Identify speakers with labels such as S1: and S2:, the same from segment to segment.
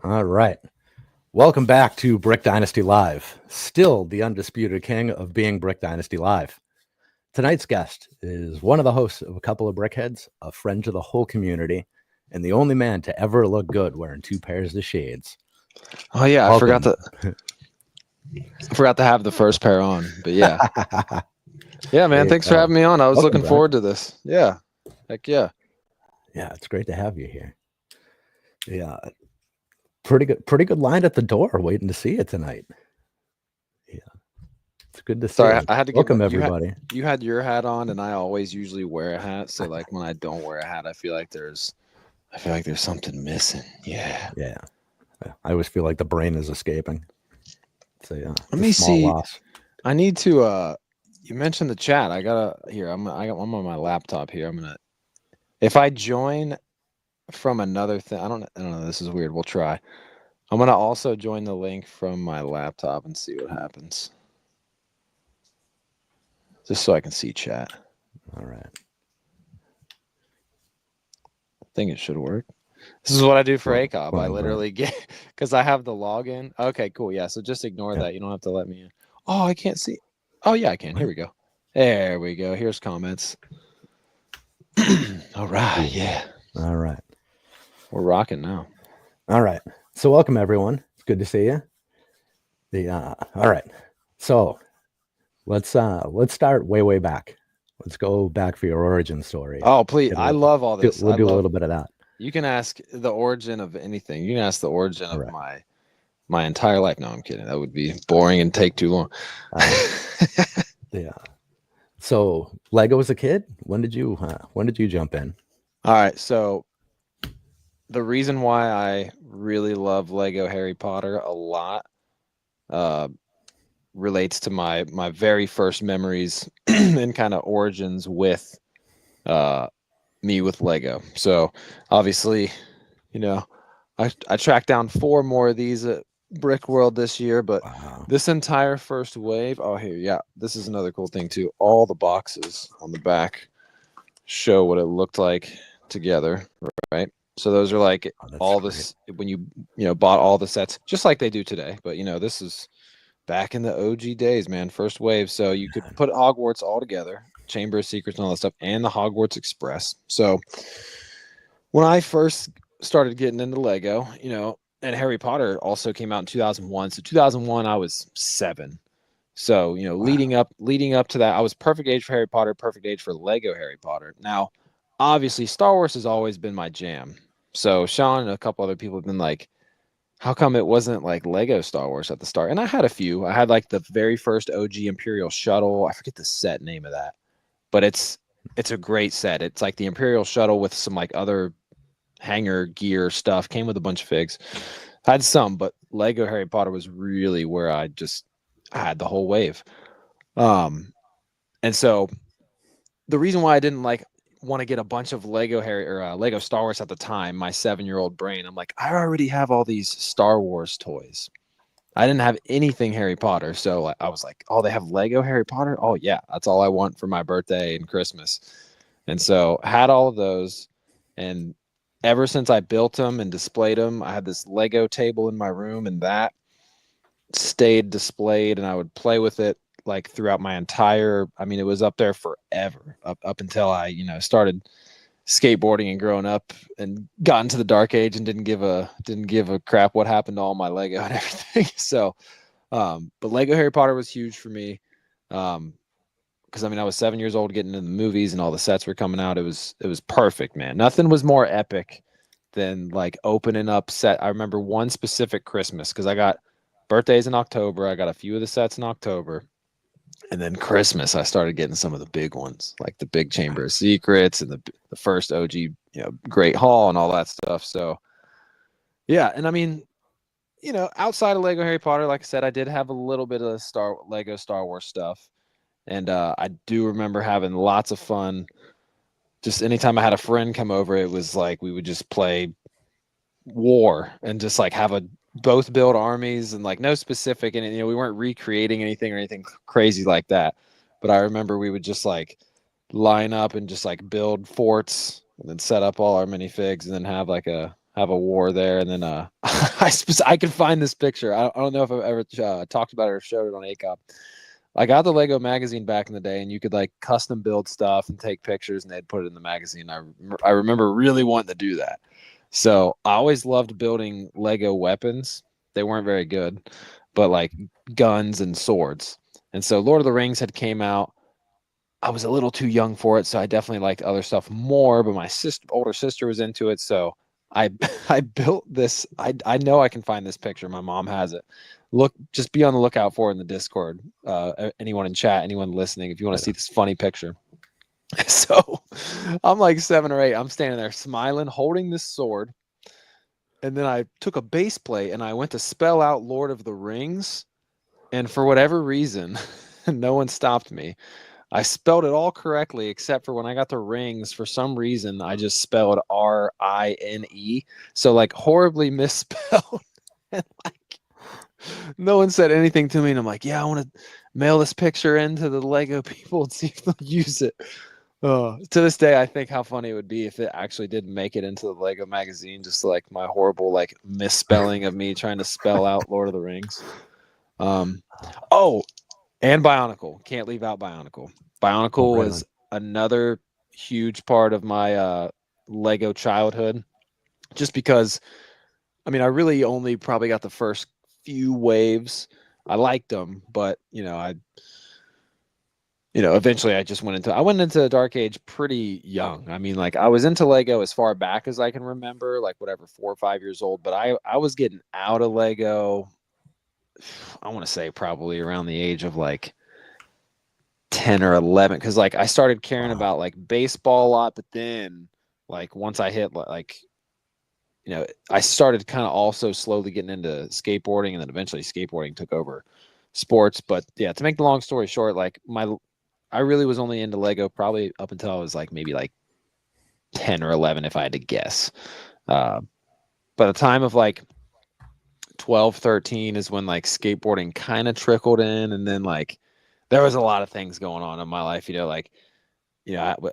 S1: All right. Welcome back to Brick Dynasty Live. Still the undisputed king of being Brick Dynasty Live. Tonight's guest is one of the hosts of A Couple of Brickheads, a friend to the whole community, and the only man to ever look good wearing two pairs of shades.
S2: Oh yeah,
S1: Welcome.
S2: I forgot to have the first pair on, but yeah. Yeah, man, thanks for having me on. I was looking forward to this. Yeah. Heck yeah.
S1: Yeah, it's great to have you here. Yeah. Pretty good line at the door waiting to see you tonight. Yeah. It's good to see you.
S2: I had to
S1: welcome everybody.
S2: You had your hat on, and I always usually wear a hat. So like when I don't wear a hat, I feel like there's something missing. Yeah.
S1: Yeah. I always feel like the brain is escaping. So yeah.
S2: Let me see. Loss. I need to you mentioned the chat. I'm on my laptop here. If I join from another thing, I don't know. This is weird. We'll try. I'm gonna also join the link from my laptop and see what happens. Just so I can see chat.
S1: All right.
S2: I think it should work. This is what I do for ACOB. I literally get, because I have the login. Okay, cool. Yeah, so just ignore that. You don't have to let me in. Oh, I can't see. Oh, yeah, I can. Here we go. There we go. Here's comments. All right. Yeah.
S1: All right.
S2: We're rocking now.
S1: All right. So welcome, everyone. It's good to see you. All right. So let's start way back. Let's go back for your origin story.
S2: Oh, please. I love all this.
S1: We'll do a little bit of that.
S2: You can ask the origin of anything. You can ask the origin of my entire life. No, I'm kidding. That would be boring and take too long.
S1: Yeah. So Lego as a kid, when did you jump in?
S2: All right. So the reason why I really love Lego Harry Potter a lot relates to my very first memories and kind of origins with me with Lego. So obviously, I tracked down 4 more of these at Brick World this year, but this entire first wave. Oh, here, yeah, this is another cool thing too. All the boxes on the back show what it looked like together, right? So those are like all this when you bought all the sets, just like they do today. But this is back in the OG days, man. First wave, so you could put Hogwarts all together. Chamber of Secrets and all that stuff, and the Hogwarts Express. So when I first started getting into Lego, and Harry Potter also came out in 2001. So 2001, I was 7. So leading up to that, I was perfect age for Harry Potter, perfect age for Lego Harry Potter. Now, obviously, Star Wars has always been my jam. So Sean and a couple other people have been like, how come it wasn't like Lego Star Wars at the start? And I had a few. I had like the very first OG Imperial Shuttle. I forget the set name of that. But it's a great set. It's like the Imperial Shuttle with some like other hangar gear stuff. Came with a bunch of figs. I had some, but Lego Harry Potter was really where I had the whole wave. And so the reason why I didn't want to get a bunch of Lego Lego Star Wars at the time, my 7-year-old brain, I'm like, I already have all these Star Wars toys. I didn't have anything Harry Potter. So I was like, oh, they have Lego Harry Potter? Oh, yeah, that's all I want for my birthday and Christmas. And so I had all of those. And ever since I built them and displayed them, I had this Lego table in my room, and that stayed displayed, and I would play with it like throughout my entire, it was up there forever, up until I, started skateboarding and growing up and got into the dark age and didn't give a crap what happened to all my Lego and everything. So but Lego Harry Potter was huge for me, because I was 7 years old getting into the movies and all the sets were coming out. It was perfect, man. Nothing was more epic than like opening up set. I remember one specific Christmas, because I got birthdays in October. I got a few of the sets in October. And then Christmas, I started getting some of the big ones, like the big Chamber of Secrets and the first OG, Great Hall and all that stuff. So, yeah. And outside of Lego Harry Potter, like I said, I did have a little bit of Lego Star Wars stuff. And I do remember having lots of fun. Just anytime I had a friend come over, it was like we would just play war and just like have both build armies and like no specific, and we weren't recreating anything crazy like that. But I remember we would just like line up and just like build forts and then set up all our minifigs and then have like a have a war there. And then I could find this picture. I don't know if I've ever talked about it or showed it on ACOB. I got the Lego magazine back in the day, and you could like custom build stuff and take pictures, and they'd put it in the magazine. I remember really wanting to do that. So I always loved building Lego weapons. They weren't very good, but like guns and swords. And so Lord of the Rings had came out. I was a little too young for it, so I definitely liked other stuff more. But my older sister was into it, so I I built this. I know I can find this picture. My mom has it. Just be on the lookout for it in the Discord. Anyone in chat, anyone listening, if you want to see this funny picture. So I'm like 7 or 8. I'm standing there smiling, holding this sword. And then I took a base plate and I went to spell out Lord of the Rings. And for whatever reason, no one stopped me. I spelled it all correctly, except for when I got the rings, for some reason, I just spelled R-I-N-E. So like horribly misspelled. And like no one said anything to me. And I'm like, yeah, I want to mail this picture into the Lego people and see if they'll use it. To this day, I think how funny it would be if it actually did make it into the Lego magazine, just like my horrible like misspelling of me trying to spell out Lord of the Rings. And Bionicle. Can't leave out Bionicle. Bionicle was another huge part of my Lego childhood. Just because, I mean, I really only probably got the first few waves. I liked them, but eventually I went into the dark age pretty young. I mean, like I was into Lego as far back as I can remember, like whatever, 4 or 5 years old. But I was getting out of Lego, I want to say probably around the age of like 10 or 11, because like I started caring about like baseball a lot, but then like once I hit like I started kind of also slowly getting into skateboarding, and then eventually skateboarding took over sports. But yeah, to make the long story short, like I really was only into Lego probably up until I was like maybe like 10 or 11 if I had to guess. By the time of like 12, 13 is when like skateboarding kind of trickled in, and then like there was a lot of things going on in my life, I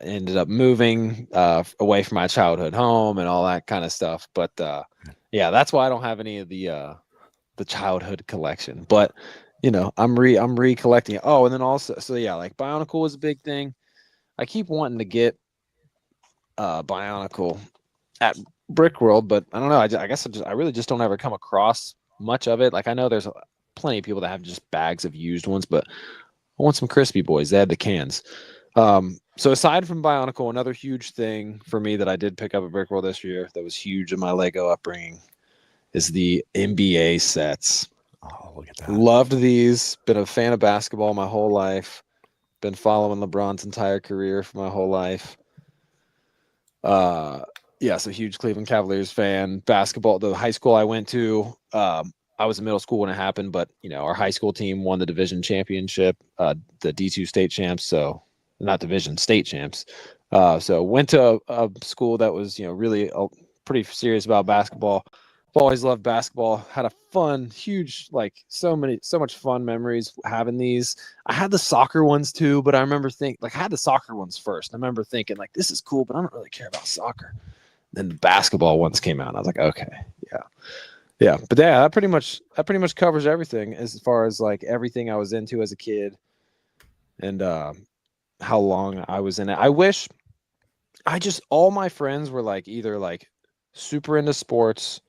S2: ended up moving away from my childhood home and all that kind of stuff. But yeah, that's why I don't have any of the childhood collection. But I'm recollecting it. Oh, and then also, so yeah, like Bionicle was a big thing. I keep wanting to get Bionicle at Brick World, but I don't know. I guess I really just don't ever come across much of it. Like I know there's plenty of people that have just bags of used ones, but I want some crispy boys. They had the cans. So aside from Bionicle, another huge thing for me that I did pick up at Brick World this year that was huge in my Lego upbringing is the NBA sets.
S1: Oh, look at that.
S2: Loved these. Been a fan of basketball my whole life. Been following LeBron's entire career for my whole life. Yeah, so huge Cleveland Cavaliers fan. Basketball, the high school I went to, I was in middle school when it happened, but our high school team won the division championship, the D2 state champs. So not division, state champs. So went to a school that was, really pretty serious about basketball. I've always loved basketball. Had a fun, huge, like so much fun memories having these. I had the soccer ones too, but I remember I had the soccer ones first. I remember thinking like, this is cool, but I don't really care about soccer. Then the basketball ones came out. And I was like, okay, yeah. But yeah, that pretty much covers everything as far as like everything I was into as a kid, and how long I was in it. I wish all my friends were like either like super into sports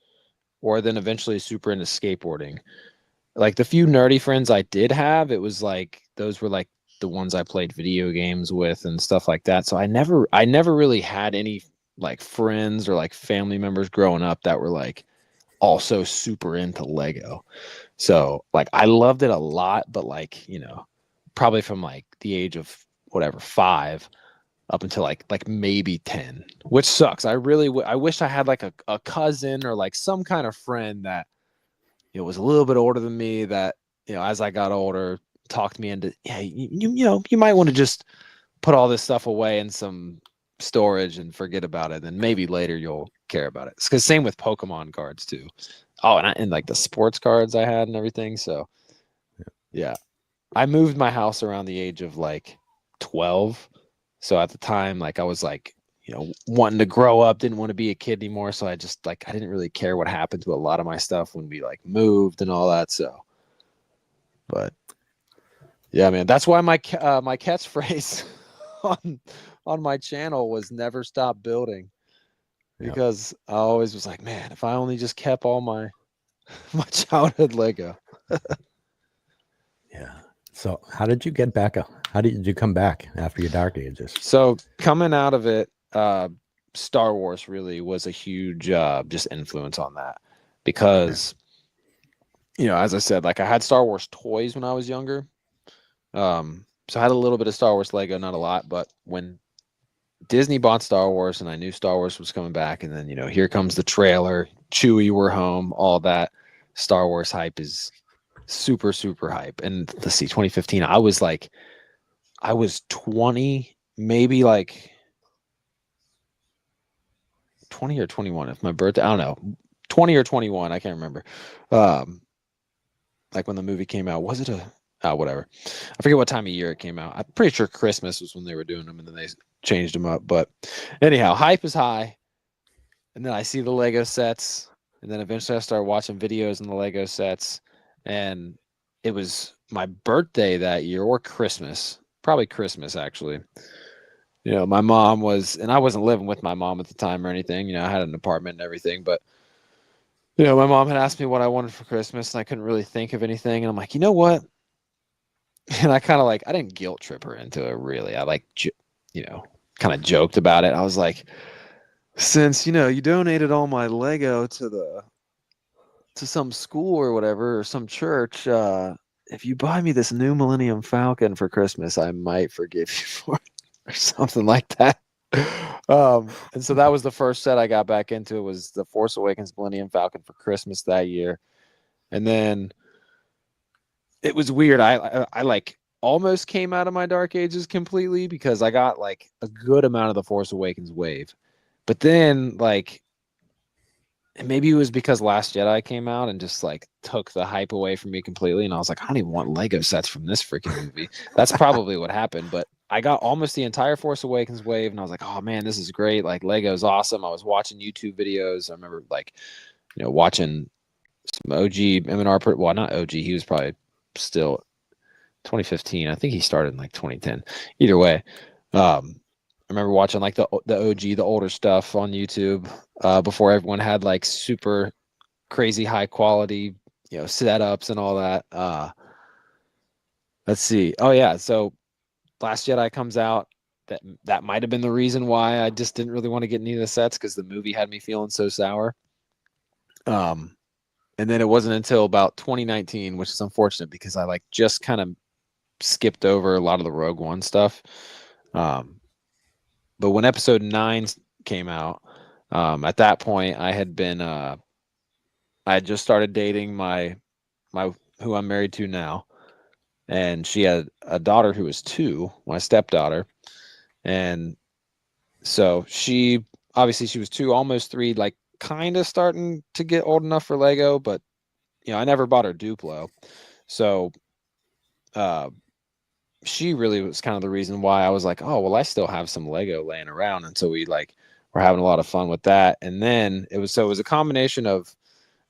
S2: or then eventually super into skateboarding. Like the few nerdy friends I did have, it was like those were like the ones I played video games with and stuff like that. So I never really had any like friends or like family members growing up that were like also super into Lego. So like I loved it a lot, but like, probably from like the age of whatever 5 up until like maybe 10, which sucks. I wish I had like a cousin or like some kind of friend that was a little bit older than me that as I got older talked me into, yeah, you might want to just put all this stuff away in some storage and forget about it, and maybe later you'll care about it. Because same with Pokemon cards too. Oh, and like the sports cards I had and everything. So yeah, I moved my house around the age of like 12. So at the time, like I was like wanting to grow up, didn't want to be a kid anymore. So I just I didn't really care what happened to a lot of my stuff when we moved and all that. So, but yeah, man, that's why my my catchphrase on my channel was never stop building, because I always was like, man, if I only just kept all my childhood Lego.
S1: Yeah. So how did you get back? How did you come back after your dark ages?
S2: So coming out of it, Star Wars really was a huge just influence on that, because as I said, I had Star Wars toys when I was younger. So I had a little bit of Star Wars Lego, not a lot, but when Disney bought Star Wars and I knew Star Wars was coming back, and then here comes the trailer, Chewie, we're home, all that Star Wars hype is super, super hype. And let's see, 2015, I was 20, maybe 20 or 21. If my birthday, I don't know, 20 or 21, I can't remember. When the movie came out, was it whatever? I forget what time of year it came out. I'm pretty sure Christmas was when they were doing them, and then they changed them up. But anyhow, hype is high. And then I see the Lego sets, and then eventually I start watching videos on the Lego sets. And it was my birthday that year, or Christmas, probably Christmas, actually. My mom was, and I wasn't living with my mom at the time or anything. I had an apartment and everything, but my mom had asked me what I wanted for Christmas, and I couldn't really think of anything. And I'm like, you know what? And I kind of I didn't guilt trip her into it, really. I kind of joked about it. I was like, since, you donated all my Lego to some school or whatever, or some church, if you buy me this new Millennium Falcon for Christmas, I might forgive you for it, or something like that. And so that was the first set I got back into. It was the Force Awakens Millennium Falcon for Christmas that year. And then it was weird. I almost came out of my dark ages completely, because I got a good amount of the Force Awakens wave. But then and maybe it was because Last Jedi came out and just took the hype away from me completely. And I was like, I don't even want Lego sets from this freaking movie. That's probably what happened. But I got almost the entire Force Awakens wave, and I was like, oh man, this is great. Lego's awesome. I was watching YouTube videos. I remember watching some OG M&R, well, not OG, he was probably still 2015. I think he started in 2010. Either way, I remember watching the OG, the older stuff on YouTube, before everyone had super crazy high quality setups and all that. Let's see. Oh yeah, so Last Jedi comes out. That might have been the reason why I just didn't really want to get any of the sets, because the movie had me feeling so sour. And then it wasn't until about 2019, which is unfortunate, because I just kind of skipped over a lot of the Rogue One stuff. But when Episode 9 came out, at that point I had been I had just started dating my who I'm married to now, and she had a daughter who was 2, my stepdaughter. And so she was 2, almost 3, kind of starting to get old enough for Lego, but I never bought her Duplo. So she really was kind of the reason why I was like, oh, well, I still have some Lego laying around. And so we were having a lot of fun with that. And then it was a combination of,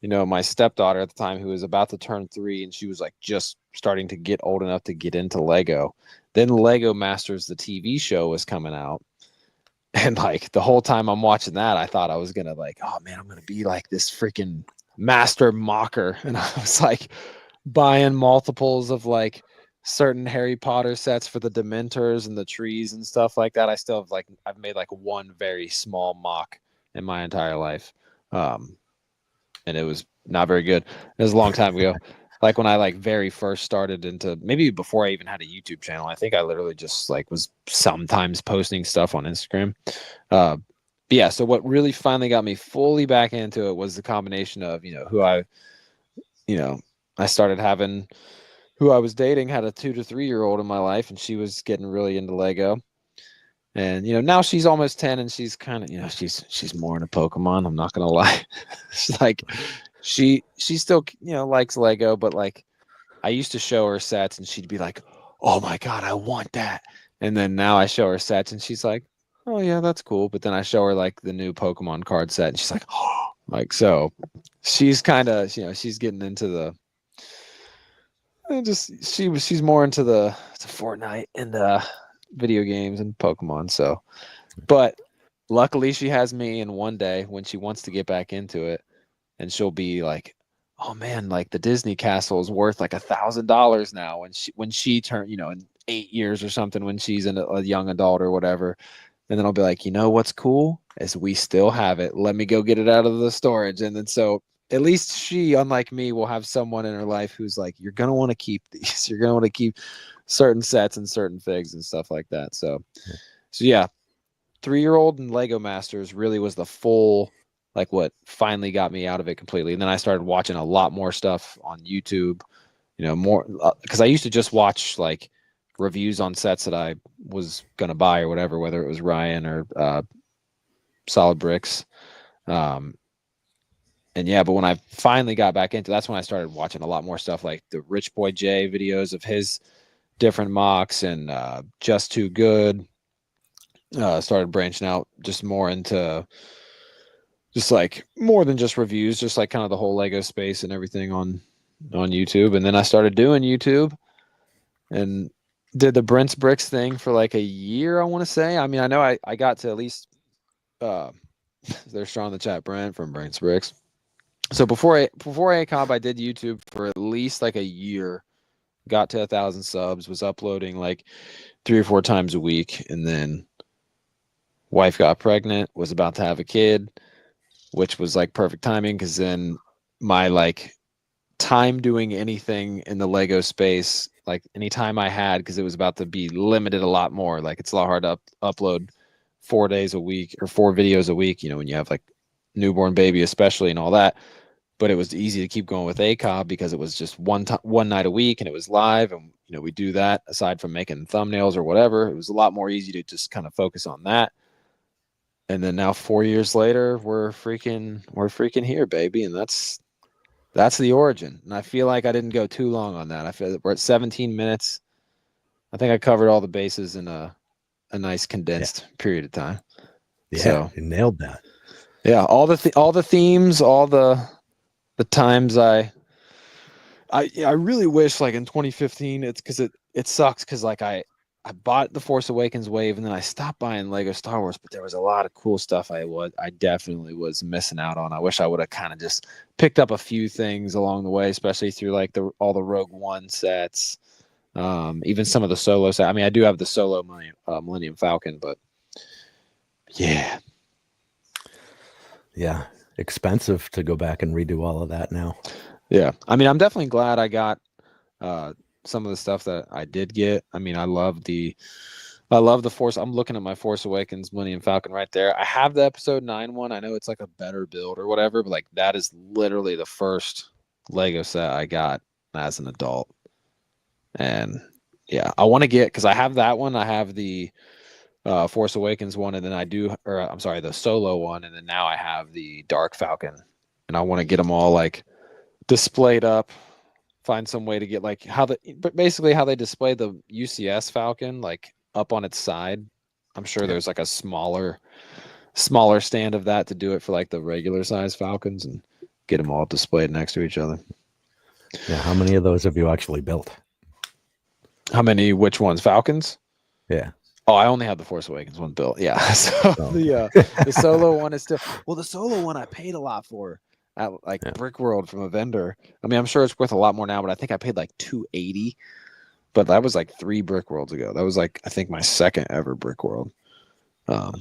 S2: my stepdaughter at the time, who was about to turn 3, and she was just starting to get old enough to get into Lego. Then Lego Masters, the TV show, was coming out. And the whole time I'm watching that, I thought I was going to oh man, I'm going to be this freaking master mocker. And I was buying multiples of certain Harry Potter sets for the Dementors and the trees and stuff like that. I still have I've made one very small mock in my entire life. And it was not very good. It was a long time ago. When I very first started into, maybe before I even had a YouTube channel, I think I literally just was sometimes posting stuff on Instagram. But yeah, so what really finally got me fully back into it was the combination of, who I started having, who I was dating had a 2 to 3 year old in my life, and she was getting really into Lego. And now she's almost 10, and she's kind of she's more into Pokemon. I'm not gonna lie. It's she still likes Lego, but I used to show her sets, and she'd be like, "Oh my god, I want that!" And then now I show her sets, and she's like, oh yeah, that's cool. But then I show her like the new Pokemon card set, and she's like, oh, like so. She's kind of she's getting into the she's more into the to Fortnite and video games and Pokemon. So, but luckily she has me. And one day when she wants to get back into it, and she'll be like, "Oh man, like the Disney castle is worth like $1,000 now." When she turned, in 8 years or something, when she's a young adult or whatever, and then I'll be like, what's cool is we still have it. Let me go get it out of the storage, and then so at least she, unlike me, will have someone in her life who's like, you're gonna want to keep these. You're gonna want to keep certain sets and certain figs and stuff like that. So yeah, 3-year-old and Lego Masters really was the full, like what finally got me out of it completely. And then I started watching a lot more stuff on YouTube, more because I used to just watch like reviews on sets that I was gonna buy or whatever, whether it was Ryan or Solid Bricks. And yeah, but when I finally got back into, that's when I started watching a lot more stuff like the Rich Boy J videos of his different mocks and Just Too Good. Started branching out just more into just like more than just reviews, just like kind of the whole Lego space and everything on YouTube. And then I started doing YouTube and did the Brent's Bricks thing for like a year, I want to say. I mean, I know I got to at least they're strong in the chat, Brent from Brent's Bricks. So before ACOB, I did YouTube for at least like a year, got to 1,000 subs, was uploading like 3 or 4 times a week. And then wife got pregnant, was about to have a kid, which was like perfect timing. Cause then my like time doing anything in the Lego space, like any time I had, cause it was about to be limited a lot more. Like it's a lot hard to upload 4 days a week or 4 videos a week, when you have like newborn baby, especially, and all that. But it was easy to keep going with ACOB because it was just one night a week and it was live. And, we do that aside from making thumbnails or whatever. It was a lot more easy to just kind of focus on that. And then now 4 years later, we're freaking here, baby. And that's the origin. And I feel like I didn't go too long on that. I feel that we're at 17 minutes. I think I covered all the bases in a nice condensed period of time.
S1: Yeah,
S2: so,
S1: you nailed that.
S2: Yeah, all the themes, all the times I really wish like in 2015 it's because it sucks because like I bought the Force Awakens wave and then I stopped buying Lego Star Wars, but there was a lot of cool stuff I definitely was missing out on. I wish I would have kind of just picked up a few things along the way, especially through like all the Rogue One sets, even some of the solo sets. I mean, I do have the solo Millennium Falcon, but yeah,
S1: expensive to go back and redo all of that now.
S2: Yeah, I mean, I'm definitely glad I got some of the stuff that I did get. I mean, I love the Force. I'm looking at my Force Awakens Millennium Falcon right there. I have the Episode 9 one. I know it's like a better build or whatever, but like that is literally the first Lego set I got as an adult. And yeah, I want to get, because I have that one. I have the Force Awakens one, and then the solo one, and then now I have the Dark Falcon, and I want to get them all like displayed up, find some way to get like basically how they display the UCS Falcon like up on its side. I'm sure there's like a smaller stand of that to do it for like the regular size Falcons and get them all displayed next to each other.
S1: Yeah, how many of those have you actually built?
S2: How many? Which ones? Falcons?
S1: Yeah.
S2: Oh, I only have the Force Awakens one built. Yeah. So the solo one is still, well, the solo one I paid a lot for at like Brick World from a vendor. I mean, I'm sure it's worth a lot more now, but I think I paid like $280. But that was like 3 Brick Worlds ago. That was like, I think, my second ever Brick World. But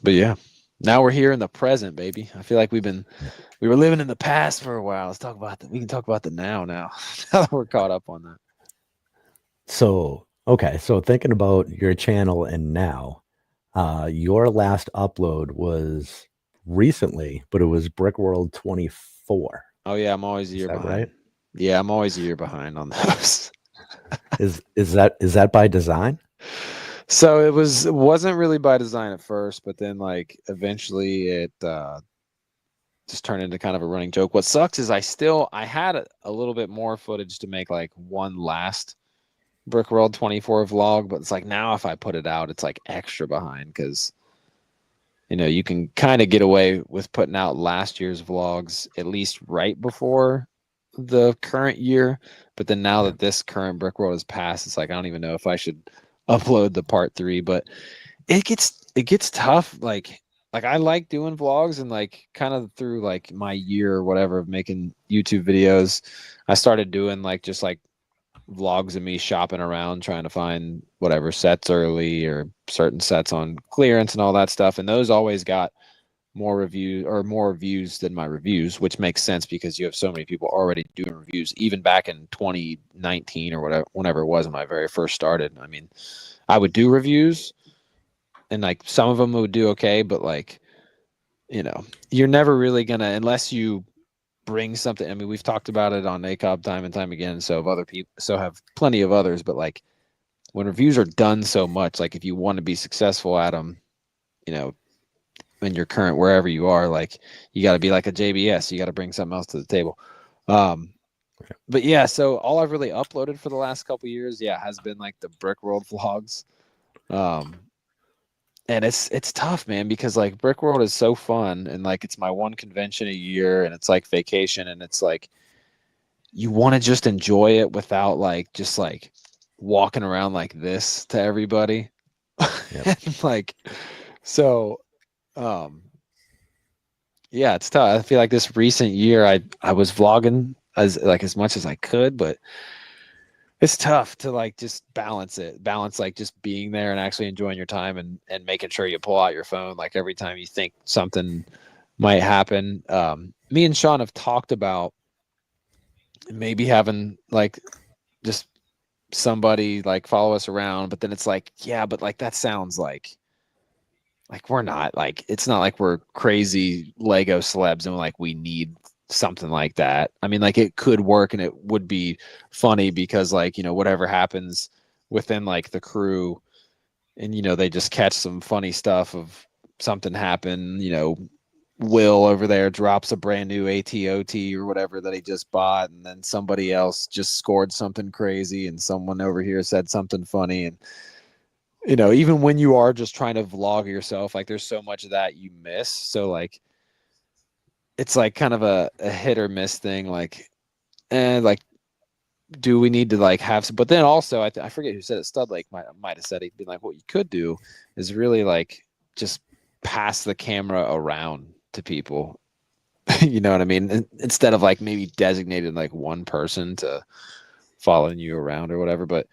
S2: yeah, now we're here in the present, baby. I feel like we were living in the past for a while. Let's talk about we can talk about the now. Now that we're caught up on that.
S1: So, okay. So thinking about your channel and now, your last upload was recently, but it was Brick World 24.
S2: Oh yeah, I'm always a year behind.
S1: Right?
S2: Yeah, I'm always a year behind on those.
S1: Is that by design?
S2: So it wasn't really by design at first, but then like eventually it just turned into kind of a running joke. What sucks is I had a little bit more footage to make like one last Brick World 24 vlog, but it's like now if I put it out, it's like extra behind because you know you can kind of get away with putting out last year's vlogs at least right before the current year, but then now that this current Brick World has passed, it's like I don't even know if I should upload the part 3, but it gets tough. Like I like doing vlogs, and like kind of through like my year or whatever of making YouTube videos, I started doing like just like vlogs of me shopping around trying to find whatever sets early or certain sets on clearance and all that stuff, and those always got more reviews or more views than my reviews, which makes sense because you have so many people already doing reviews. Even back in 2019 or whatever, whenever it was when I very first started, I mean, I would do reviews and like some of them would do okay, but like, you know, you're never really gonna, unless you bring something. I mean, we've talked about it on ACOB time and time again. So have other people, so have plenty of others, but like when reviews are done so much, like if you want to be successful at them, you know, in your current wherever you are, like you got to be like a JBS. You got to bring something else to the table. But yeah, so all I've really uploaded for the last couple of years, yeah, has been like the Brick World vlogs. And it's tough, man, because like Brick World is so fun, and like it's my one convention a year, and it's like vacation, and it's like you want to just enjoy it without like just like walking around like this to everybody. Yep. Like so yeah, it's tough. I feel like this recent year I was vlogging as much as I could, but it's tough to like just balance like just being there and actually enjoying your time and making sure you pull out your phone like every time you think something might happen. Me and Sean have talked about maybe having like just somebody like follow us around, but then it's like, yeah, but like that sounds like we're not like, it's not like we're crazy Lego celebs and like we need something like that. I mean, like it could work and it would be funny because like, you know, whatever happens within like the crew and, you know, they just catch some funny stuff of something happen, you know, Will over there drops a brand new ATOT or whatever that he just bought, and then somebody else just scored something crazy and someone over here said something funny. And you know, even when you are just trying to vlog yourself, like there's so much of that you miss. So like it's like kind of a hit or miss thing. Like, and like, do we need to like have some? But then also, I forget who said it. Stud Lake might have said, he'd be like, what you could do is really like just pass the camera around to people. You know what I mean? Instead of like maybe designated like one person to following you around or whatever. But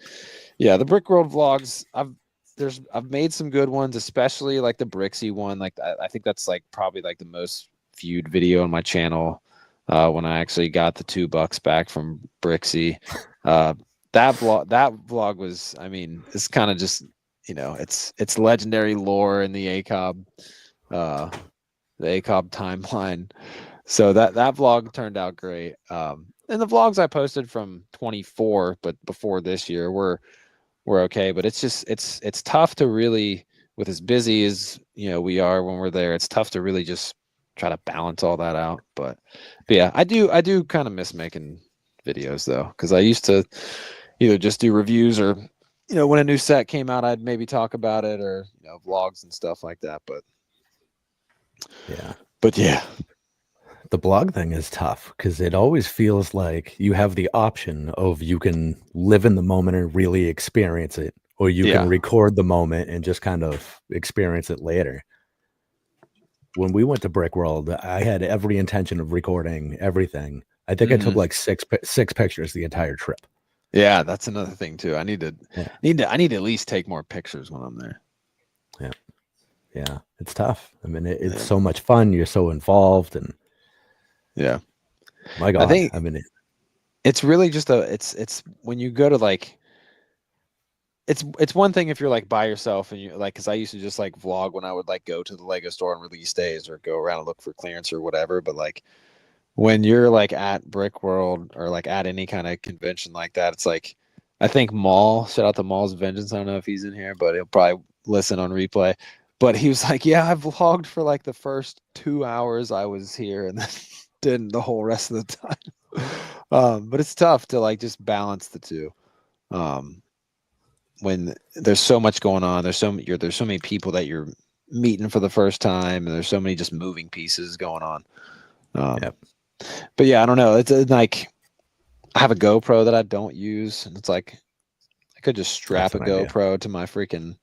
S2: yeah, the Brick World vlogs, I've made some good ones, especially like the Brixie one. Like I think that's like probably like the most viewed video on my channel. When I actually got the $2 back from Brixie, that vlog was, I mean, it's kind of just, you know, it's legendary lore in the ACOB timeline. So that vlog turned out great. And the vlogs I posted from 24, but before this year were okay. But it's just it's tough to really, with as busy as you know we are when we're there, it's tough to really just try to balance all that out. But yeah, I do kind of miss making videos though, because I used to either just do reviews or, you know, when a new set came out, I'd maybe talk about it, or, you know, vlogs and stuff like that. But yeah,
S1: the blog thing is tough because it always feels like you have the option of you can live in the moment and really experience it, or you can record the moment and just kind of experience it later. When we went to Brick World, I had every intention of recording everything. I think I took like six pictures the entire trip.
S2: Yeah, that's another thing too. I need to at least take more pictures when I'm there.
S1: Yeah, it's tough. I mean, it's so much fun. You're so involved, and my God, I mean,
S2: it's really just it's when you go to like, it's one thing if you're like by yourself and you like, because I used to just like vlog when I would like go to the Lego store on release days or go around and look for clearance or whatever. But like when you're like at Brick World or like at any kind of convention like that, it's like, I think shout out to Maul's Vengeance. I don't know if he's in here, but he'll probably listen on replay. But he was like, yeah, I vlogged for like the first 2 hours I was here and then didn't the whole rest of the time. But it's tough to like just balance the two. when there's so much going on, there's so many people that you're meeting for the first time, and there's so many just moving pieces going on.
S1: Yep.
S2: But yeah, I don't know. It's like I have a GoPro that I don't use, and it's like I could just strap a
S1: That's an idea.
S2: GoPro to my freaking.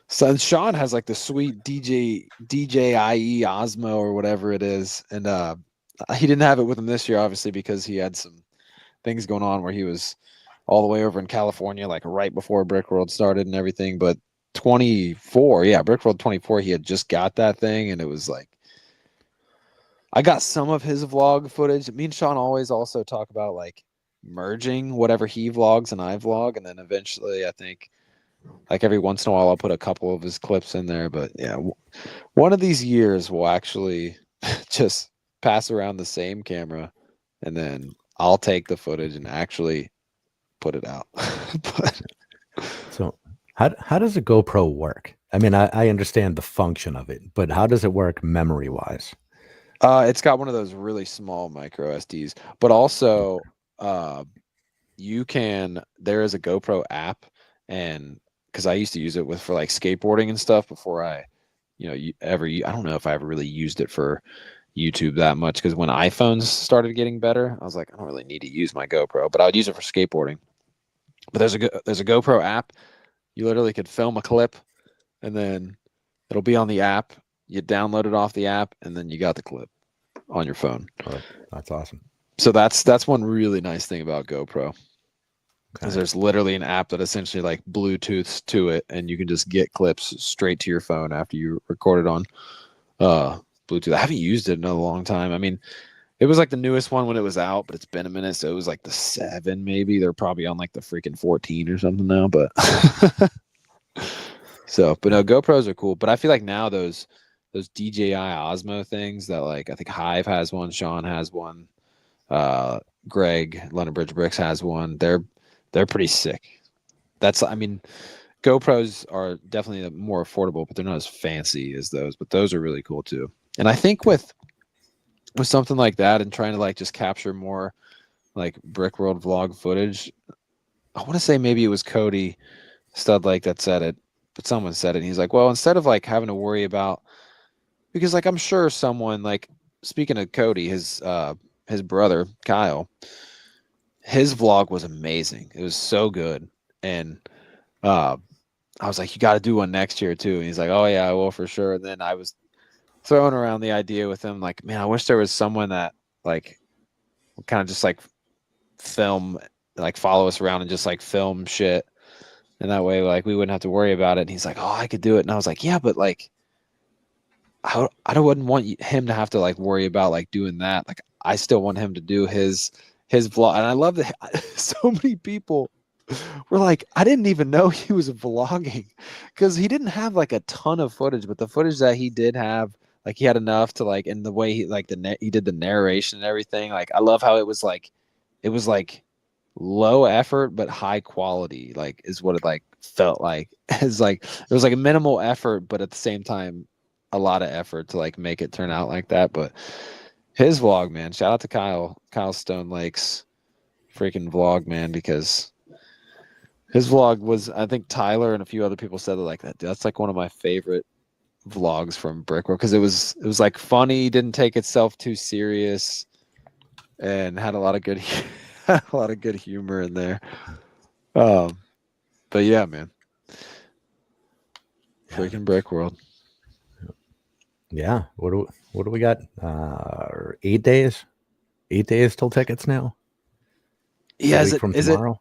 S2: So Sean has like the sweet DJI Osmo or whatever it is, and he didn't have it with him this year, obviously, because he had some things going on where he was all the way over in California, like right before Brick World started and everything. But 24, yeah, Brick World 24, he had just got that thing, and it was like I got some of his vlog footage. Me and Sean always also talk about like merging whatever he vlogs and I vlog, and then eventually I think like every once in a while I'll put a couple of his clips in there. But yeah, one of these years we'll actually just pass around the same camera, and then I'll take the footage and actually put it out. But
S1: So how does a GoPro work? I mean, I understand the function of it, but how does it work memory wise?
S2: it's got one of those really small micro SDs, but also there is a GoPro app, and because I used to use it for like skateboarding and stuff before I I don't know if I ever really used it for YouTube that much, because when iPhones started getting better, I was like, I don't really need to use my GoPro, but I would use it for skateboarding. But there's a GoPro app. You literally could film a clip, and then it'll be on the app. You download it off the app, and then you got the clip on your phone.
S1: Oh, that's awesome.
S2: So that's one really nice thing about GoPro, because
S1: Okay.
S2: there's literally an app that essentially like Bluetooths to it, and you can just get clips straight to your phone after you record it on Bluetooth. I haven't used it in a long time. I mean, it was like the newest one when it was out, but it's been a minute, so it was like the 7 maybe. They're probably on like the freaking 14 or something now, but but no, GoPros are cool. But I feel like now those DJI Osmo things that like I think Hive has one, Sean has one, Greg London Bridge Bricks has one. They're pretty sick. I mean, GoPros are definitely more affordable, but they're not as fancy as those. But those are really cool too. And I think with something like that and trying to like just capture more like Brick World vlog footage, I want to say maybe it was Cody Studlake that said it, but someone said it. And he's like, well, instead of like having to worry about, because like I'm sure someone like, speaking of Cody, his brother Kyle, his vlog was amazing. It was so good, and I was like, you got to do one next year too. And he's like, oh yeah, I will for sure. And then I was throwing around the idea with him, like, man, I wish there was someone that like kind of just like film, like follow us around and just like film shit, and that way like we wouldn't have to worry about it. And he's like, oh, I could do it. And I was like, yeah, but like I wouldn't want him to have to like worry about like doing that. Like I still want him to do his vlog. And I love that so many people were like, I didn't even know he was vlogging, because he didn't have like a ton of footage, but the footage that he did have, like he had enough to like, in the way he like he did the narration and everything. Like I love how it was like low effort but high quality, like is what it like felt like. It's like there was like a minimal effort, but at the same time a lot of effort to like make it turn out like that. But his vlog, man, shout out to Kyle Stone Lake's freaking vlog, man, because his vlog was, I think Tyler and a few other people said that like that's like one of my favorite vlogs from Brickwork, because it was like funny, didn't take itself too serious, and had a lot of good a lot of good humor in there. But yeah, man, freaking Brick World.
S1: Yeah. What do we got? 8 days? 8 days till tickets now?
S2: Yeah,
S1: A week from tomorrow?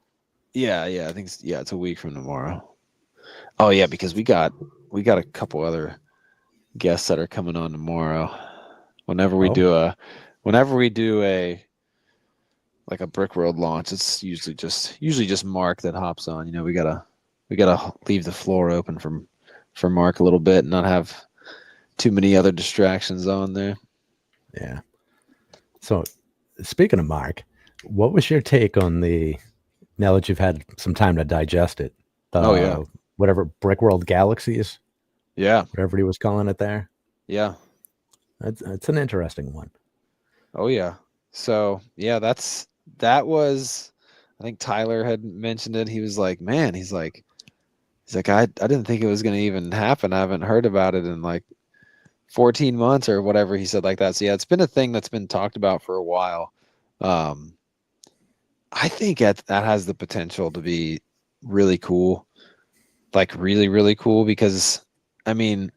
S2: Yeah, I think it's a week from tomorrow. Oh yeah, because we got a couple other guests that are coming on tomorrow. Whenever we do a like a Brick World launch, it's usually just Mark that hops on. You know, we gotta leave the floor open for Mark a little bit and not have too many other distractions on there.
S1: Yeah. So speaking of Mark, what was your take on now that you've had some time to digest it,
S2: Oh yeah,
S1: whatever Brick World Galaxies,
S2: yeah,
S1: whatever he was calling it there?
S2: yeah.
S1: It's an interesting one.
S2: Oh yeah. So yeah, that was I think Tyler had mentioned it. He was like, man, he's like, I didn't think it was going to even happen. I haven't heard about it in like 14 months or whatever he said like that. So yeah, it's been a thing that's been talked about for a while. I think that has the potential to be really cool, like really, really cool, because I mean,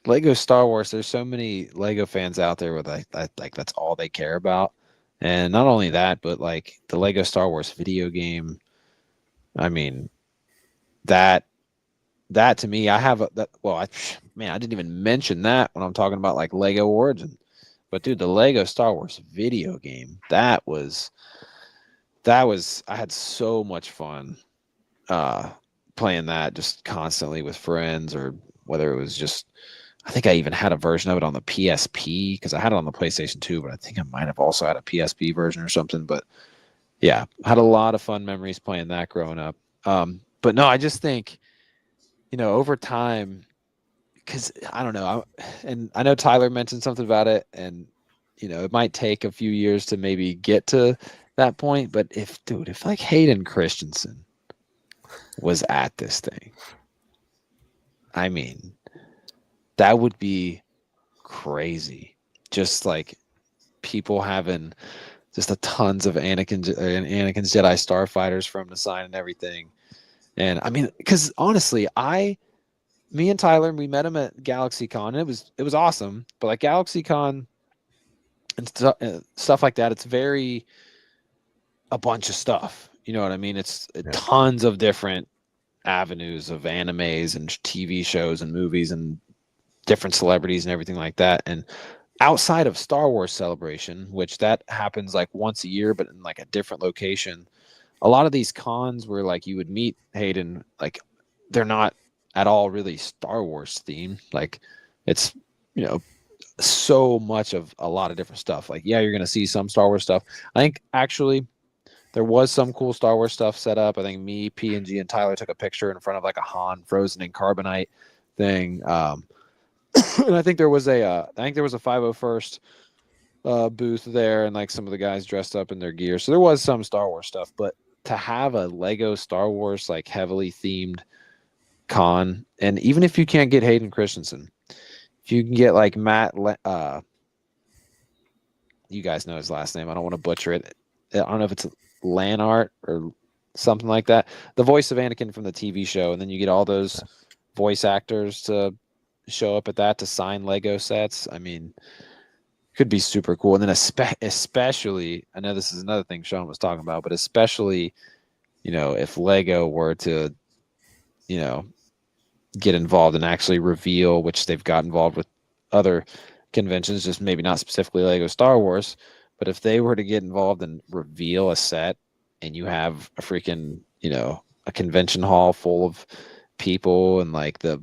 S2: Lego Star Wars, there's so many Lego fans out there with like that's all they care about. And not only that, but like the Lego Star Wars video game, I mean, that to me, I have I didn't even mention that when I'm talking about like Lego Origin. But dude, the Lego Star Wars video game, that was I had so much fun playing that just constantly with friends, or whether it was just, I think I even had a version of it on the PSP, because I had it on the PlayStation 2, but I think I might have also had a PSP version or something. But yeah, I had a lot of fun memories playing that growing up. But no, I just think, over time, because I don't know, and I know Tyler mentioned something about it, and it might take a few years to maybe get to that point. But if like Hayden Christensen was at this thing, I mean, that would be crazy. Just like people having just a tons of Anakin's Jedi Starfighters from the sign and everything. And I mean, because honestly, me and Tyler, we met him at GalaxyCon, and it was awesome. But like GalaxyCon and stuff like that, it's very a bunch of stuff. You know what I mean? It's tons of different avenues of animes and TV shows and movies and different celebrities and everything like that. And outside of Star Wars Celebration, which that happens like once a year, but in like a different location, a lot of these cons where like you would meet Hayden, like they're not at all really Star Wars themed. Like it's, so much of a lot of different stuff. Like, yeah, you're going to see some Star Wars stuff. I think actually there was some cool Star Wars stuff set up. I think me, P&G, and Tyler took a picture in front of like a Han frozen in carbonite thing. And I think there was a 501st booth there, and like some of the guys dressed up in their gear. So there was some Star Wars stuff, but to have a Lego Star Wars like heavily themed con, and even if you can't get Hayden Christensen, if you can get like Matt, you guys know his last name. I don't want to butcher it. I don't know if it's Lanart or something like that. The voice of Anakin from the TV show, and then you get all those voice actors to show up at that to sign Lego sets. I mean, could be super cool. And then especially, I know this is another thing Sean was talking about, but especially, if Lego were to, get involved and actually reveal, which they've got involved with other conventions, just maybe not specifically Lego Star Wars, but if they were to get involved and reveal a set, and you have a freaking, a convention hall full of people, and like the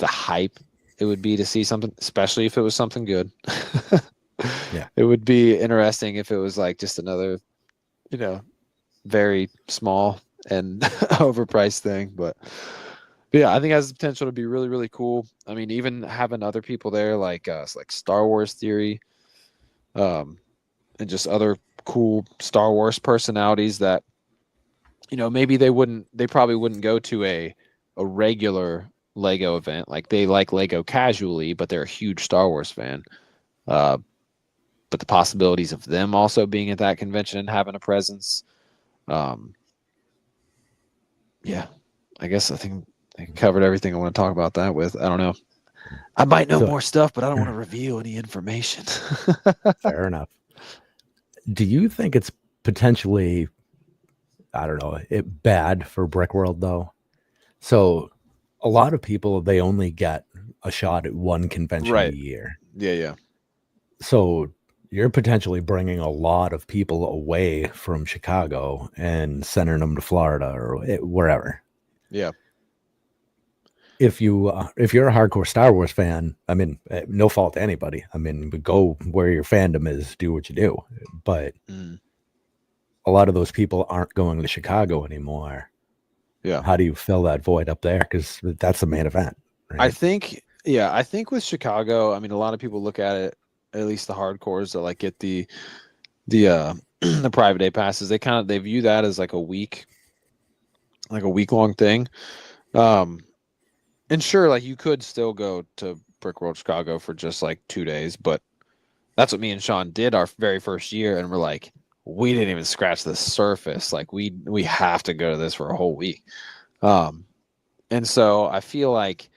S2: hype it would be to see something, especially if it was something good.
S1: Yeah.
S2: It would be interesting if it was like just another, very small and overpriced thing. But yeah, I think it has the potential to be really, really cool. I mean, even having other people there like Star Wars Theory, and just other cool Star Wars personalities that, maybe they probably wouldn't go to a regular Lego event. Like they like Lego casually, but they're a huge Star Wars fan. But the possibilities of them also being at that convention and having a presence. Yeah, I guess I think I covered everything I want to talk about that with. I don't know. I might know more stuff, but I don't want to reveal any information.
S1: Fair enough. Do you think it's potentially, I don't know, bad for Brick World though? So a lot of people, they only get a shot at one convention a year.
S2: Yeah.
S1: So you're potentially bringing a lot of people away from Chicago and sending them to Florida or wherever.
S2: Yeah.
S1: If you're a hardcore Star Wars fan, I mean, no fault to anybody. I mean, go where your fandom is, do what you do. But a lot of those people aren't going to Chicago anymore.
S2: Yeah.
S1: How do you fill that void up there? Because that's the main event. Right?
S2: I think with Chicago, I mean, a lot of people look at it, at least the hardcores that like get the the the private day passes. They view that as like a week long thing. And sure, like you could still go to Brick World Chicago for just like 2 days, but that's what me and Sean did our very first year, and we're like, we didn't even scratch the surface. Like we have to go to this for a whole week. And so I feel like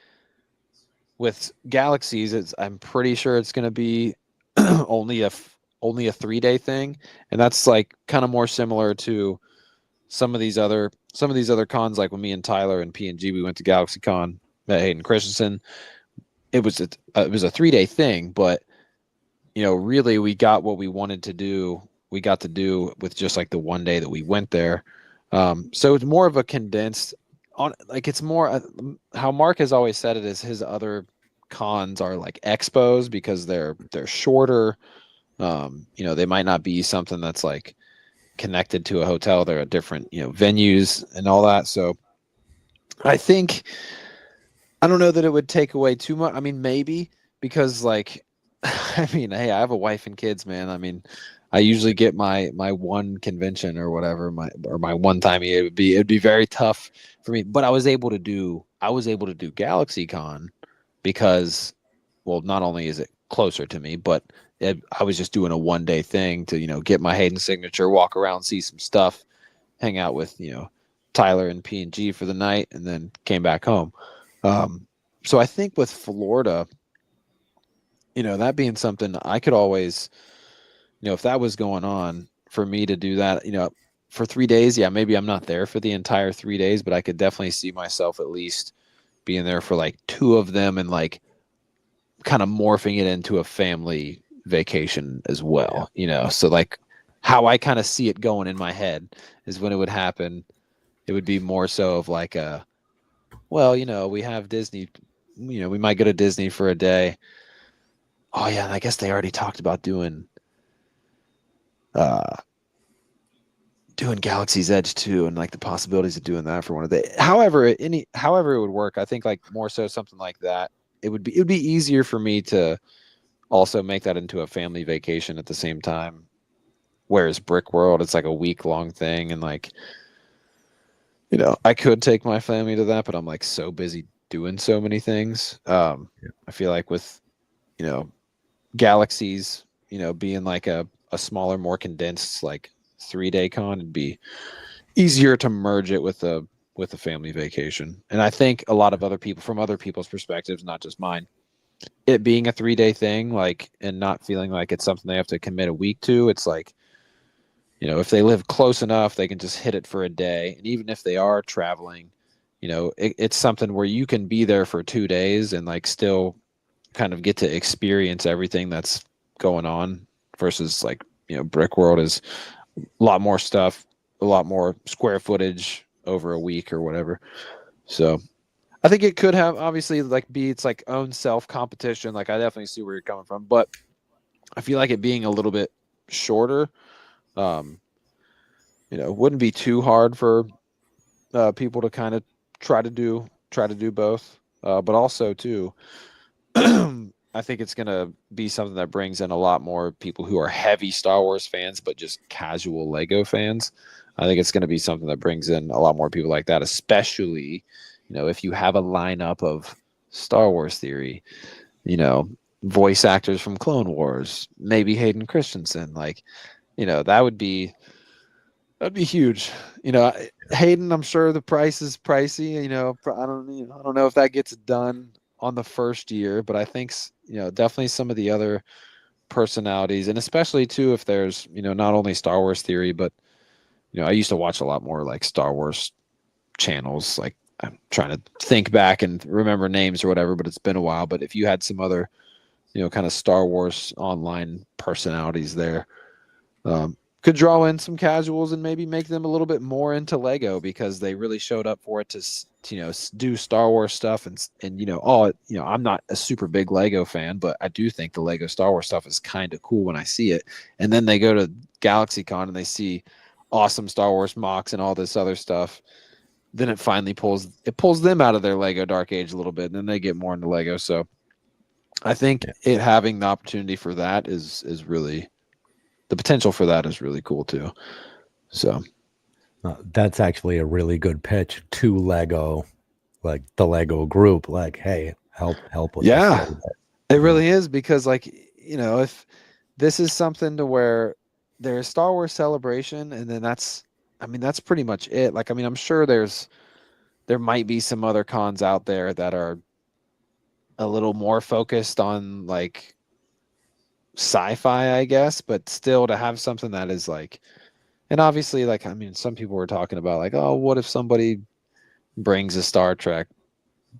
S2: with Galaxies, I'm pretty sure it's going to be only a 3-day thing, and that's like kind of more similar to some of these other cons. Like when me and Tyler and P&G, we went to GalaxyCon at Hayden Christensen. It was a 3-day thing, but really we got what we wanted to do. We got to do with just like the one day that we went there. So it's more of a condensed on, like it's more how Mark has always said it is his other cons are like expos because they're shorter. They might not be something that's like connected to a hotel. They're at different, venues and all that. So I don't know that it would take away too much. I mean, maybe because like, I mean, hey, I have a wife and kids, man. I mean, I usually get my one convention or whatever, my one time a year. It'd be very tough for me, but I was able to do GalaxyCon because, well, not only is it closer to me, but I was just doing a 1-day thing to, get my Hayden signature, walk around, see some stuff, hang out with, Tyler and P&G for the night, and then came back home. So I think with Florida, that being something I could always, if that was going on for me to do that, for 3 days, yeah, maybe I'm not there for the entire 3 days, but I could definitely see myself at least being there for like 2 of them and like kind of morphing it into a family vacation as well, So like how I kind of see it going in my head is when it would happen, it would be more so of like we have Disney, we might go to Disney for a day. Oh yeah, and I guess they already talked about doing Galaxy's Edge too, and like the possibilities of doing that for one of the. However it would work, I think like more so something like that. It would be easier for me to also make that into a family vacation at the same time. Whereas Brick World, it's like a week-long thing, and like, I could take my family to that, but I'm like so busy doing so many things. I feel like with, Galaxies, being like a smaller, more condensed, like 3-day con, it'd be easier to merge it with a family vacation. And I think a lot of other people, from other people's perspectives, not just mine, it being a 3-day thing, like, and not feeling like it's something they have to commit a week to. It's like, if they live close enough, they can just hit it for a day. And even if they are traveling, it's something where you can be there for 2 days and like still kind of get to experience everything that's going on versus like, Brick World is a lot more stuff, a lot more square footage over a week or whatever. So I think it could have obviously like be its like own self competition. Like I definitely see where you're coming from, but I feel like it being a little bit shorter, wouldn't be too hard for people to kind of try to do both. But also too, I think it's going to be something that brings in a lot more people who are heavy Star Wars fans, but just casual Lego fans. I think it's going to be something that brings in a lot more people like that, especially, if you have a lineup of Star Wars Theory, voice actors from Clone Wars, maybe Hayden Christensen, like, that'd be huge. Hayden, I'm sure the price is pricey. I don't know if that gets done on the first year, but I think definitely some of the other personalities, and especially too if there's not only Star Wars Theory, but I used to watch a lot more like Star Wars channels. Like I'm trying to think back and remember names or whatever, but it's been a while. But if you had some other kind of Star Wars online personalities there, could draw in some casuals and maybe make them a little bit more into Lego because they really showed up for it to do Star Wars stuff and I'm not a super big Lego fan, but I do think the Lego Star Wars stuff is kind of cool when I see it. And then they go to GalaxyCon and they see awesome Star Wars mocks and all this other stuff. Then it finally pulls them out of their Lego Dark Age a little bit, and then they get more into Lego. So I think it having the opportunity for that is really the potential for that is really cool too. So
S1: that's actually a really good pitch to Lego, like the Lego group. Like, hey, help with this a
S2: yeah,
S1: little bit.
S2: it really is, because like, you know, if this is something to where there's Star Wars Celebration, and then that's, I mean, that's pretty much it. Like, I mean, I'm sure there might be some other cons out there that are a little more focused on like sci-fi, I guess, but still to have something that is like, and obviously, like, I mean, some people were talking about like, oh, what if somebody brings a Star Trek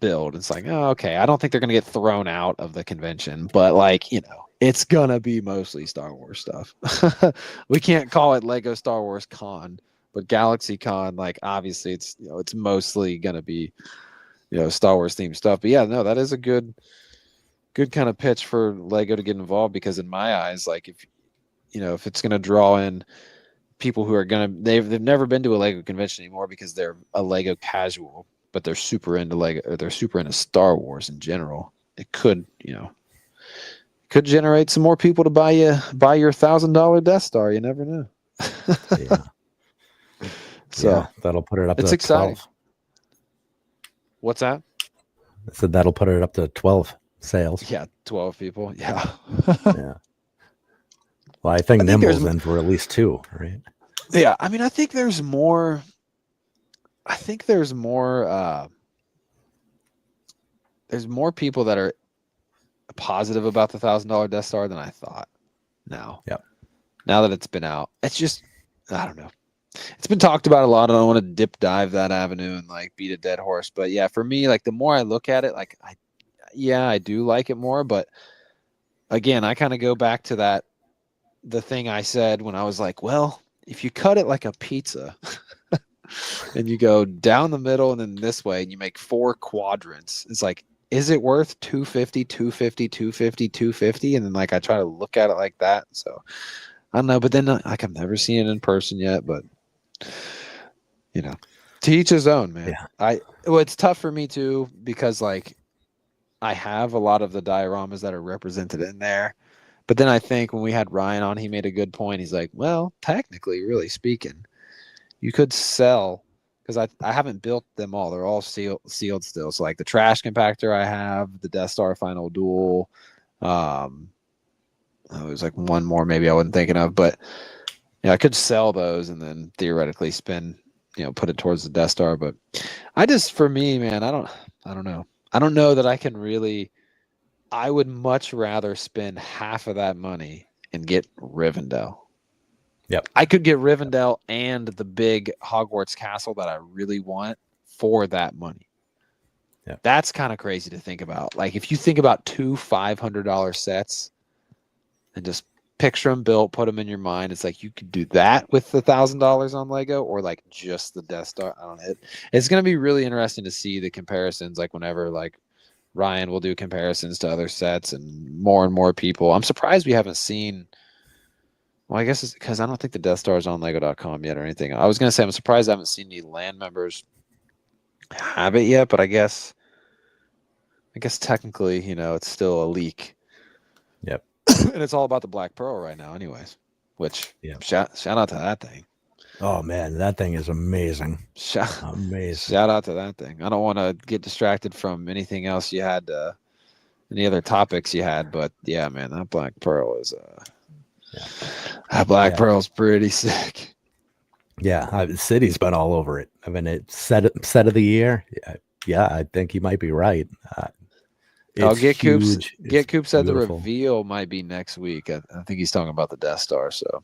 S2: build? It's like, oh, okay, I don't think they're gonna get thrown out of the convention, but like, you know, it's gonna be mostly Star Wars stuff. We can't call it Lego Star Wars Con, but Galaxy Con, like, obviously, it's, you know, it's mostly gonna be, you know, Star Wars themed stuff. But yeah, no, that is a good kind of pitch for Lego to get involved, because in my eyes, like, if, you know, if it's gonna draw in people who are gonna, they've never been to a Lego convention anymore because they're a Lego casual, but they're super into Lego, or they're super into Star Wars in general. It could, you know, could generate some more people to buy your $1,000 Death Star. You never know.
S1: Yeah.
S2: So
S1: yeah, that'll put it up
S2: it's
S1: to
S2: exciting.
S1: 12.
S2: What's that?
S1: I said that'll put it up to 12 sales.
S2: Yeah, 12 people. Yeah.
S1: Yeah. Well, I think
S2: there's
S1: Nimble's in for at least 2, right?
S2: Yeah, I mean, I think there's more. I think there's more. There's more people that are positive about the $1,000 Death Star than I thought. Now,
S1: Yep.
S2: Now that it's been out, it's just, I don't know. It's been talked about a lot. I don't want to dip dive that avenue and like beat a dead horse, but yeah, for me, like, the more I look at it, like, I do like it more, but again, I kind of go back to the thing I said when I was like, well, if you cut it like a pizza and you go down the middle and then this way and you make 4 quadrants, it's like, is it worth 250, 250, 250, 250? And then like I try to look at it like that. So I don't know, but then like I've never seen it in person yet, but you know, to each his own, man.
S1: Yeah.
S2: Well, it's tough for me too, because like I have a lot of the dioramas that are represented in there. But then I think when we had Ryan on, he made a good point. He's like, well, technically, really speaking, you could sell, because I haven't built them all. They're all sealed still. So like the trash compactor I have, the Death Star Final Duel. There's like one more maybe I wasn't thinking of, but yeah, I could sell those and then theoretically spend, you know, put it towards the Death Star. But for me, man, I don't know. I don't know that I can really. I would much rather spend half of that money and get Rivendell.
S1: Yep.
S2: I could get Rivendell and the big Hogwarts castle that I really want for that money.
S1: Yep.
S2: That's kind of crazy to think about. Like, if you think about 2 $500 sets and just picture them built, put them in your mind, it's like you could do that with $1,000 on Lego, or like just the Death Star. I don't know. It's going to be really interesting to see the comparisons, like whenever like Ryan will do comparisons to other sets and more people. I'm surprised we haven't seen. Well, I guess it's because I don't think the Death Star is on Lego.com yet or anything. I was going to say I'm surprised I haven't seen any land members have it yet, but I guess technically, you know, it's still a leak.
S1: Yep.
S2: And it's all about the Black Pearl right now, anyways. Which,
S1: Yep.
S2: shout out to that thing.
S1: Oh man, that thing is amazing. Amazing.
S2: Shout out to that thing. I don't want to get distracted from anything else you had, any other topics you had, but yeah, man, that Black Pearl is that Black Pearl's pretty sick.
S1: Yeah, City's been all over it. I mean, it's set of the year. Yeah, I think you might be right.
S2: Get Coop said
S1: beautiful.
S2: the reveal might be next week. I think he's talking about the Death Star. So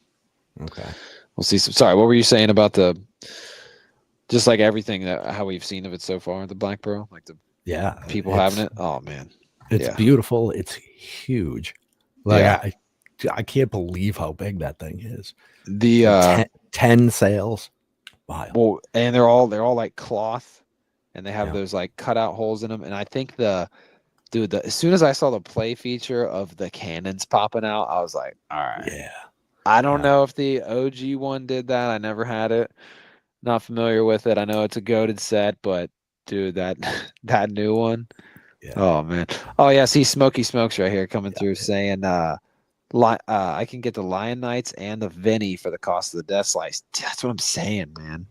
S1: okay,
S2: we'll see. Sorry, what were you saying about just like everything how we've seen of it so far? The Black Pearl, like the people having it. Oh man,
S1: it's beautiful. It's huge. Like I can't believe how big that thing is.
S2: The
S1: 10 sales. Wow.
S2: Well, and they're all like cloth, and they have those like cutout holes in them. And I think as soon as I saw the play feature of the cannons popping out, I was like, all right.
S1: Yeah.
S2: I don't know if the OG one did that. I never had it. Not familiar with it. I know it's a goated set, but dude, that new one. Yeah. Oh man. Oh yeah. See Smoky Smokes right here coming through saying I can get the Lion Knights and the Vinny for the cost of the Death Slice. That's what I'm saying, man.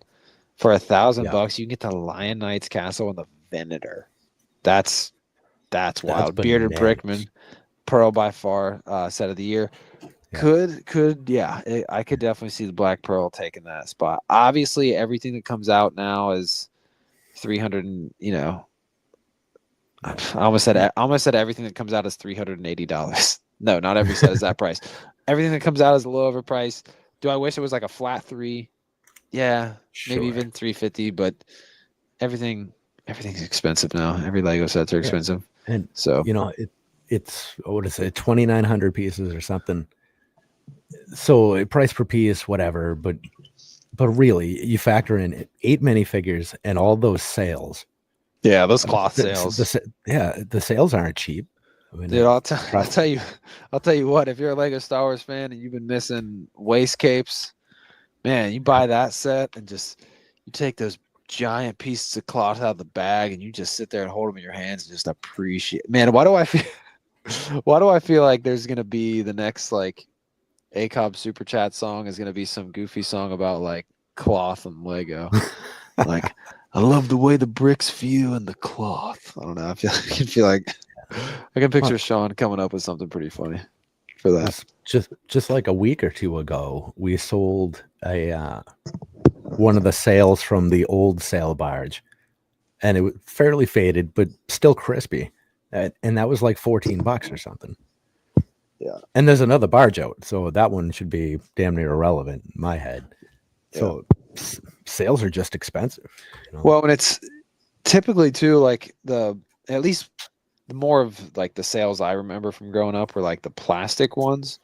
S2: For $1,000, you can get the Lion Knights Castle and the Venator. That's
S1: That's
S2: wild. Bearded
S1: bananas.
S2: Brickman, Pearl by far set of the year.
S1: Yeah.
S2: I could definitely see the Black Pearl taking that spot. Obviously, everything that comes out now is 300 and, I almost said everything that comes out is $380. No, not every set is that price. Everything that comes out is a little overpriced. Do I wish it was like a flat 3? Yeah, maybe
S1: Sure.
S2: even 350, but everything's expensive now. Every Lego sets are expensive.
S1: And
S2: So,
S1: it's what is it, 2,900 pieces or something. So price per piece, whatever, but really you factor in 8 minifigures and all those sales.
S2: yeah, those cloth sales.
S1: The sales aren't cheap. I mean,
S2: Dude, I'll tell you what, if you're a Lego Star Wars fan and you've been missing waist capes, man, you buy that set and you take those giant pieces of cloth out of the bag and you just sit there and hold them in your hands and just appreciate. Man, why do I feel like there's gonna be the next like ACOB super chat song is gonna be some goofy song about like cloth and Lego. Like, I love the way the bricks feel and the cloth. I don't know. I feel like I can picture Sean coming up with something pretty funny for that.
S1: Just like a week or two ago, we sold one of the sails from the old sail barge, and it was fairly faded but still crispy, and that was like $14 or something.
S2: Yeah.
S1: And there's another barge out, so that one should be damn near irrelevant in my head. So sales are just expensive.
S2: Well, and it's typically too like at least the more of like the sales I remember from growing up were like the plastic ones.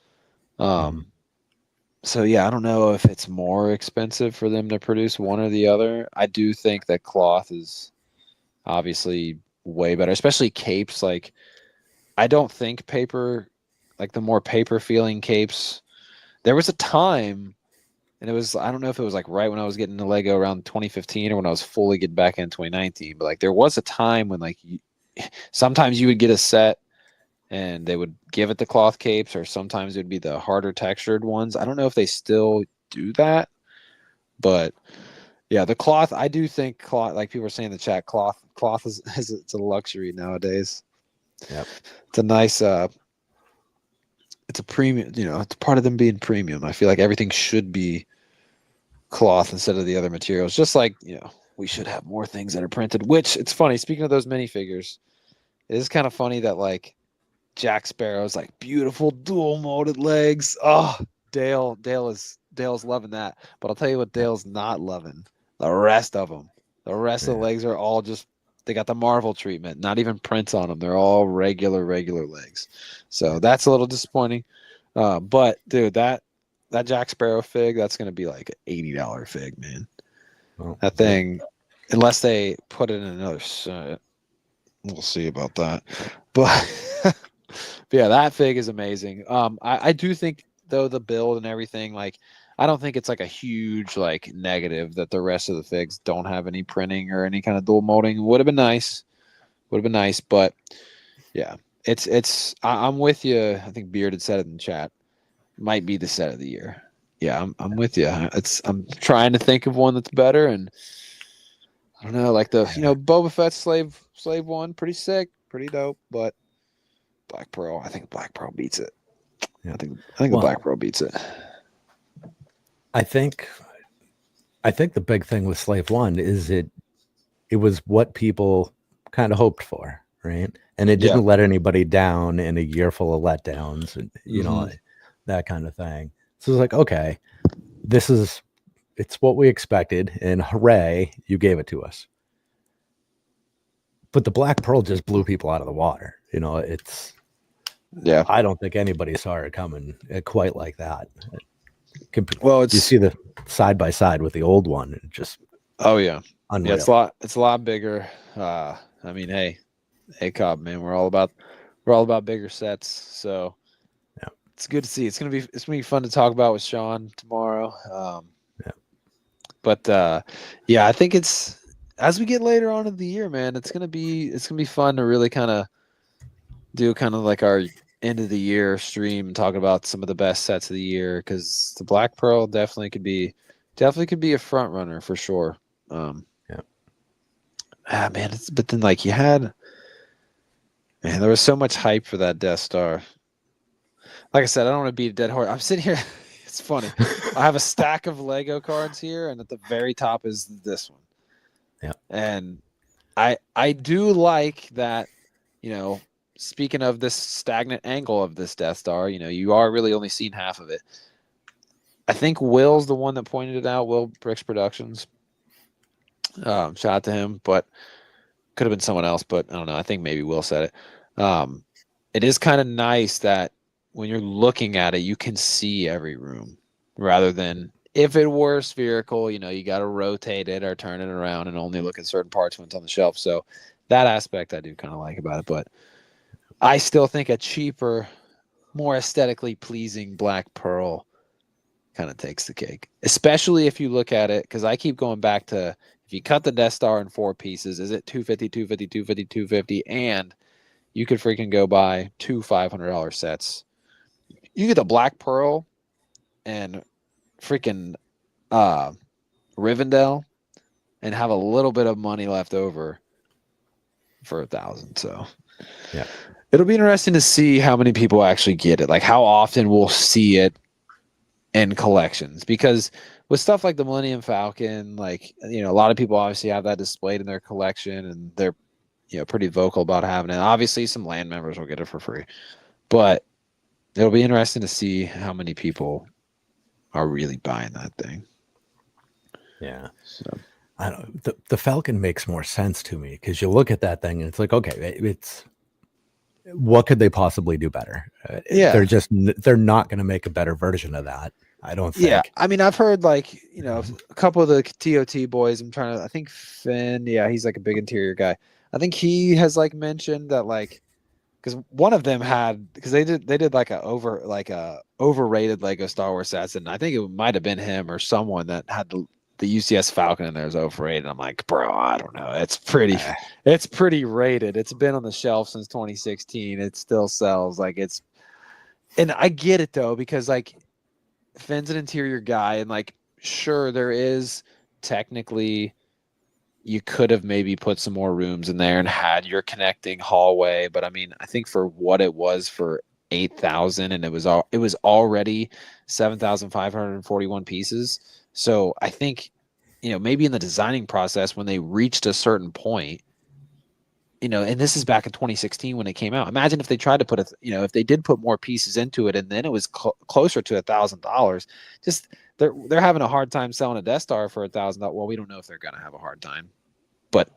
S2: So yeah, I don't know if it's more expensive for them to produce one or the other. I do think that cloth is obviously way better, especially capes. Like, I don't think paper, like the more paper feeling capes. There was a time, and I don't know if it was like right when I was getting into Lego around 2015 or when I was fully getting back in 2019, but like there was a time when like sometimes you would get a set and they would give it the cloth capes, or sometimes it would be the harder textured ones. I don't know if they still do that, but yeah, the cloth, I do think cloth, like people are saying in the chat, cloth is it's a luxury nowadays.
S1: Yep.
S2: It's a nice, it's a premium, it's part of them being premium. I feel like everything should be cloth instead of the other materials. Just like, we should have more things that are printed, which it's funny. Speaking of those minifigures, it is kind of funny that like Jack Sparrow's like beautiful dual molded legs. Oh, Dale's loving that. But I'll tell you what Dale's not loving. The rest of them. The rest of the legs are all just, they got the Marvel treatment, not even prints on them. They're all regular legs. So that's a little disappointing. But dude, that Jack Sparrow fig, that's going to be like an $80 fig, man. Well, that thing, unless they put it in another set, we'll see about that. But yeah, that fig is amazing. I do think though the build and everything, like, I don't think it's like a huge like negative that the rest of the figs don't have any printing or any kind of dual molding. Would have been nice, but yeah, I'm with you. I think Bearded said it in chat. Might be the set of the year. Yeah, I'm with you. I'm trying to think of one that's better, and I don't know, like the Boba Fett slave one, pretty sick, pretty dope, but Black Pearl, I think Black Pearl beats it. Yeah. I think the Black Pearl beats it.
S1: I think the big thing with Slave One is it was what people kind of hoped for, right? And it didn't let anybody down in a year full of letdowns, and that kind of thing. So it's like, okay, it's what we expected, and hooray, you gave it to us. But the Black Pearl just blew people out of the water. I don't think anybody saw it coming quite like that. Well, you see the side by side with the old one, and just unreal.
S2: Yeah, it's a lot bigger. I mean, hey, ACOB, man, we're all about bigger sets. So it's good to see. It's gonna be fun to talk about with Sean tomorrow. But I think it's, as we get later on in the year, man, it's gonna be fun to really kind of do kind of like our end of the year stream and talk about some of the best sets of the year, because the Black Pearl definitely could be a front runner for sure.
S1: Yeah.
S2: Man, but then like there was so much hype for that Death Star. Like I said, I don't want to beat a dead horse. I'm sitting here. It's funny. I have a stack of Lego cards here, and at the very top is this one.
S1: Yeah.
S2: And I do like that, speaking of this stagnant angle of this Death Star, you are really only seeing half of it. I think Will's the one that pointed it out, Will Bricks Productions. Shout out to him, but could have been someone else, but I don't know. I think maybe Will said it. It is kind of nice that when you're looking at it, you can see every room rather than if it were spherical, you got to rotate it or turn it around and only look at certain parts when it's on the shelf. So that aspect I do kind of like about it, but I still think a cheaper, more aesthetically pleasing Black Pearl kind of takes the cake, especially if you look at it, because I keep going back to if you cut the Death Star in 4 pieces, is it 250, 250, 250, 250, and you could freaking go buy 2 $500 sets. You get the Black Pearl and freaking Rivendell and have a little bit of money left over for $1,000. So
S1: yeah,
S2: it'll be interesting to see how many people actually get it. Like how often we'll see it in collections, because with stuff like the Millennium Falcon, like, a lot of people obviously have that displayed in their collection and they're, pretty vocal about having it. Obviously some land members will get it for free, but it'll be interesting to see how many people are really buying that thing.
S1: Yeah.
S2: So
S1: I don't. The Falcon makes more sense to me because you look at that thing and it's like, okay, it's what could they possibly do better?
S2: Yeah.
S1: They're not going to make a better version of that. I don't think.
S2: Yeah, I mean, I've heard like a couple of the TOT boys. I think Finn. Yeah, he's like a big interior guy. I think he has like mentioned that like, because one of them had, because they did like a overrated Lego Star Wars sets, and I think it might have been him or someone that had the UCS Falcon in there is overrated. I'm like, bro, I don't know. It's pretty rated. It's been on the shelf since 2016. It still sells. Like and I get it though, because like Finn's an interior guy, and like, sure, there is technically, you could have maybe put some more rooms in there and had your connecting hallway, but I mean, I think for what it was for 8,000, and it was already 7,541 pieces. So I think, maybe in the designing process when they reached a certain point, and this is back in 2016 when it came out. Imagine if they tried to put if they did put more pieces into it, and then it was closer to $1,000. Just they're having a hard time selling a Death Star for $1,000. Well, we don't know if they're gonna have a hard time, but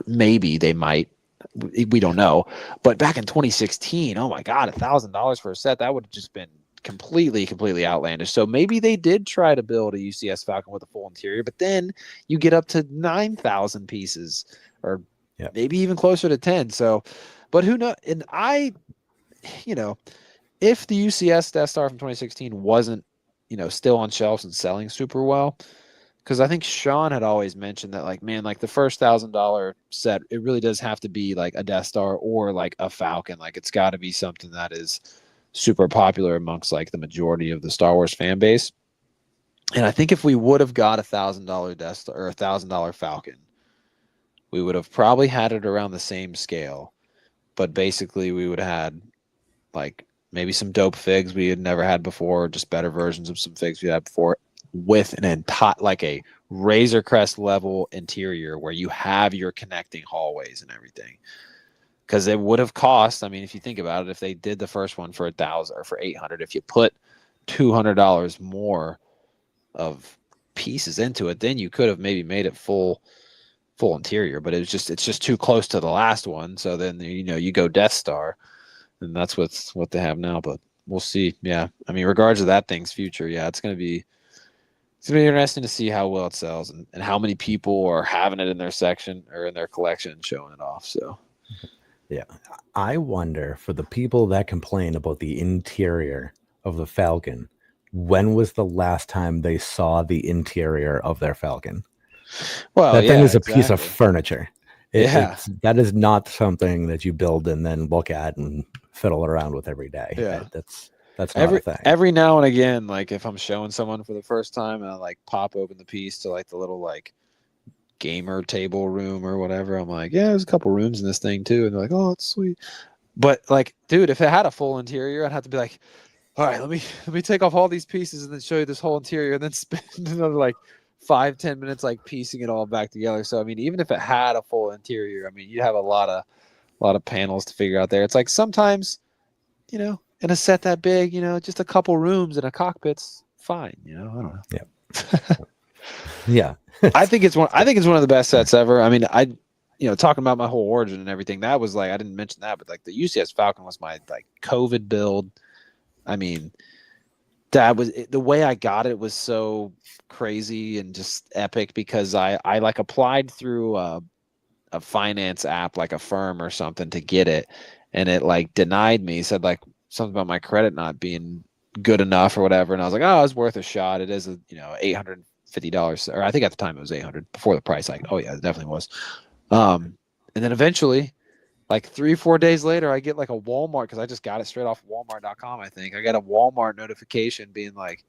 S2: maybe they might. We don't know. But back in 2016, oh my God, $1,000 for a set, that would have just been completely outlandish. So maybe they did try to build a UCS Falcon with a full interior, but then you get up to 9,000 pieces, or maybe even closer to 10. So, but who knows? And if the UCS Death Star from 2016 wasn't, still on shelves and selling super well, because I think Sean had always mentioned that, like, man, like the first $1,000 set, it really does have to be like a Death Star or like a Falcon. Like, it's got to be something that is super popular amongst like the majority of the Star Wars fan base. And I think if we would have got $1,000 Death Star or $1,000 Falcon, we would have probably had it around the same scale, but basically we would have had like maybe some dope figs we had never had before, just better versions of some figs we had before, with an entire like a Razor Crest level interior where you have your connecting hallways and everything. Because it would have cost, I mean, if you think about it, if they did the first one for 1,000 or for 800, if you put $200 more of pieces into it, then you could have maybe made it full interior, but it's just too close to the last one. So then you go Death Star, and that's what they have now. But we'll see. Yeah, I mean, regards to that thing's future, yeah, it's gonna be interesting to see how well it sells and how many people are having it in their section or in their collection and showing it off. So
S1: yeah, I wonder, for the people that complain about the interior of the Falcon, when was the last time they saw the interior of their Falcon?
S2: Well,
S1: that thing is a piece of
S2: exactly.
S1: furniture. That is not something that you build and then look at and fiddle around with every day.
S2: Yeah.
S1: That's not a thing.
S2: Every now and again, like if I'm showing someone for the first time and I like pop open the piece to like the little like gamer table room or whatever, I'm like, yeah, there's a couple rooms in this thing too. And they're like, oh, it's sweet. But like, dude, if it had a full interior, I'd have to be like, all right, let me take off all these pieces and then show you this whole interior and then spend another like 5-10 minutes like piecing it all back together. So I mean, even if it had a full interior, I mean, you'd have a lot of panels to figure out there. It's like sometimes, you know, in a set that big, you know, just a couple rooms and a cockpit's fine. You know, I don't know.
S1: Yeah.
S2: I think it's one of the best sets ever. I mean, talking about my whole origin and everything, that was like, I didn't mention that, but like the UCS Falcon was my like COVID build. I mean, that was the way I got it was so crazy and just epic because I like applied through a finance app, like a firm or something to get it. And it like denied me, said like something about my credit not being good enough or whatever. And I was like, oh, it's worth a shot. It is $850, or I think at the time it was $800 before the price. Like, oh yeah, it definitely was. And then eventually, like 3-4 days later, I get like a Walmart, because I just got it straight off Walmart.com. I think I got a Walmart notification being like,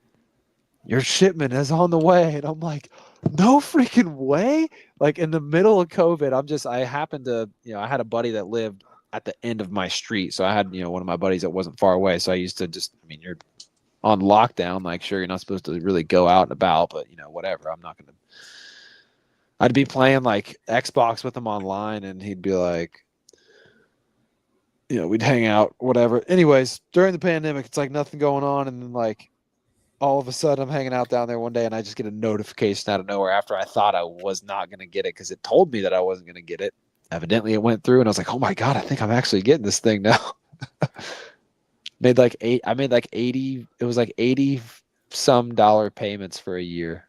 S2: your shipment is on the way. And I'm like, no freaking way. Like in the middle of COVID, I happened to, I had a buddy that lived at the end of my street. So I had, one of my buddies that wasn't far away. So I used to just, you're on lockdown. Like, sure, you're not supposed to really go out and about, but whatever. I'd be playing like Xbox with him online and he'd be like, we'd hang out, whatever. Anyways, during the pandemic, it's like nothing going on. And then like all of a sudden I'm hanging out down there one day and I just get a notification out of nowhere after I thought I was not going to get it because it told me that I wasn't going to get it. Evidently it went through and I was like, oh my God, I think I'm actually getting this thing now. I made like 80, it was like 80 some dollar payments for a year.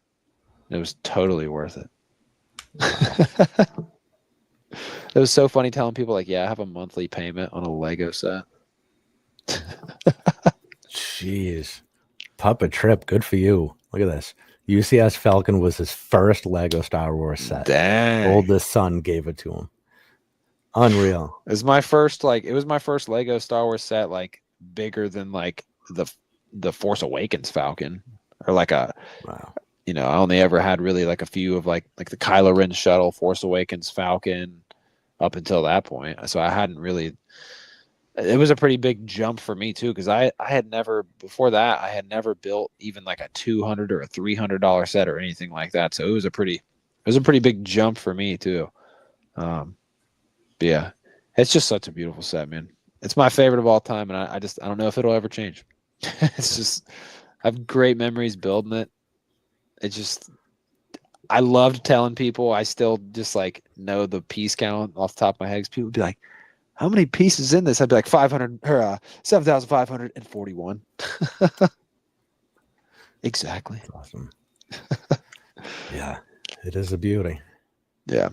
S2: It was totally worth it. It was so funny telling people like, yeah, I have a monthly payment on a Lego set.
S1: Jeez. Puppet Trip, good for you. Look at this. UCS Falcon was his first Lego Star Wars set.
S2: Dang.
S1: Oldest son gave it to him. Unreal.
S2: It was my first Lego Star Wars set, like bigger than like the Force Awakens Falcon, or like a
S1: wow.
S2: I only ever had really like a few of like the Kylo Ren shuttle, Force Awakens Falcon, up until that point. So I hadn't really. It was a pretty big jump for me too, because I had never before that I had never built even like a $200 or a $300 set or anything like that. So it was a pretty big jump for me too. But yeah, it's just such a beautiful set, man. It's my favorite of all time, and I don't know if it'll ever change. It's just I have great memories building it. It just I loved telling people. I still just like know the piece count off the top of my head. People would be like, how many pieces in this? I'd be like 500 or 7,541. Exactly.
S1: That's awesome. Yeah, it is a beauty.
S2: Yeah.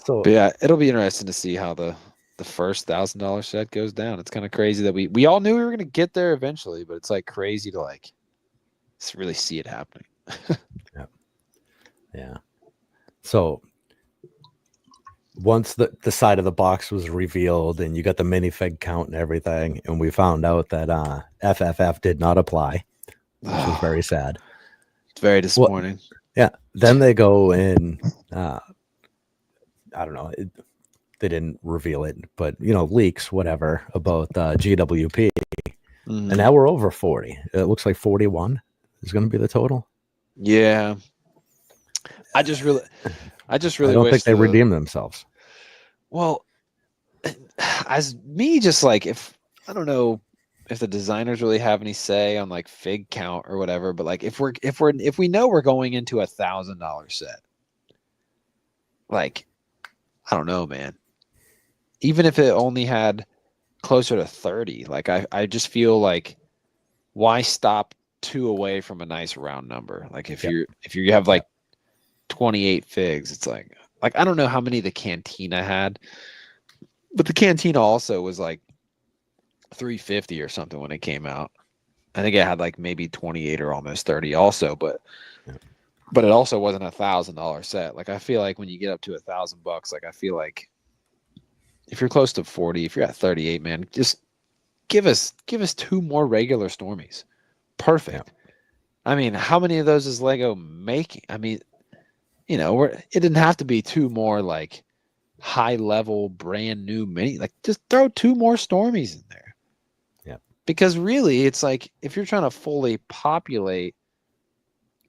S1: So
S2: but yeah, it'll be interesting to see how the first $1,000 set goes down. It's kind of crazy that we all knew we were going to get there eventually, but it's like crazy to like really see it happening.
S1: Yeah. So once the side of the box was revealed and you got the minifig count and everything, and we found out that FFF did not apply, which was very sad.
S2: It's very disappointing.
S1: Well, yeah. Then they go in, I don't know, they didn't reveal it, but leaks, whatever, about GWP.
S2: Mm-hmm.
S1: And now we're over 40. It looks like 41 is going to be the total.
S2: Yeah. I just really
S1: I don't think they redeemed themselves.
S2: Well, as me, just like if I don't know if the designers really have any say on like fig count or whatever, but like if we know we're going into $1,000 set, like I don't know, man. Even if it only had closer to 30, like I just feel like why stop 2 away from a nice round number? Like if you have like 28 figs, it's like I don't know how many the Cantina had, but the Cantina also was like 350 or something when it came out. I think it had like maybe 28 or almost 30 also, but it also wasn't $1,000 set. Like I feel like when you get up to $1,000, like I feel like if you're close to 40, if you're at 38, man, just give us 2 more regular Stormies. Perfect.
S1: Yeah.
S2: I mean, how many of those is Lego making? I mean, you know, it didn't have to be 2 more like high level brand new mini. Like just throw 2 more Stormies in there.
S1: Yeah.
S2: Because really, it's like if you're trying to fully populate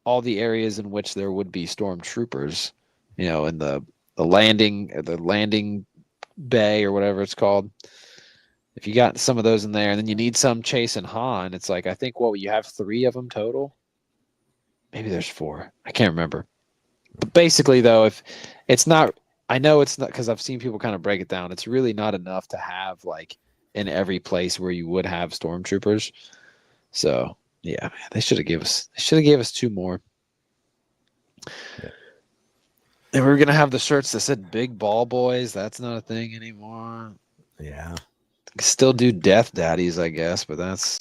S2: all the areas in which there would be stormtroopers, you know, in the landing bay or whatever it's called. If you got some of those in there, and then you need some chasing Han, it's like I think you have 3 of them total. Maybe there's 4. I can't remember. But basically, though, if it's not, I know it's not because I've seen people kind of break it down. It's really not enough to have like in every place where you would have stormtroopers. So yeah, they should have gave us 2 more.
S1: Yeah.
S2: And we were gonna have the shirts that said "Big Ball Boys." That's not a thing anymore.
S1: Yeah.
S2: Still do Death Daddies, I guess, but that's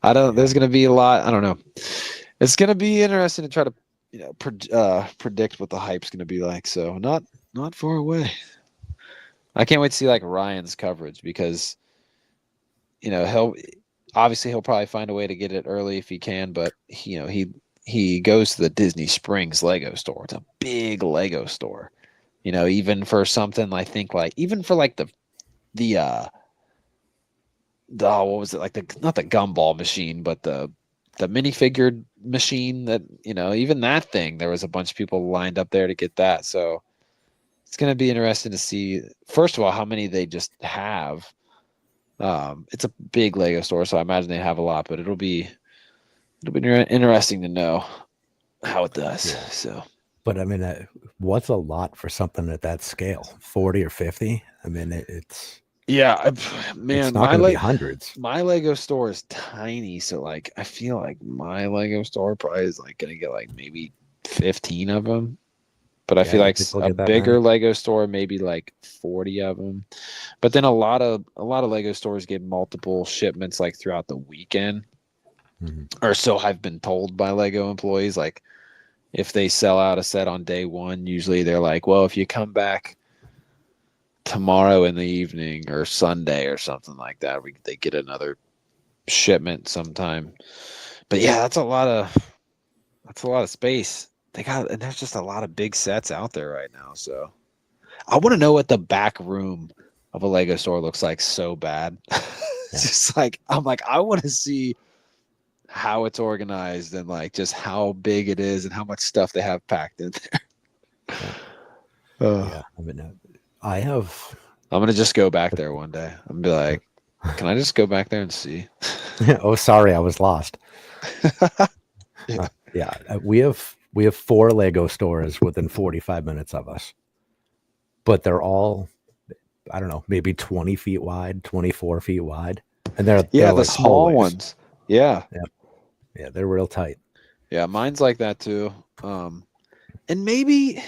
S2: I don't. There's gonna be a lot. I don't know. It's gonna be interesting to try to predict what the hype's gonna be like. So not far away. I can't wait to see like Ryan's coverage because he'll probably find a way to get it early if he can, but he goes to the Disney Springs Lego store. It's a big Lego store. Even for something I think like even for like the what was it, like not the gumball machine, but the minifigured machine that even that thing, there was a bunch of people lined up there to get that. So it's going to be interesting to see, first of all, how many they just have. It's a big Lego store, so I imagine they have a lot, but it'll be interesting to know how it does.
S1: Yeah.
S2: So,
S1: but I mean, what's a lot for something at that scale? 40 or 50? I mean, it's
S2: yeah, man,
S1: it's not going to be hundreds.
S2: My Lego store is tiny, so like I feel like my Lego store probably is like going to get like maybe 15 of them. But I feel like a bigger Lego store, maybe like 40 of them. But then a lot of Lego stores get multiple shipments like throughout the weekend, or so I've been told by Lego employees. Like if they sell out a set on day 1, usually they're like, well, if you come back tomorrow in the evening or Sunday or something like that, they get another shipment sometime. But yeah, that's a lot of space. And there's just a lot of big sets out there right now. So I want to know what the back room of a Lego store looks like so bad. It's just like, I'm like, I want to see how it's organized and like just how big it is and how much stuff they have packed in there.
S1: Yeah. I mean,
S2: I'm going to just go back there one day. I'm going to be like, can I just go back there and see?
S1: Oh, sorry, I was lost. Yeah. We have 4 Lego stores within 45 minutes of us, but they're all, I don't know, maybe 20 feet wide, 24 feet wide. And they're
S2: the
S1: like
S2: small
S1: hallways.
S2: Ones. Yeah.
S1: Yeah. They're real tight.
S2: Yeah. Mine's like that too. And maybe,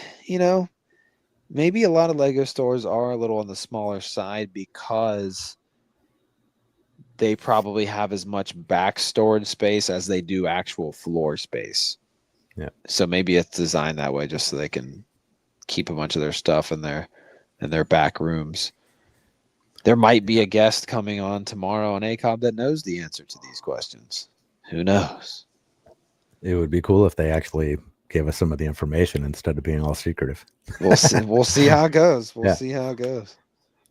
S2: maybe a lot of Lego stores are a little on the smaller side because they probably have as much back storage space as they do actual floor space.
S1: Yeah.
S2: So maybe it's designed that way just so they can keep a bunch of their stuff in their back rooms. There might be a guest coming on tomorrow on ACOB that knows the answer to these questions. Who knows?
S1: It would be cool if they actually gave us some of the information instead of being all secretive.
S2: We'll see. We'll see how it goes. We'll see how it goes.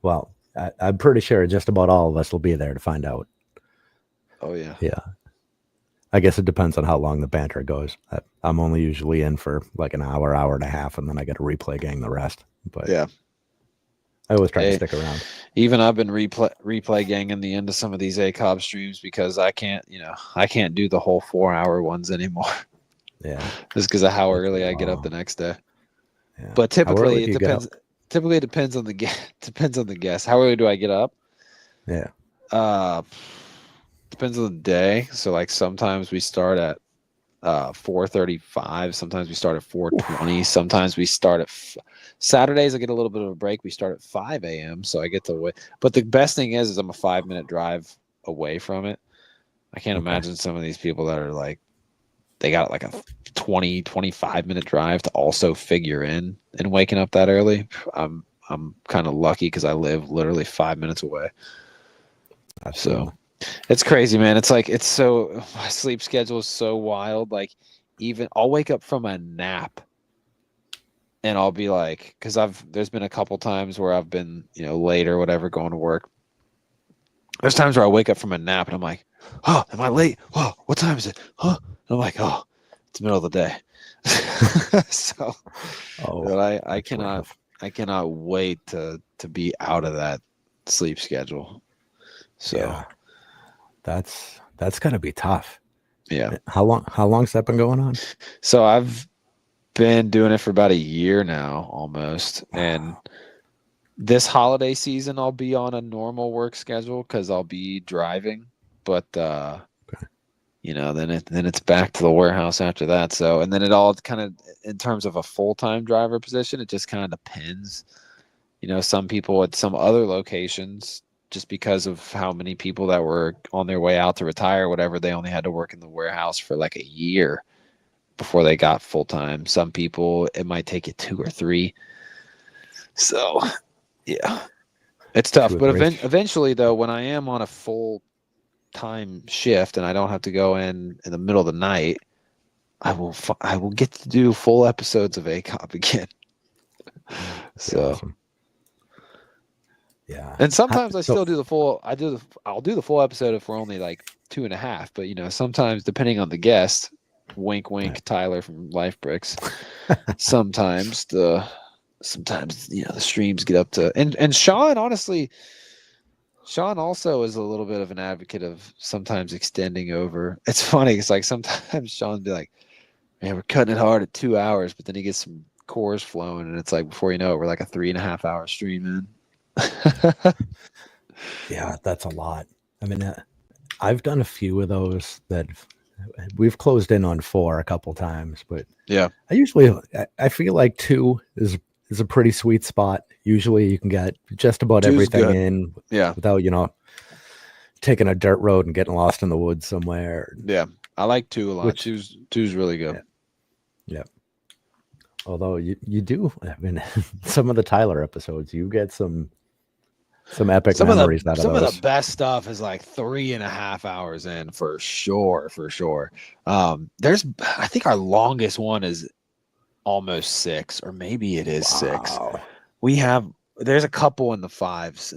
S2: Well,
S1: I'm pretty sure just about all of us will be there to find out.
S2: Oh yeah.
S1: Yeah. I guess it depends on how long the banter goes. I'm only usually in for like an hour, hour and a half, and then I get to replay gang the rest. But
S2: yeah,
S1: I always try to stick around.
S2: Even I've been replay ganging the end of some of these ACOB streams because I can't do the whole 4-hour ones anymore.
S1: Yeah,
S2: just because of how early I get up the next day.
S1: Yeah.
S2: But typically it depends. Typically it depends on the guest. How early do I get up?
S1: Yeah.
S2: Depends on the day. So like sometimes we start at 4:35. Sometimes we start at 4:20. Sometimes we start at Saturdays. I get a little bit of a break. We start at 5 a.m. So I get to wait. But the best thing is I'm a 5-minute drive away from it. I can't imagine some of these people that are like, they got like a 25-minute drive to also figure in and waking up that early. I'm I'm kind of lucky because I live literally 5 minutes away.
S1: Absolutely.
S2: So it's crazy, man. It's like my sleep schedule is so wild. Like even I'll wake up from a nap and I'll be like, because there's been a couple times where I've been, late or whatever going to work. There's times where I wake up from a nap and I'm like, oh, am I late? Oh, what time is it? Huh? And I'm like, oh, it's the middle of the day. So I cannot wait to be out of that sleep schedule. So
S1: yeah, that's gonna be tough.
S2: Yeah.
S1: How long's that been going on?
S2: So I've been doing it for about a year now, almost. And this holiday season, I'll be on a normal work schedule because I'll be driving. But then it's back to the warehouse after that. So, and then it all kind of, in terms of a full-time driver position, it just kind of depends. Some people at some other locations, just because of how many people that were on their way out to retire or whatever, they only had to work in the warehouse for like a year before they got full-time. Some people, it might take you 2 or 3. So, yeah, it's tough. But eventually, though, when I am on a full-time shift and I don't have to go in the middle of the night, I will get to do full episodes of ACOB again. So.
S1: Awesome. Yeah.
S2: And sometimes I still do the full. I'll do the full episode if we're only like 2.5. But sometimes depending on the guest, wink, wink, right. Tyler from Life Bricks. sometimes the streams get up to and Sean, honestly, Sean also is a little bit of an advocate of sometimes extending over. It's funny. It's like sometimes Sean will be like, "Man, we're cutting it hard at 2 hours," but then he gets some cores flowing, and it's like before you know it, we're like a 3.5 hour stream in.
S1: Yeah, that's a lot. I mean, I've done a few of those that we've closed in on 4 a couple times, but
S2: yeah,
S1: I feel like 2 is a pretty sweet spot. Usually you can get just about everything good. In without, taking a dirt road and getting lost in the woods somewhere.
S2: Yeah. I like 2 a lot. Two's really good.
S1: Yeah. Although you do, I mean, some of the Tyler episodes, you get some epic memories out of those.
S2: Some of the best stuff is like 3.5 hours in for sure. I think our longest one is almost 6, or maybe it is 6. There's a couple in the fives,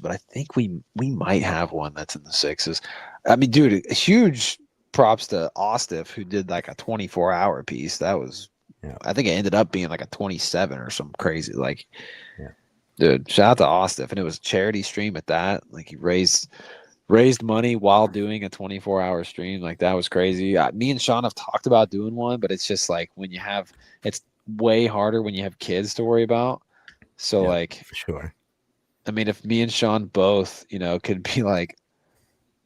S2: but I think we might have one that's in the 6s. I mean, dude, huge props to Ostif, who did like a 24-hour piece. That was, I think it ended up being like a 27 or some crazy, like, dude, shout out to Ostif. And it was a charity stream at that. Like, he raised money while doing a 24-hour stream. Like, that was crazy. Me and Sean have talked about doing one, but it's just like it's way harder when you have kids to worry about. So like,
S1: for sure.
S2: I mean, if me and Sean both, could be like,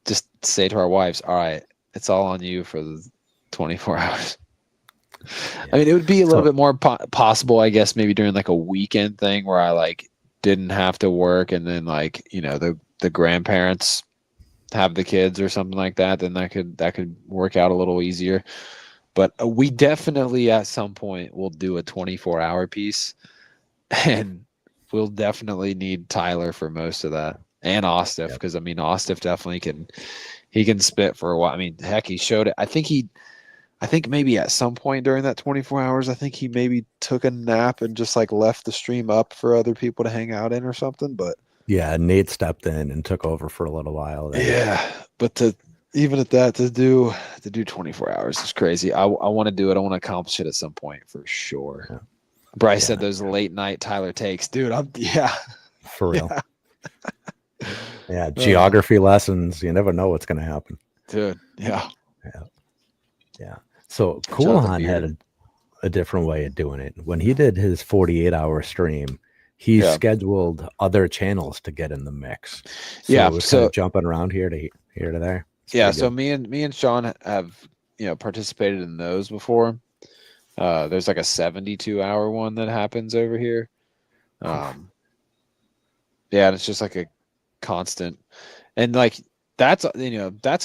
S2: just say to our wives, all right, it's all on you for the 24 hours. Yeah. I mean, it would be a little bit more possible, I guess, maybe during like a weekend thing where I like didn't have to work, and then like, the grandparents have the kids or something like that, then that could work out a little easier. But we definitely at some point will do a 24-hour piece, and we'll definitely need Tyler for most of that, and Ostif, because I mean, Ostif definitely can spit for a while. I mean, heck, he showed it. I think maybe at some point during that 24 hours, I think he maybe took a nap and just like left the stream up for other people to hang out in or something. But
S1: yeah, Nate stepped in and took over for a little while.
S2: Yeah, but even at that, to do 24 hours is crazy. I want to do it. I want to accomplish it at some point for sure. Yeah. Bryce said those late night Tyler takes, dude.
S1: For real. Yeah, geography lessons. You never know what's going to happen,
S2: dude. Yeah.
S1: So Coolhan had a different way of doing it. When he did his 48-hour stream, he scheduled other channels to get in the mix. So it was kind of jumping around here to there. It's
S2: so me and Sean have participated in those before. There's like a 72-hour one that happens over here. And it's just like a constant, and like that's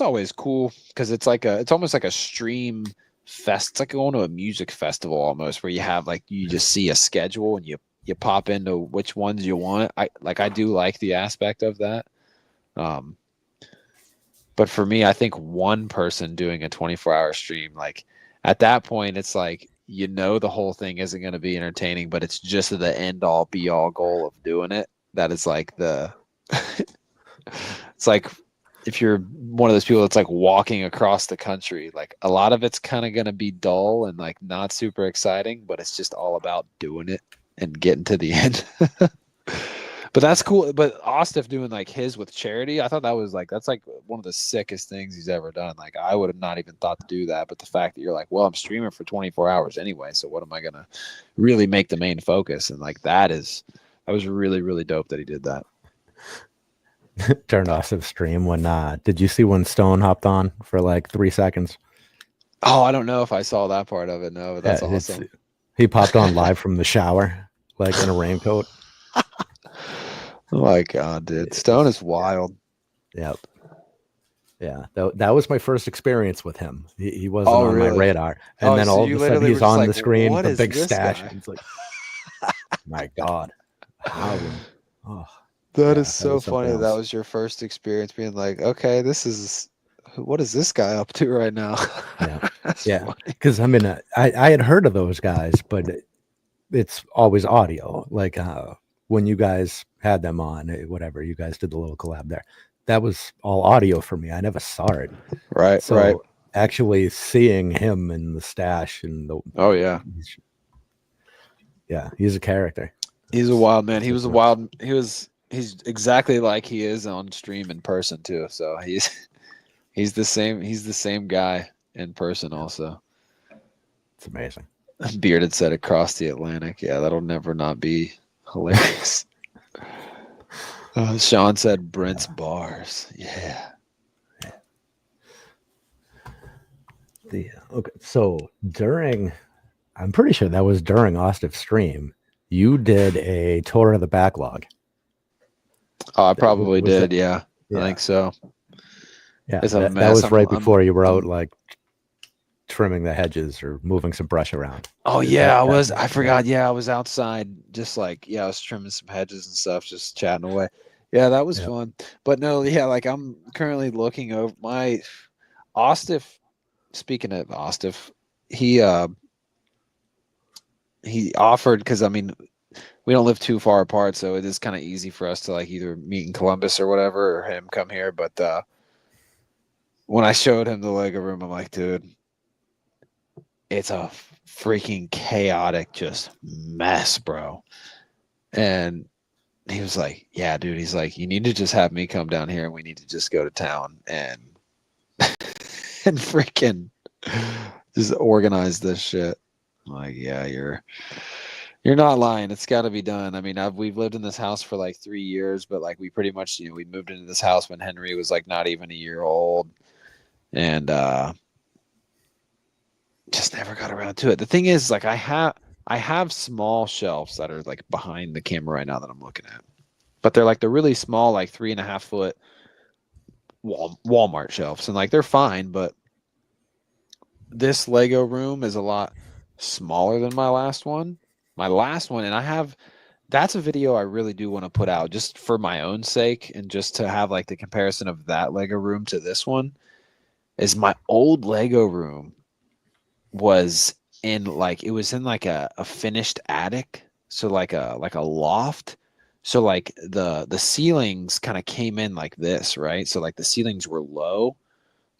S2: always cool because it's almost like a stream fest. It's like going to a music festival almost, where you have like, you just see a schedule and you you pop into which ones you want. I do like the aspect of that. But for me, I think one person doing a 24-hour stream, like at that point, it's like, the whole thing isn't going to be entertaining, but it's just the end all be all goal of doing it. That is like it's like if you're one of those people that's like walking across the country, like a lot of it's kind of going to be dull and like not super exciting, but it's just all about doing it and getting to the end. But that's cool. But Ostef doing like his with charity, I thought that was like, that's like one of the sickest things he's ever done. Like I would have not even thought to do that. But the fact that you're like, well, I'm streaming for 24 hours anyway, so what am I going to really make the main focus? And like that was really, really dope that he did that.
S1: Turned off the stream when did you see when Stone hopped on for like 3 seconds?
S2: Oh, I don't know if I saw that part of it. No, but that's awesome.
S1: He popped on live from the shower, like in a raincoat.
S2: Oh my God, dude. Stone is wild.
S1: Yep. Yeah. That was my first experience with him. He wasn't on my radar. And then all of a sudden he's on the screen, the big stash. And it's like, my God. How? Oh.
S2: That is so funny. That was your first experience being like, okay, what is this guy up to right now?
S1: Yeah. Yeah. Because I mean, I had heard of those guys, but it's always audio. Like when you guys had them on, whatever, you guys did the little collab there. That was all audio for me. I never saw it.
S2: Right.
S1: So
S2: right.
S1: Actually seeing him in the stash and the he's a character.
S2: He's a wild man. He's exactly like he is on stream in person too. So he's the same guy in person also.
S1: It's amazing.
S2: Bearded said across the Atlantic. Yeah, that'll never not be hilarious. Sean said Brent's bars. Yeah.
S1: Okay, so I'm pretty sure that was during Ostef's stream, you did a tour of the backlog.
S2: Oh, I probably did. Yeah, I think so.
S1: Yeah, that was right before you were out like trimming the hedges or moving some brush around.
S2: Oh yeah, I forgot. Yeah, I was outside just like, I was trimming some hedges and stuff, just chatting away. Yeah, that was fun. But no, yeah, like I'm currently looking over my Ostef. Speaking of Ostef, he offered, because I mean, we don't live too far apart, so it is kind of easy for us to like either meet in Columbus or whatever, or him come here. But when I showed him the Lego room, I'm like, dude, it's a freaking chaotic just mess, bro. And he was like, yeah, dude, he's like, you need to just have me come down here and we need to just go to town and and freaking just organize this shit. I'm like, yeah, you're not lying. It's got to be done. I mean, we've lived in this house for like 3 years, but like we pretty much, we moved into this house when Henry was like not even a year old, and just never got around to it. The thing is, like, I have small shelves that are like behind the camera right now that I'm looking at, but they're really small, like 3.5 foot Walmart shelves, and like they're fine, but this Lego room is a lot smaller than my last one. And that's a video I really do want to put out just for my own sake, and just to have like the comparison of that Lego room to this one. Is my old Lego room was in like a finished attic, so like a loft. So like the ceilings kind of came in like this, right? So like the ceilings were low.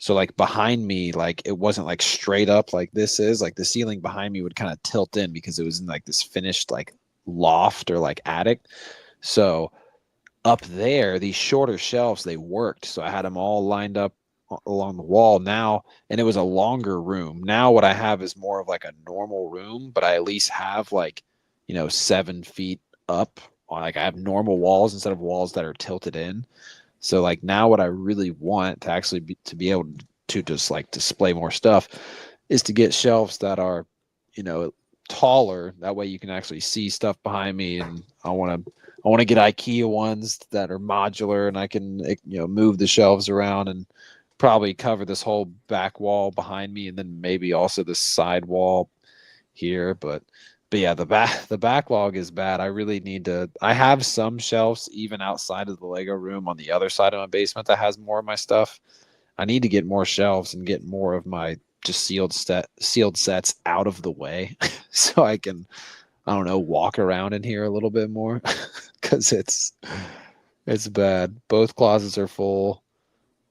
S2: So like behind me, like it wasn't like straight up like this is. Like the ceiling behind me would kind of tilt in because it was in like this finished like loft or like attic. So up there, these shorter shelves, they worked. So I had them all lined up along the wall now, and it was a longer room. Now what I have is more of like a normal room, but I at least have like, 7 feet up. Like I have normal walls instead of walls that are tilted in. So like now what I really want to actually be able to just like display more stuff is to get shelves that are, taller. That way you can actually see stuff behind me. And I want to get IKEA ones that are modular, and I can, move the shelves around and probably cover this whole back wall behind me, and then maybe also the side wall here. But But yeah, the backlog is bad. I really need to. I have some shelves even outside of the Lego room on the other side of my basement that has more of my stuff. I need to get more shelves and get more of my just sealed sets out of the way, so I can, I don't know, walk around in here a little bit more, because it's bad. Both closets are full.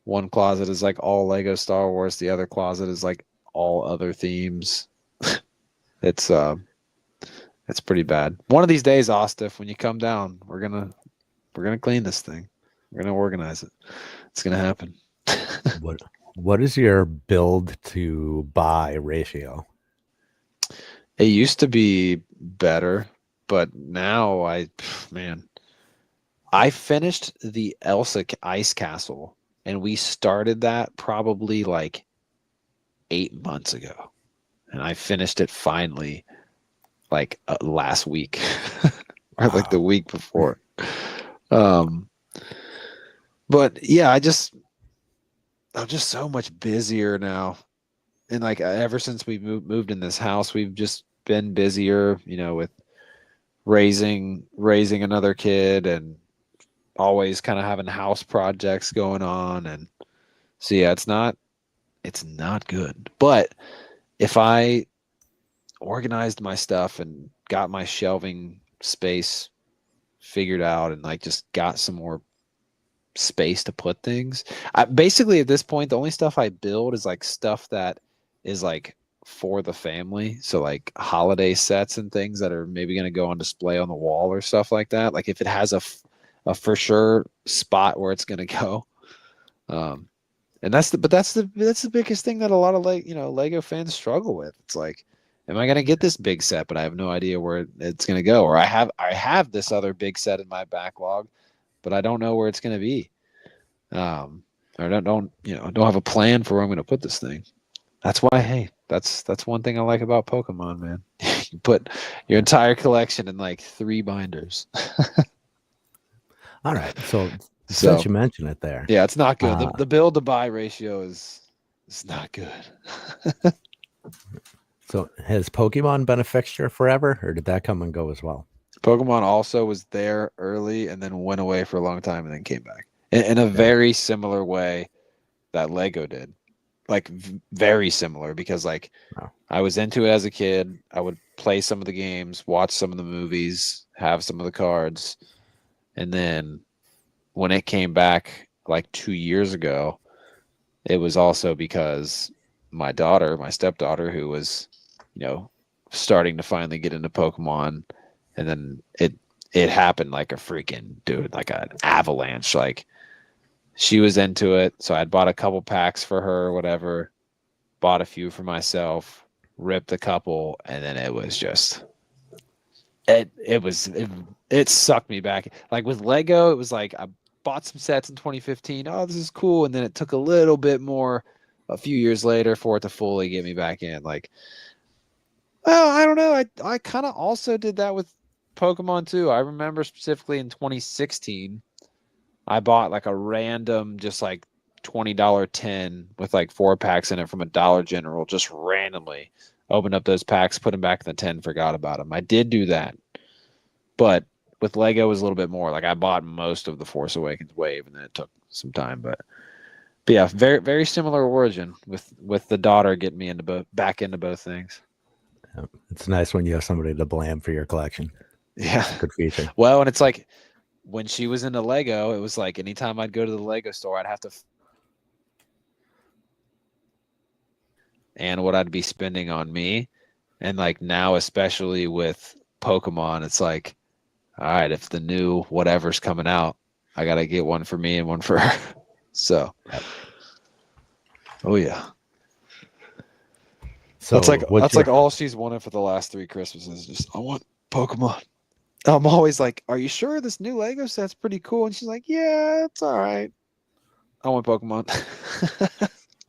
S2: One closet is like all Lego Star Wars. The other closet is like all other themes. It's it's pretty bad. One of these days, Ostif, when you come down, we're gonna clean this thing. We're gonna organize it. It's gonna happen.
S1: What is your build to buy ratio?
S2: It used to be better, but now man, I finished the Elsa Ice Castle, and we started that probably like 8 months ago, and I finished it finally like last week or like the week before. But yeah, I'm just so much busier now, and like ever since we moved in this house, we've just been busier, you know, with raising another kid, and always kind of having house projects going on. And so yeah, it's not good. But if I organized my stuff and got my shelving space figured out, and like just got some more space to put things, basically at this point the only stuff I build is like stuff that is like for the family, so like holiday sets and things that are maybe going to go on display on the wall or stuff like that. Like if it has a for sure spot where it's going to go. And that's the biggest thing that a lot of Lego fans struggle with. It's like, am I going to get this big set, but I have no idea where it's going to go? Or I have this other big set in my backlog, but I don't know where it's going to be. Or don't have a plan for where I'm going to put this thing. That's why, hey, that's one thing I like about Pokemon, man. You put your entire collection in like 3 binders.
S1: All right, so since you mentioned it there,
S2: yeah, it's not good. The build to buy ratio is not good.
S1: So has Pokemon been a fixture forever, or did that come and go as well?
S2: Pokemon also was there early and then went away for a long time and then came back in a very similar way that Lego did. Like very similar, because like I was into it as a kid. I would play some of the games, watch some of the movies, have some of the cards, and then when it came back like 2 years ago, it was also because my stepdaughter, who was, starting to finally get into Pokemon, and then it happened like a freaking dude, like an avalanche. Like she was into it, so I'd bought a couple packs for her, whatever, bought a few for myself, ripped a couple, and then it was just it sucked me back. Like with Lego, it was like I bought some sets in 2015. Oh, this is cool. And then it took a little bit more a few years later for it to fully get me back in. Like, well, I don't know. I kind of also did that with Pokemon too. I remember specifically in 2016, I bought like a random, just like $20 tin with like 4 packs in it from a Dollar General, just randomly. Opened up those packs, put them back in the tin, forgot about them. I did do that. But with Lego, it was a little bit more. Like I bought most of the Force Awakens wave, and then it took some time. But yeah, very very similar origin with the daughter getting me back into both things.
S1: It's nice when you have somebody to blame for your collection.
S2: Yeah,
S1: good feature.
S2: Well, and it's like when she was into Lego, it was like anytime I'd go to the Lego store, I'd have to. And what I'd be spending on me, and like now, especially with Pokemon, it's like, all right, if the new whatever's coming out, I gotta get one for me and one for her. So, oh yeah. So that's like all she's wanted for the last 3 Christmases. Just, I want Pokemon. I'm always like, are you sure this new Lego set's pretty cool? And she's like, yeah, it's all right. I want Pokemon.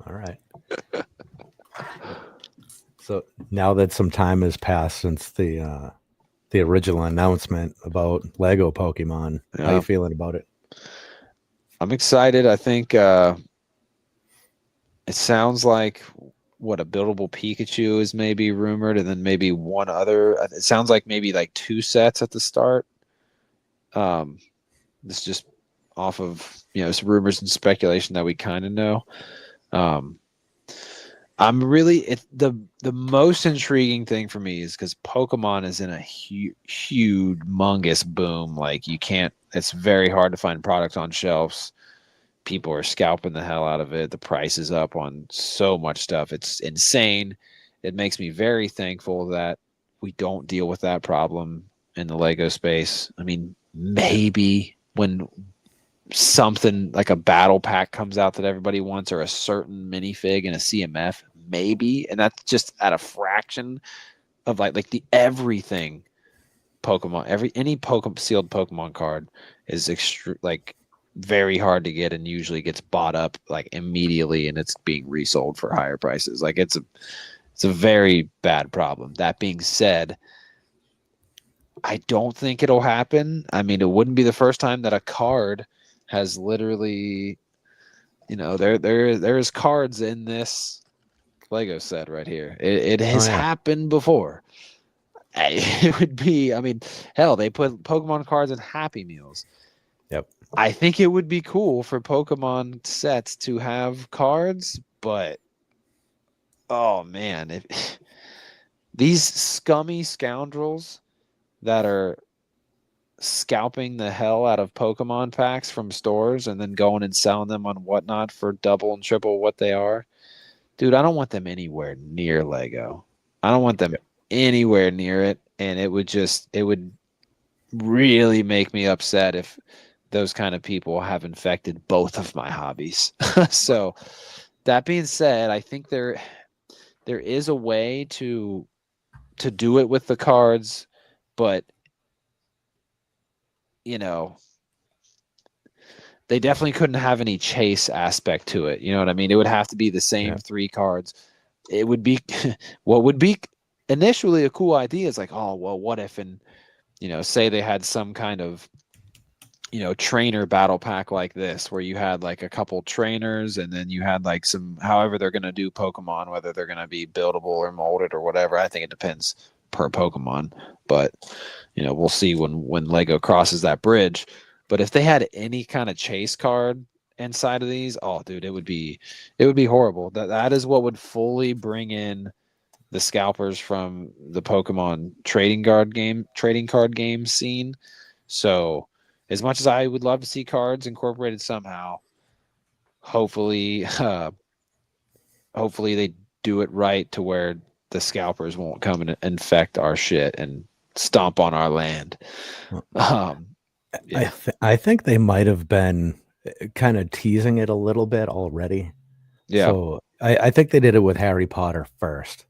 S1: All right. So now that some time has passed since the original announcement about Lego Pokemon, how are you feeling about it?
S2: I'm excited. I think it sounds like what, a buildable Pikachu is maybe rumored, and then maybe one other. It sounds like maybe like 2 sets at the start. This just off of some rumors and speculation that we kind of know. I'm really the most intriguing thing for me is because Pokemon is in a huge, humongous boom. Like it's very hard to find products on shelves. People are scalping the hell out of it. The price is up on so much stuff. It's insane. It makes me very thankful that we don't deal with that problem in the Lego space. I mean, maybe when something like a battle pack comes out that everybody wants, or a certain minifig and a CMF, maybe, and that's just at a fraction of like the everything Pokemon. Any Pokemon sealed Pokemon card is very hard to get, and usually gets bought up like immediately, and it's being resold for higher prices. Like it's a very bad problem. That being said, I don't think it'll happen. I mean, it wouldn't be the first time that a card has literally, there's cards in this Lego set right here. It has happened before. It would be, I mean, hell, they put Pokemon cards in Happy Meals.
S1: Yep.
S2: I think it would be cool for Pokemon sets to have cards, but oh man, if these scummy scoundrels that are scalping the hell out of Pokemon packs from stores and then going and selling them on Whatnot for double and triple what they are, dude, I don't want them anywhere near Lego. I don't want them anywhere near it, and it would really make me upset if those kind of people have infected both of my hobbies. So that being said, I think there is a way to do it with the cards, but they definitely couldn't have any chase aspect to it. You know what I mean? It would have to be the same 3 cards. It would be what would be initially a cool idea is like, oh, well, what if, and say they had some kind of trainer battle pack like this, where you had like a couple trainers, and then you had like however they're going to do Pokemon, whether they're going to be buildable or molded or whatever. I think it depends per Pokemon, but we'll see when Lego crosses that bridge. But if they had any kind of chase card inside of these, oh dude, it would be horrible. That is what would fully bring in the scalpers from the Pokemon trading card game scene. So as much as I would love to see cards incorporated somehow, hopefully they do it right to where the scalpers won't come and infect our shit and stomp on our land.
S1: Yeah. I think they might have been kind of teasing it a little bit already.
S2: Yeah.
S1: So I think they did it with Harry Potter first,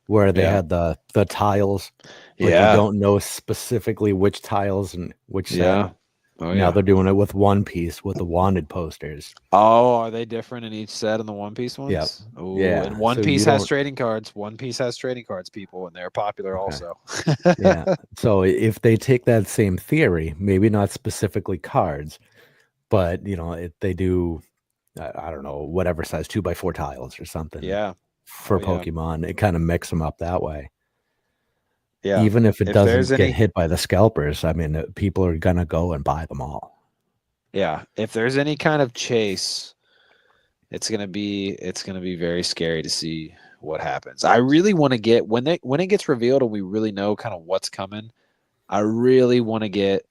S1: where they had the tiles, but you don't know specifically which tiles and which set.
S2: Oh,
S1: now they're doing it with One Piece with the wanted posters.
S2: Oh, are they different in each set in the One Piece ones?
S1: Yep.
S2: Oh,
S1: yeah.
S2: And One Piece has trading cards. One Piece has trading cards, people, and they're popular also.
S1: Yeah. So if they take that same theory, maybe not specifically cards, but they do, I don't know, whatever size 2x4 tiles or something.
S2: Yeah.
S1: For Pokemon, it kind of mix them up that way.
S2: Yeah.
S1: Even if it doesn't get hit by the scalpers, I mean, people are gonna go and buy them all.
S2: Yeah. If there's any kind of chase, it's gonna be very scary to see what happens. I really want to get when it gets revealed and we really know kind of what's coming. I really want to get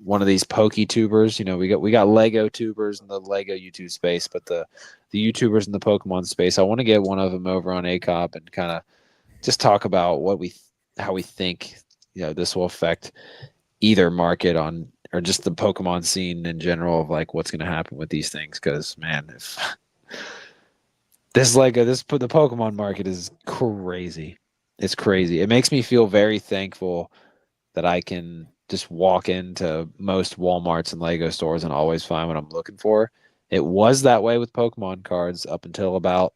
S2: one of these PokeTubers. We got Lego tubers in the Lego YouTube space, but the YouTubers in the Pokemon space, I want to get one of them over on ACOB and kind of just talk about how we think this will affect either market or just the Pokemon scene in general, of like what's going to happen with these things. Because man, if the Pokemon market is crazy. It's crazy. It makes me feel very thankful that I can just walk into most Walmarts and Lego stores and always find what I'm looking for. It was that way with Pokemon cards up until about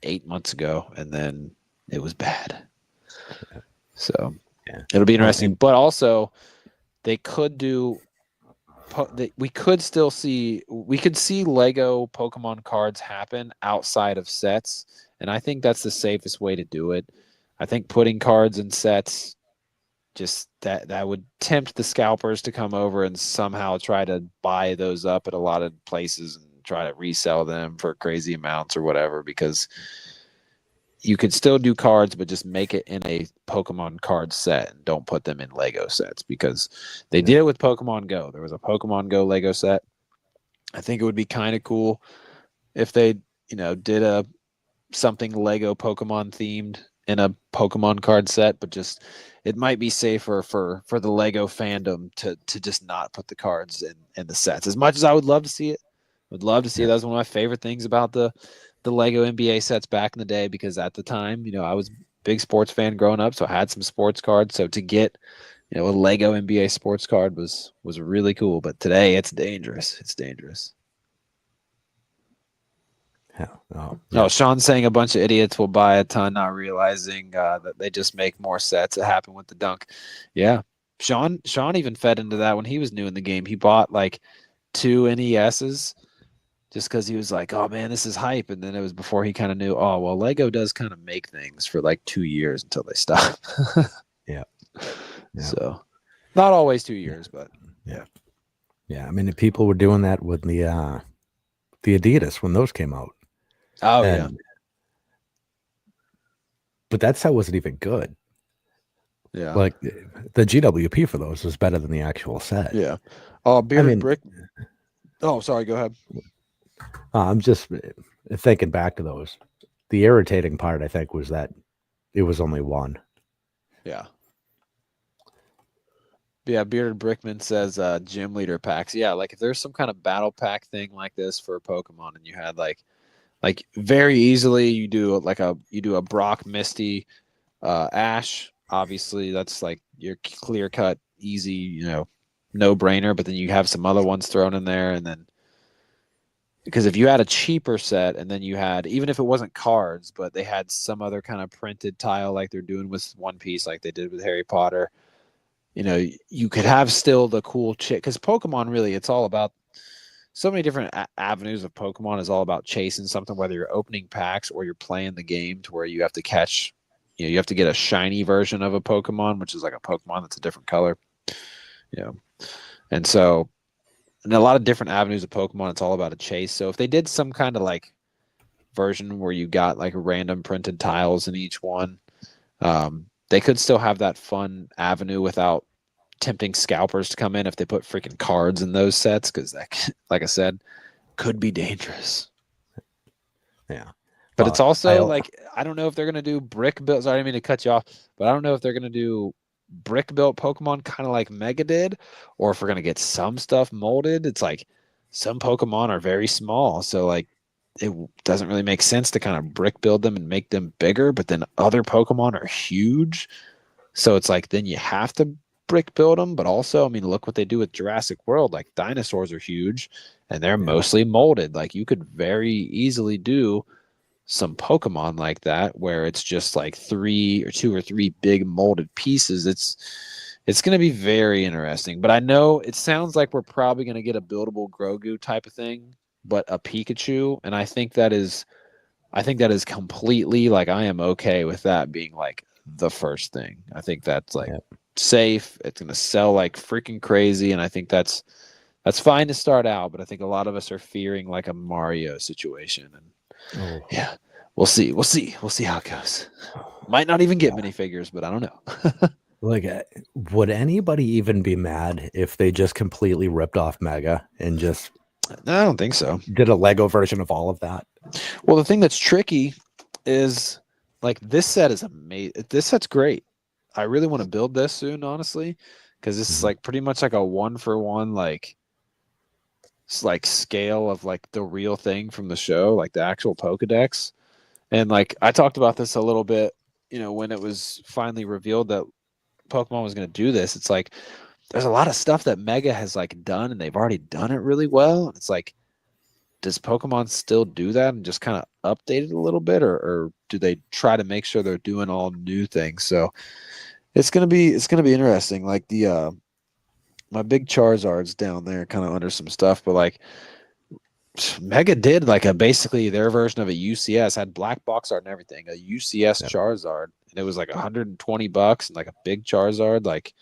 S2: 8 months ago, and then it was bad. So it'll be interesting. But also, they could do we could see Lego Pokemon cards happen outside of sets, and I think that's the safest way to do it. I think putting cards in sets, just that would tempt the scalpers to come over and somehow try to buy those up at a lot of places and try to resell them for crazy amounts or whatever, because you could still do cards, but just make it in a Pokemon card set and don't put them in Lego sets, because they did it with Pokemon Go. There was a Pokemon Go Lego set. I think it would be kind of cool if they, did something Lego Pokemon themed in a Pokemon card set, but just it might be safer for the Lego fandom to just not put the cards in the sets. As much as I would love to see it, would love to see it. That was one of my favorite things about the Lego NBA sets back in the day, because at the time, I was a big sports fan growing up, so I had some sports cards. So to get, a Lego NBA sports card was really cool. But today it's dangerous. It's dangerous. Oh, Sean's saying a bunch of idiots will buy a ton, not realizing that they just make more sets. It happened with the dunk. Yeah. Sean even fed into that when he was new in the game. He bought like 2 NESs just because he was like, oh man, this is hype. And then it was before he kind of knew, oh, well, Lego does kind of make things for like 2 years until they stop.
S1: Yeah.
S2: So not always 2 years, but
S1: yeah. I mean, people were doing that with the Adidas when those came out.
S2: Oh, yeah.
S1: But that set wasn't even good.
S2: Yeah.
S1: Like the GWP for those was better than the actual set.
S2: Yeah. Oh, Bearded Brick. Oh, sorry. Go ahead.
S1: I'm just thinking back to those. The irritating part, I think, was that it was only one.
S2: Yeah. Yeah, Bearded Brickman says gym leader packs. Yeah, like if there's some kind of battle pack thing like this for Pokemon, and you had like very easily you do a Brock, Misty, Ash. Obviously, that's like your clear cut, easy, no brainer. But then you have some other ones thrown in there, and then because if you had a cheaper set, and then you had, even if it wasn't cards, but they had some other kind of printed tile like they're doing with One Piece, like they did with Harry Potter. You could have still the cool chick, because Pokemon really, it's all about so many different avenues of Pokemon is all about chasing something, whether you're opening packs or you're playing the game to where you have to catch, you have to get a shiny version of a Pokemon, which is like a Pokemon that's a different color, and so in a lot of different avenues of Pokemon, it's all about a chase. So if they did some kind of like version where you got like random printed tiles in each one, they could still have that fun avenue without tempting scalpers to come in if they put freaking cards in those sets, because that, like I said, could be dangerous.
S1: Yeah.
S2: But it's also I don't know if they're going to do brick built. Sorry, I didn't mean to cut you off, but I don't know if they're going to do brick built Pokemon kind of like Mega did, or if we're going to get some stuff molded. It's like some Pokemon are very small, so like it doesn't really make sense to kind of brick build them and make them bigger, but then other Pokemon are huge. So it's like, then you have to brick build them. But also, I mean, look what they do with Jurassic World. Like dinosaurs are huge and they're mostly molded. Like you could very easily do some Pokemon like that, where it's just like 2 or 3 big molded pieces. It's going to be very interesting, but I know it sounds like we're probably going to get a buildable Grogu type of thing, but a Pikachu. And I think that is completely, like, I am okay with that being like the first thing. I think that's like safe. It's going to sell like freaking crazy. And I think that's fine to start out, but I think a lot of us are fearing like a Mario situation. And yeah, we'll see how it goes. Might not even get minifigures, but I don't know.
S1: Like, would anybody even be mad if they just completely ripped off Mega and just...
S2: No, I don't think so.
S1: Did a Lego version of all of that?
S2: Well, the thing that's tricky is like this set is amazing. This set's great. I really want to build this soon, honestly, because this is like pretty much like a 1-for-1 like scale of like the real thing from the show, like the actual Pokedex. And like I talked about this a little bit, when it was finally revealed that Pokemon was going to do this. It's like there's a lot of stuff that Mega has like done, and they've already done it really well. And it's like, does Pokemon still do that and just kind of update it a little bit, or do they try to make sure they're doing all new things? So it's gonna be interesting. Like the my big Charizard's down there, kind of under some stuff, but like Mega did like basically their version of a UCS, had black box art and everything, a UCS
S1: Yep.
S2: Charizard, and it was like $120 and like a big Charizard. Like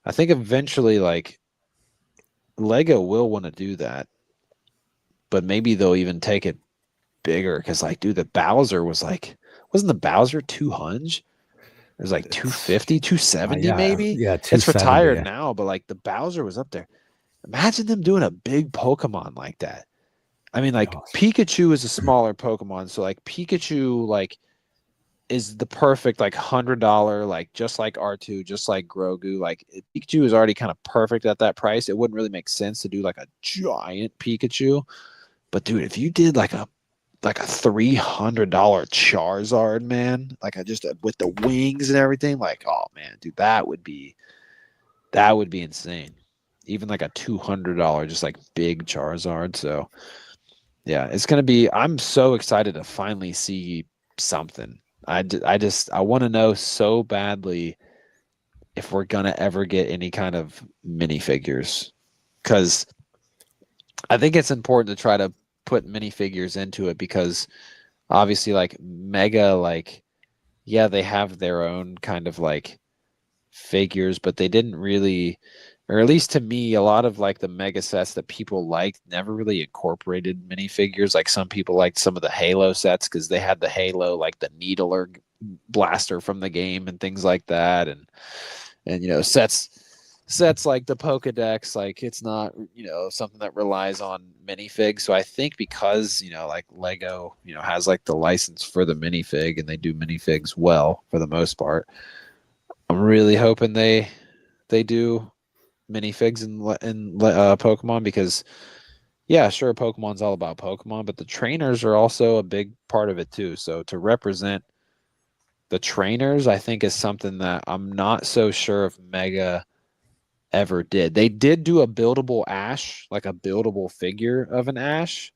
S2: I think eventually like Lego will want to do that, but maybe they'll even take it bigger because like dude, the Bowser was like, wasn't the Bowser 200? It was like 250, 270
S1: Yeah,
S2: maybe.
S1: yeah,
S2: It's
S1: 270.
S2: retired now, but like the Bowser was up there. Imagine them doing a big Pokemon like that. I mean, like
S1: Awesome.
S2: Pikachu is a smaller Pokemon, so like Pikachu like is the perfect like $100, like just like R2, just like Grogu. Like Pikachu is already kind of perfect at that price. It wouldn't really make sense to do like a giant Pikachu. But dude, if you did like a $300 Charizard, man, like I just with the wings and everything, like oh man, dude, that would be insane. Even like a $200 just like big Charizard. So yeah, it's gonna be. I'm so excited to finally see something. I want to know so badly if we're gonna ever get any kind of minifigures, because I think it's important to try to put minifigures into it because obviously like Mega, like yeah, they have their own kind of like figures, but they didn't really, or at least to me, a lot of like the Mega sets that people liked never really incorporated minifigures. Like some people liked some of the Halo sets because they had the Halo, like the needler blaster from the game and things like that, and you know sets like the Pokedex, like it's not, you know, something that relies on minifigs. So I think because, you know, like Lego, you know, has like the license for the minifig and they do minifigs well for the most part. I'm really hoping they do minifigs in Pokemon because yeah, sure, Pokemon's all about Pokemon, but the trainers are also a big part of it too. So to represent the trainers, I think is something that I'm not so sure if Mega ever did. They did do a buildable Ash, like a buildable figure of an Ash,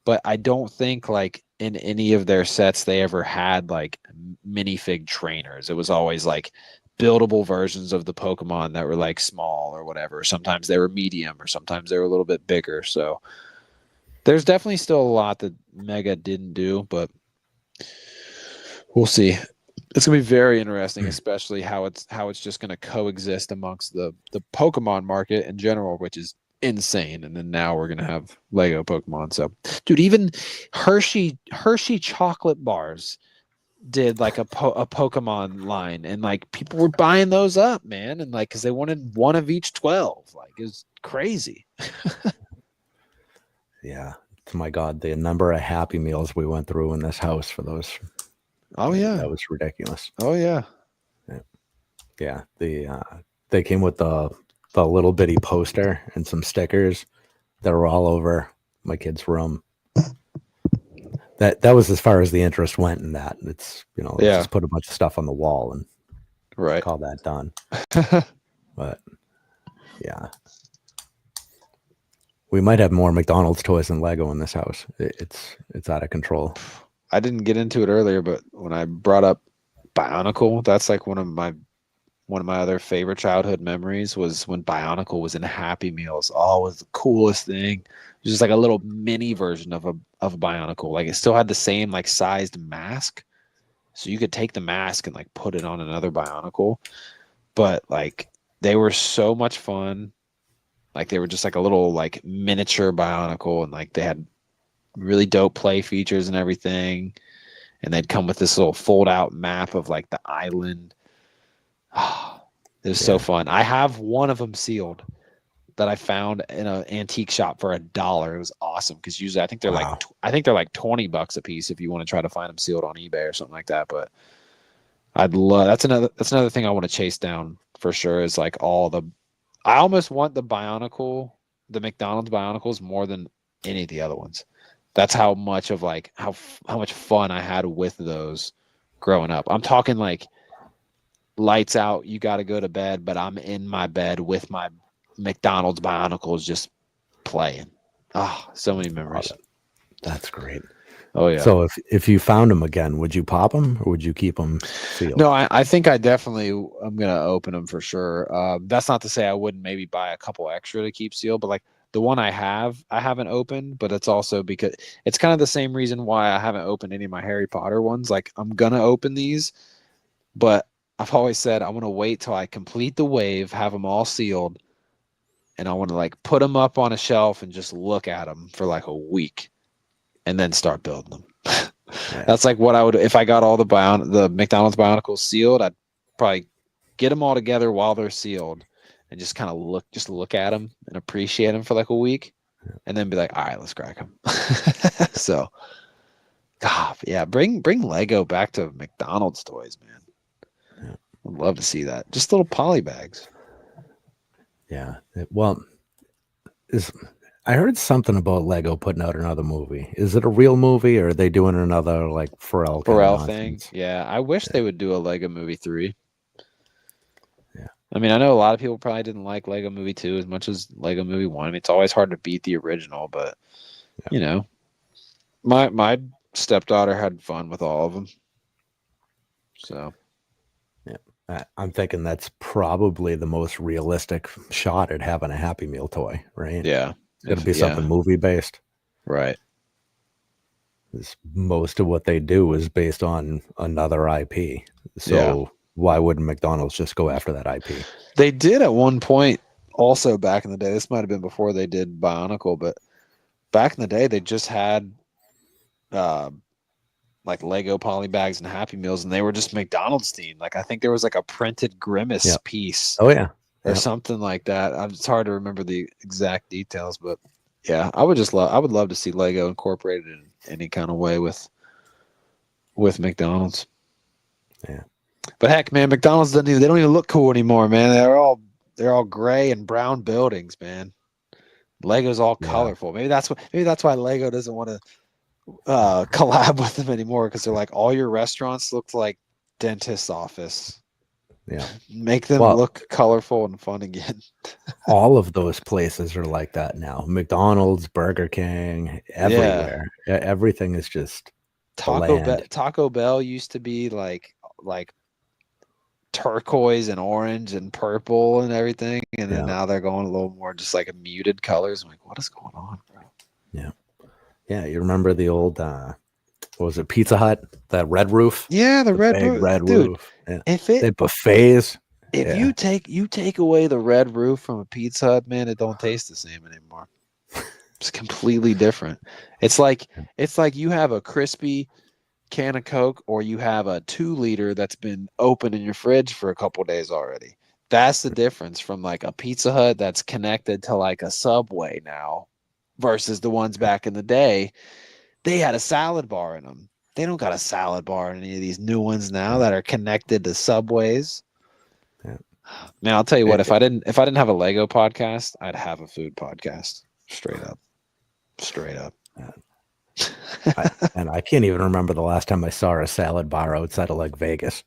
S2: but I don't think like in any of their sets they ever had like minifig trainers. It was always like buildable versions of the Pokemon that were like small or whatever. Sometimes they were medium or sometimes they were a little bit bigger. So there's definitely still a lot that Mega didn't do, but we'll see. It's gonna be very interesting, especially how it's just gonna coexist amongst the Pokemon market in general, which is insane. And then now we're gonna have Lego Pokemon. So, dude, even Hershey chocolate bars did like a Pokemon line, and like people were buying those up, man, and like because they wanted one of each 12. Like it's crazy.
S1: Yeah. Oh my God, the number of Happy Meals we went through in this house for those.
S2: Oh yeah.
S1: That was ridiculous.
S2: Oh yeah.
S1: Yeah. They came with the little bitty poster and some stickers that were all over my kid's room. That was as far as the interest went in that. It's, you know, let's just put a bunch of stuff on the wall and
S2: right,
S1: call that done. But yeah, we might have more McDonald's toys than Lego in this house. It's out of control.
S2: I didn't get into it earlier, but when I brought up Bionicle, that's like one of my other favorite childhood memories was when Bionicle was in Happy Meals. Oh, it was the coolest thing. It was just like a little mini version of a Bionicle. Like it still had the same like sized mask. So you could take the mask and like put it on another Bionicle. But like they were so much fun. Like they were just like a little like miniature Bionicle, and like they had really dope play features and everything. And they'd come with this little fold out map of like the island. It was so fun. I have one of them sealed that I found in an antique shop for $1. It was awesome because usually I think they're like $20 a piece if you want to try to find them sealed on eBay or something like that. But I'd love that's another thing I want to chase down for sure is like all the. I almost want the Bionicle, the McDonald's Bionicles more than any of the other ones. That's how much of like how much fun I had with those growing up. I'm talking like lights out, you got to go to bed, but I'm in my bed with my McDonald's Bionicles just playing. Oh, so many memories.
S1: That's great.
S2: Oh yeah.
S1: So if you found them again, would you pop them or would you keep them sealed?
S2: No, I think I'm gonna open them for sure. That's not to say I wouldn't maybe buy a couple extra to keep sealed, but like the one I haven't opened, but it's also because it's kind of the same reason why I haven't opened any of my Harry Potter ones. Like I'm gonna open these, but I've always said I want to wait till I complete the wave, have them all sealed, and I want to like put them up on a shelf and just look at them for like a week, and then start building them.
S1: Yeah.
S2: That's like what I would if I got all the McDonald's Bionicles sealed. I'd probably get them all together while they're sealed, and just kind of look at them and appreciate them for like a week, and then be like, all right, let's crack them. So, God, yeah, bring Lego back to McDonald's toys, man.
S1: Yeah.
S2: I'd love to see that. Just little poly bags.
S1: Yeah. Well, I heard something about Lego putting out another movie. Is it a real movie or are they doing another like Pharrell
S2: thing? Yeah, I wish they would do a Lego Movie 3.
S1: Yeah.
S2: I mean, I know a lot of people probably didn't like Lego Movie 2 as much as Lego Movie 1. I mean, it's always hard to beat the original, but you know, my stepdaughter had fun with all of them. So,
S1: yeah. I'm thinking that's probably the most realistic shot at having a Happy Meal toy, right?
S2: yeah.
S1: It's going to be something movie based.
S2: Right.
S1: Most of what they do is based on another IP. So why wouldn't McDonald's just go after that IP?
S2: They did at one point also back in the day. This might have been before they did Bionicle, but back in the day they just had like Lego poly bags and Happy Meals, and they were just McDonald's themed. Like I think there was like a printed Grimace piece.
S1: Oh yeah.
S2: Or something like that. It's hard to remember the exact details, but yeah, I would love to see Lego incorporated in any kind of way with McDonald's.
S1: Yeah.
S2: But heck, man, McDonald's they don't even look cool anymore, man. They're all gray and brown buildings, man. Lego's all colorful. Maybe that's why Lego doesn't want to collab with them anymore, because they're like, all your restaurants look like dentist's office.
S1: Yeah.
S2: Make them look colorful and fun again.
S1: All of those places are like that now. McDonald's, Burger King, everywhere. Yeah. Everything is just
S2: Taco Bell used to be like turquoise and orange and purple and everything, and then now they're going a little more just like a muted colors. I'm like, what is going on, bro?
S1: Yeah. Yeah, you remember the old what was it, Pizza Hut? That red roof?
S2: Yeah, the red
S1: roof. Yeah. They buffets.
S2: If you take away the red roof from a Pizza Hut, man, it don't taste the same anymore. It's completely different. It's like you have a crispy can of Coke, or you have a 2-liter that's been open in your fridge for a couple days already. That's the difference from like a Pizza Hut that's connected to like a Subway now versus the ones back in the day. They had a salad bar in them. They don't got a salad bar in any of these new ones now that are connected to Subways.
S1: Yeah.
S2: Man, I'll tell you what, if I didn't have a Lego podcast, I'd have a food podcast. Straight up.
S1: And I can't even remember the last time I saw a salad bar outside of like Vegas.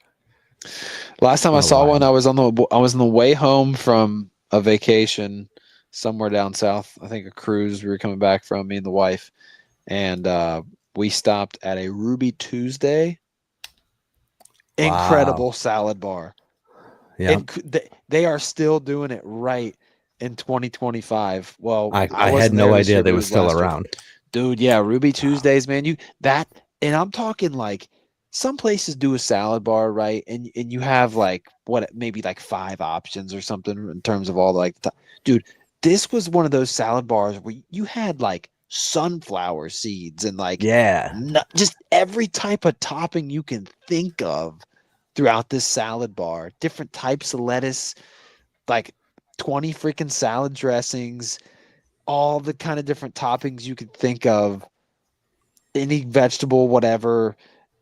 S2: Last time I saw one, I was on the way home from a vacation somewhere down south. I think a cruise we were coming back from, me and the wife, and we stopped at a Ruby Tuesday. Incredible salad bar. Yeah, they are still doing it right in 2025. Well,
S1: I had no idea they were still around.
S2: Dude, yeah, Ruby Tuesdays, man. And I'm talking like some places do a salad bar, right? And you have like maybe like 5 options or something in terms of all dude, this was one of those salad bars where you had like sunflower seeds and like just every type of topping you can think of throughout this salad bar. Different types of lettuce, like 20 freaking salad dressings, all the kind of different toppings you could think of, any vegetable, whatever,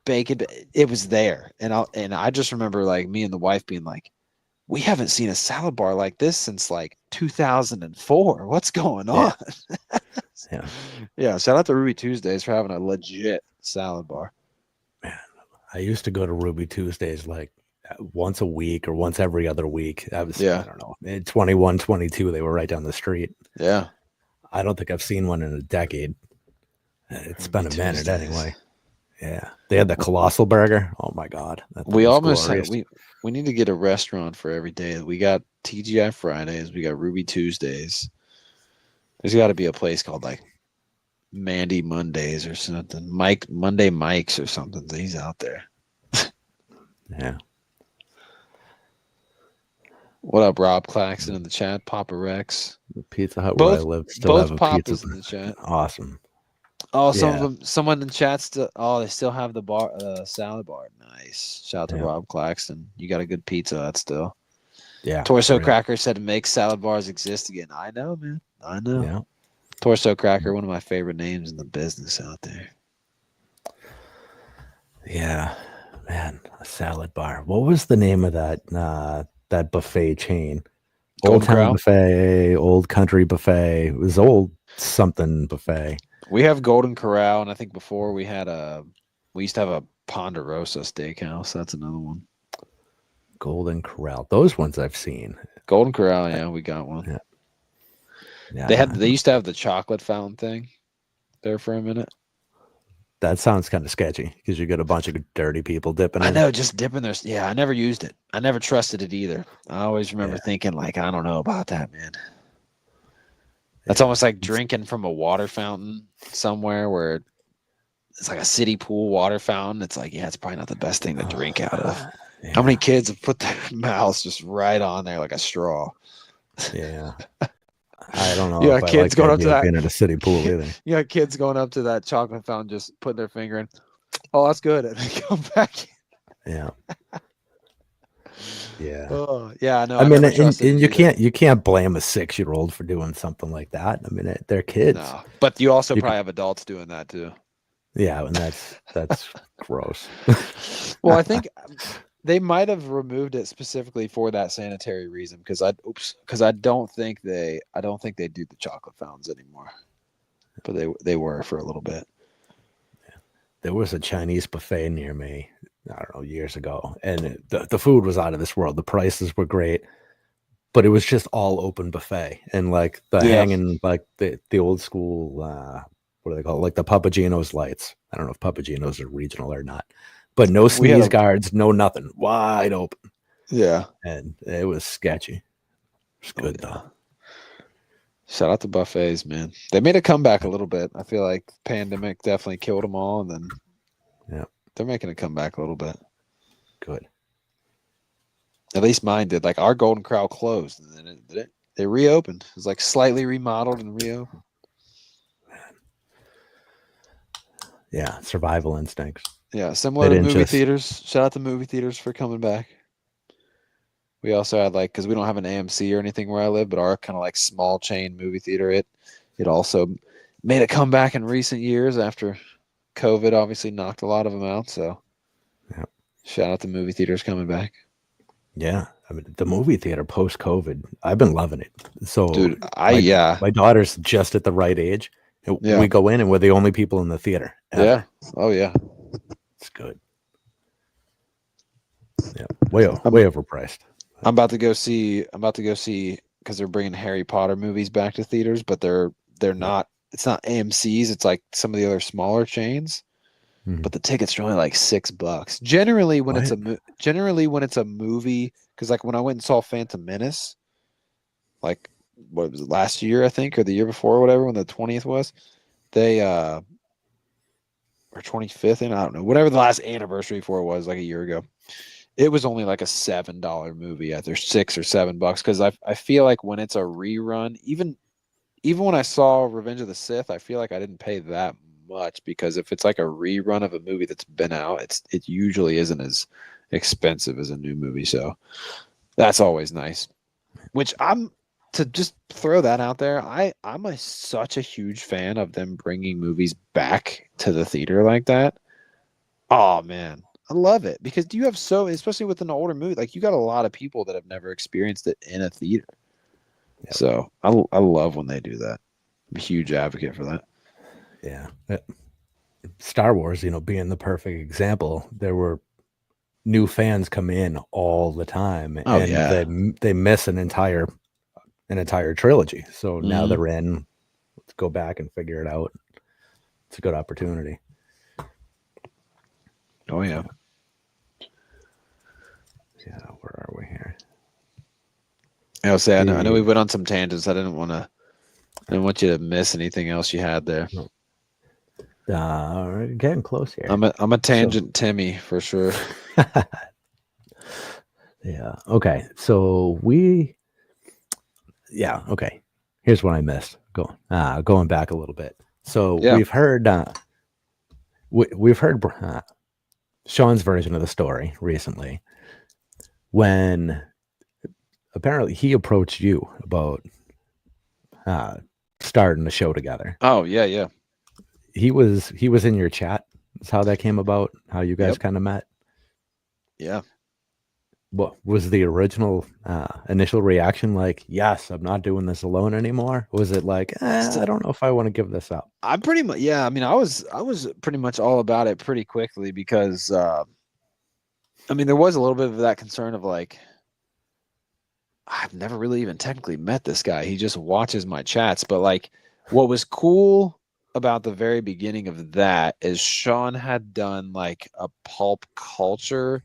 S2: bacon. It was there. And I just remember like me and the wife being like, we haven't seen a salad bar like this since like 2004. What's going on? Yeah. Shout out to Ruby Tuesdays for having a legit salad bar.
S1: Man, I used to go to Ruby Tuesdays like once a week or once every other week. I don't know, in 21, 22, they were right down the street.
S2: Yeah.
S1: I don't think I've seen one in a decade. It's
S2: Ruby
S1: been a minute
S2: Tuesdays.
S1: anyway. Yeah, they had the colossal burger. Oh my god, that thing
S2: We
S1: was
S2: almost
S1: glorious.
S2: we need to get a restaurant for every day. We got TGI Fridays. We got Ruby Tuesdays. There's got to be a place called like Mandy Mondays or something. Monday Mike's or something. He's out there.
S1: Yeah.
S2: What up, Rob Claxton in the chat? Papa Rex.
S1: Pizza Hut where I live still have
S2: Both
S1: a pizza.
S2: Papas in the chat.
S1: Awesome.
S2: Oh, some
S1: Yeah.
S2: of them. Someone in the chat still. Oh, they still have the salad bar. Nice. Shout out to
S1: Yeah.
S2: Rob Claxton. You got a good pizza Hut still.
S1: Yeah.
S2: Torso
S1: for real.
S2: Cracker said make salad bars exist again. I know, man. I know.
S1: Yeah.
S2: Torso Cracker, one of my favorite names in the business out there.
S1: Yeah. Man, a salad bar. What was the name of that buffet chain? Old
S2: Golden
S1: Town
S2: Corral?
S1: Buffet, Old Country Buffet. It was Old something Buffet.
S2: We have Golden Corral, and I think before we used to have a Ponderosa Steakhouse. That's another one.
S1: Golden Corral. Those ones I've seen.
S2: Golden Corral, yeah, we got one.
S1: Yeah. Yeah.
S2: They used to have the chocolate fountain thing there for a minute.
S1: That sounds kind of sketchy because you get a bunch of dirty people dipping in.
S2: I know, just dipping their. Yeah, I never used it. I never trusted it either. I always remember thinking, like, I don't know about that, man. That's almost like drinking from a water fountain somewhere where it's like a city pool water fountain. It's like, yeah, it's probably not the best thing to drink out of.
S1: Yeah.
S2: How many kids have put their mouths just right on there like a straw?
S1: Yeah. I don't know.
S2: Yeah,
S1: if
S2: kids
S1: I
S2: going
S1: like
S2: up to that.
S1: being at a city pool either.
S2: You got kids going up to that chocolate fountain, just putting their finger in. Oh, that's good. And they come back.
S1: Yeah. Yeah.
S2: Oh, yeah. No,
S1: I mean,
S2: never trusted
S1: and
S2: it
S1: you can't blame a 6-year-old for doing something like that. I mean, they're kids.
S2: No, but you also probably have adults doing that too.
S1: Yeah, and that's gross.
S2: Well, I think they might have removed it specifically for that sanitary reason because I don't think they do the chocolate fountains anymore, but they were for a little bit.
S1: There was a Chinese buffet near me, I don't know, years ago, and the food was out of this world. The prices were great, but it was just all open buffet, and like hanging like the old school what do they call it? Like the Papagino's lights. I don't know if Papagino's are regional or not, but no sneeze guards, no nothing, wide open.
S2: Yeah,
S1: and it was sketchy. It's good though.
S2: Shout out to buffets, man. They made a comeback a little bit. I feel like the pandemic definitely killed them all, and then they're making a comeback a little bit.
S1: Good.
S2: At least mine did. Like our Golden Corral closed, and then they reopened. It was like slightly remodeled and reopened.
S1: Yeah, survival instincts.
S2: Yeah, similar to movie theaters. Shout out to movie theaters for coming back. We also had because we don't have an AMC or anything where I live, but our kind of like small chain movie theater, it also made a comeback in recent years after COVID obviously knocked a lot of them out. So shout out to movie theaters coming back.
S1: Yeah. I mean, the movie theater post-COVID, I've been loving it. So
S2: dude,
S1: my daughter's just at the right age. We go in and we're the only people in the theater. Ever.
S2: Yeah. Oh yeah.
S1: It's good. Yeah. Way overpriced.
S2: I'm about to go see because they're bringing Harry Potter movies back to theaters, but they're not. It's not AMC's. It's like some of the other smaller chains, but the tickets are only like $6. Generally, when it's a movie, because like when I went and saw Phantom Menace, like what was it, last year I think, or the year before, or whatever, when the 20th was, they or 25th, and I don't know, whatever the last anniversary for it was, like a year ago. It was only like a $7 movie at their $6 or $7 because I feel like when it's a rerun, even when I saw Revenge of the Sith, I feel like I didn't pay that much because if it's like a rerun of a movie that's been out, it usually isn't as expensive as a new movie. So that's always nice. Which to just throw that out there, I'm such a huge fan of them bringing movies back to the theater like that. Oh man. I love it because you have especially with an older movie, like you got a lot of people that have never experienced it in a theater. Yep. So I love when they do that. I'm a huge advocate for that.
S1: Yeah. Star Wars, being the perfect example, there were new fans come in all the time and they miss an entire trilogy. So now they're in, let's go back and figure it out. it's a good opportunity.
S2: Oh yeah.
S1: Yeah, where are we here?
S2: I'll say I know we went on some tangents. I didn't want you to miss anything else you had there.
S1: Getting close here.
S2: I'm a tangent Timmy for sure.
S1: Yeah. Okay. So okay. Here's what I missed. Going back a little bit. So
S2: Yeah.
S1: we've heard Sean's version of the story recently when apparently he approached you about starting the show together.
S2: Oh yeah.
S1: He was in your chat. That's how that came about. How you guys kind of met.
S2: Yeah.
S1: What was the original initial reaction? Like, yes, I'm not doing this alone anymore. Was it like, I don't know if I want to give this up?
S2: I pretty much, yeah. I mean, I was pretty much all about it pretty quickly because, I mean, there was a little bit of that concern of like, I've never really even technically met this guy. He just watches my chats. But like, what was cool about the very beginning of that is Sean had done like a pulp culture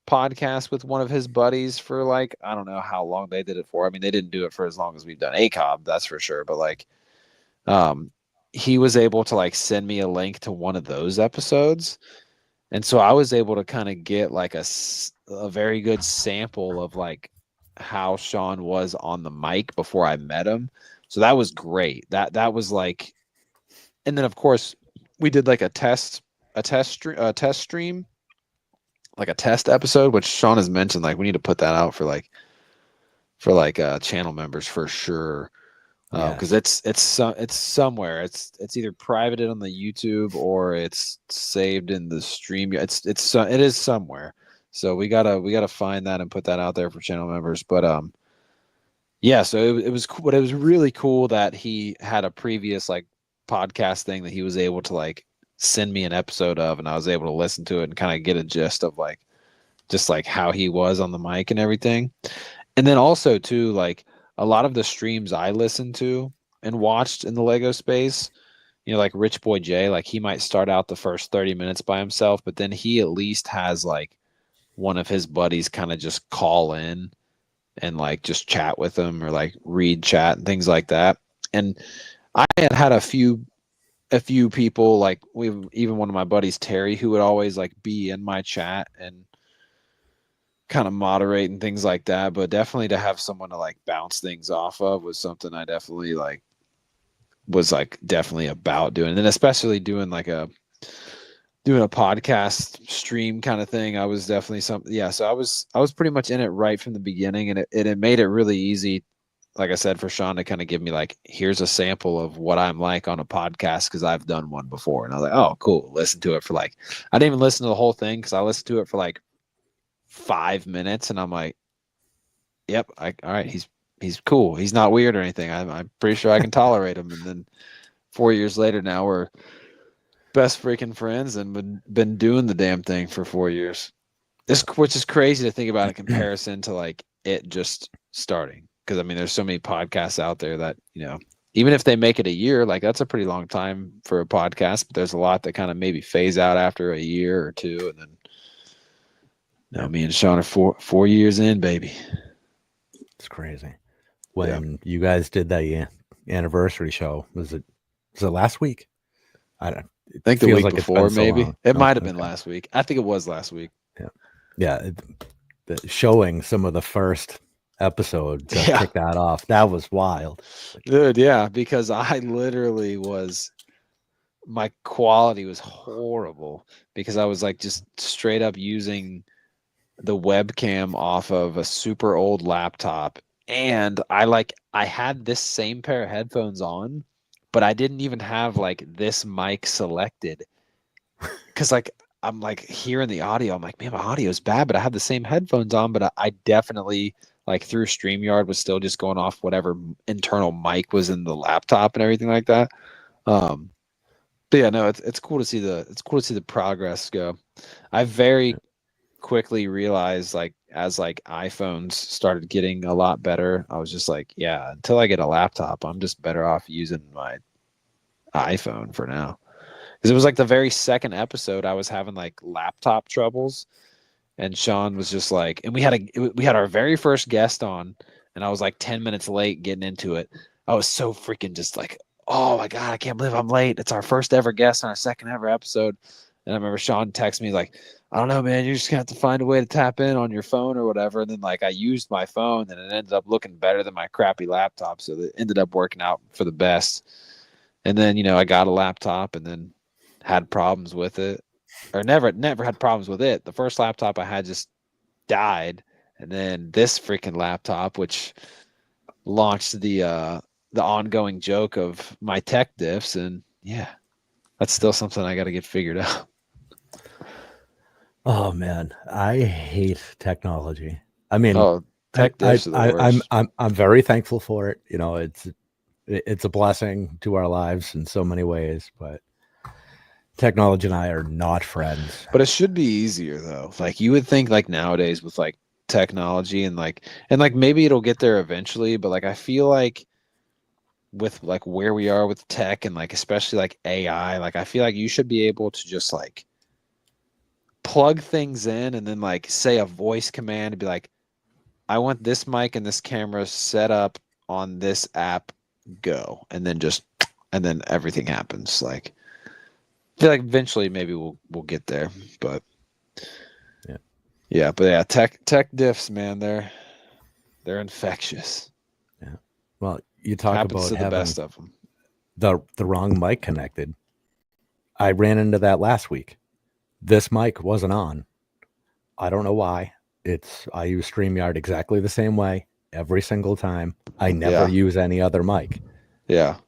S2: podcast with one of his buddies for like, I don't know how long they did it for. I mean, they didn't do it for as long as we've done ACOB, that's for sure. But like, he was able to like send me a link to one of those episodes. And so I was able to kind of get like a very good sample of like how Sean was on the mic before I met him. So that was great. That was like, and then of course we did like a test stream, like a test episode, which Sean has mentioned, like we need to put that out for channel members for sure. Because it's somewhere. It's either privated on the YouTube or it's saved in the stream. It is somewhere. So we gotta find that and put that out there for channel members. But yeah. So it was cool. But it was really cool that he had a previous like podcast thing that he was able to like send me an episode of, and I was able to listen to it and kind of get a gist of like just like how he was on the mic and everything. And then also too, like a lot of the streams I listened to and watched in the Lego space, you know, like Rich Boy J, like he might start out the first 30 minutes by himself, but then he at least has like one of his buddies kind of just call in and like just chat with him or like read chat and things like that. And I had a few people, like even one of my buddies, Terry, who would always like be in my chat and kind of moderate and things like that. But definitely to have someone to like bounce things off of was something I definitely like was like definitely about doing. And then especially doing a podcast stream kind of thing. I was definitely something. Yeah. So I was pretty much in it right from the beginning, and it made it really easy, like I said, for Sean to kind of give me like, here's a sample of what I'm like on a podcast, because I've done one before. And I was like, oh, cool. Listen to it for like, I didn't even listen to the whole thing because I listened to it for like 5 minutes, and I'm like, yep, all right, he's cool. He's not weird or anything. I'm pretty sure I can tolerate him. And then 4 years later, now we're best freaking friends and been doing the damn thing for 4 years. Which is crazy to think about in comparison to like it just starting. Because I mean, there's so many podcasts out there that, you know, even if they make it a year, like that's a pretty long time for a podcast. But there's a lot that kind of maybe phase out after a year or two, and then now me and Sean are 4 years in, baby.
S1: It's crazy. When you guys did that anniversary show, was it last week?
S2: I think the week before, maybe. It might have been last week. I think it was last week.
S1: Yeah. Showing some of the first episode to kick that off. That was wild.
S2: Dude, yeah, because I literally my quality was horrible because I was like just straight up using the webcam off of a super old laptop, and I had this same pair of headphones on, but I didn't even have like this mic selected, because like I'm like hearing the audio, I'm like, man, my audio is bad, but I have the same headphones on, but I definitely like through StreamYard was still just going off whatever internal mic was in the laptop and everything like that. But yeah, no, it's cool to see the progress go. I very quickly realized, like, as like iPhones started getting a lot better, I was just like, yeah, until I get a laptop, I'm just better off using my iPhone for now. Because it was like the very second episode, I was having like laptop troubles, and Sean was just like, and we had our very first guest on, and I was like 10 minutes late getting into it. I was so freaking just like, oh my God, I can't believe I'm late. It's our first ever guest on our second ever episode. And I remember Sean texted me like, I don't know, man, you're just gonna have to find a way to tap in on your phone or whatever. And then like I used my phone, and it ended up looking better than my crappy laptop. So it ended up working out for the best. And then, I got a laptop and then had problems with it. Or never had problems with it. The first laptop I had just died, and then this freaking laptop, which launched the ongoing joke of my tech diffs, and yeah, that's still something I got to get figured out.
S1: Oh man, I hate technology. I mean,
S2: tech diffs are the worst.
S1: I'm very thankful for it. It's a blessing to our lives in so many ways, but technology and I are not friends.
S2: But it should be easier though. Like you would think like nowadays with like technology and maybe it'll get there eventually, but like I feel like with like where we are with tech and like especially like AI, like I feel like you should be able to just like plug things in and then like say a voice command and be like, I want this mic and this camera set up on this app, go. And then everything happens. Like I feel like eventually maybe we'll get there, but tech diffs, man, they're infectious.
S1: Yeah. Well, you talk
S2: Happens
S1: about
S2: to the
S1: having
S2: best of them.
S1: the wrong mic connected. I ran into that last week. This mic wasn't on. I don't know why. I use StreamYard exactly the same way every single time. I never use any other mic.
S2: Yeah.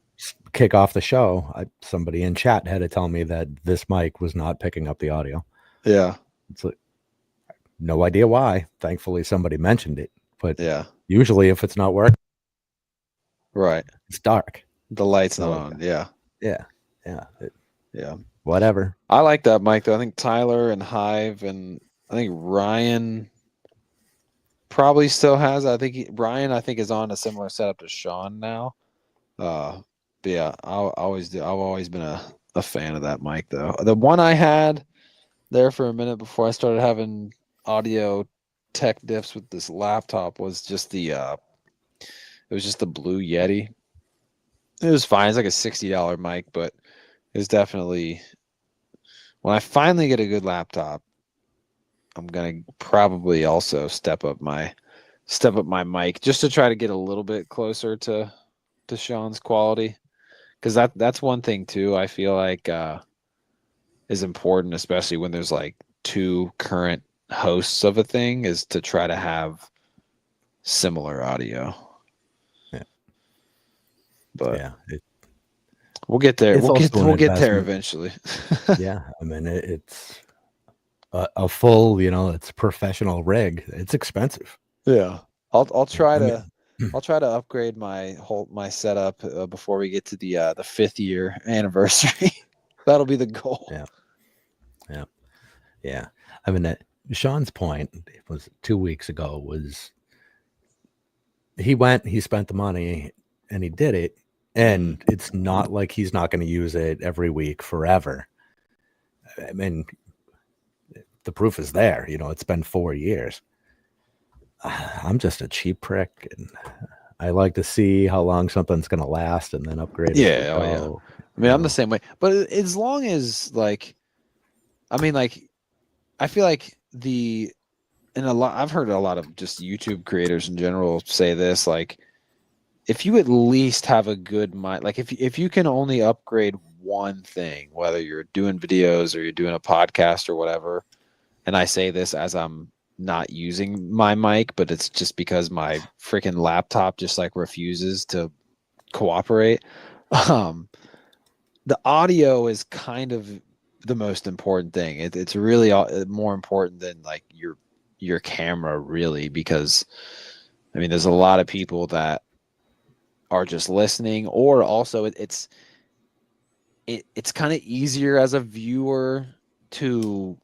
S1: Kick off the show, somebody in chat had to tell me that this mic was not picking up the audio.
S2: Yeah.
S1: It's like, no idea why. Thankfully, somebody mentioned it. But
S2: usually
S1: if it's not working,
S2: right,
S1: it's dark.
S2: The light's not on. Yeah.
S1: Whatever.
S2: I like that mic though. I think Tyler and Hive and I think Ryan probably still has. Ryan is on a similar setup to Sean now. But yeah, I've always been a fan of that mic though. The one I had there for a minute before I started having audio tech diffs with this laptop was just the Blue Yeti. It was fine. It's like a $60 mic, but it's definitely, when I finally get a good laptop, I'm gonna probably also step up my mic just to try to get a little bit closer to Sean's quality. Because that's one thing too I feel like is important, especially when there's like two current hosts of a thing, is to try to have similar audio. Yeah. But we'll get there. We'll get there eventually.
S1: Yeah, I mean it's a full, it's professional rig. It's expensive.
S2: Yeah, I'll try to upgrade my setup before we get to the 5th year anniversary. That'll be the goal.
S1: Yeah. I mean, Sean's point was 2 weeks ago was he spent the money and he did it, and it's not like he's not going to use it every week forever. I mean, the proof is there. It's been 4 years. I'm just a cheap prick, and I like to see how long something's going to last and then upgrade.
S2: Yeah. I mean, I'm the same way. But as long as I feel like I've heard a lot of just YouTube creators in general say this, like, if you at least have a good mic, like if you can only upgrade one thing, whether you're doing videos or you're doing a podcast or whatever, and I say this as I'm not using my mic, but it's just because my freaking laptop just like refuses to cooperate. The audio is kind of the most important thing. It's really more important than like your camera, really, because I mean, there's a lot of people that are just listening, or also it's kind of easier as a viewer to,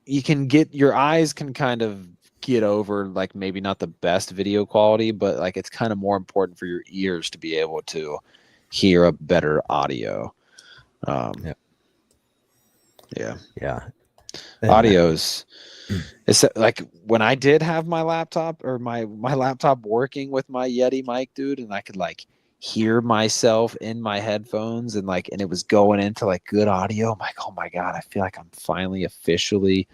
S2: your eyes can kind of get over like maybe not the best video quality, but like it's kind of more important for your ears to be able to hear a better audio. Yeah.
S1: Yeah. And,
S2: Audio's it's like when I did have my laptop or my laptop working with my Yeti mic, dude, and I could like hear myself in my headphones and like and it was going into like good audio. I'm like, oh my God, I feel like I'm finally officially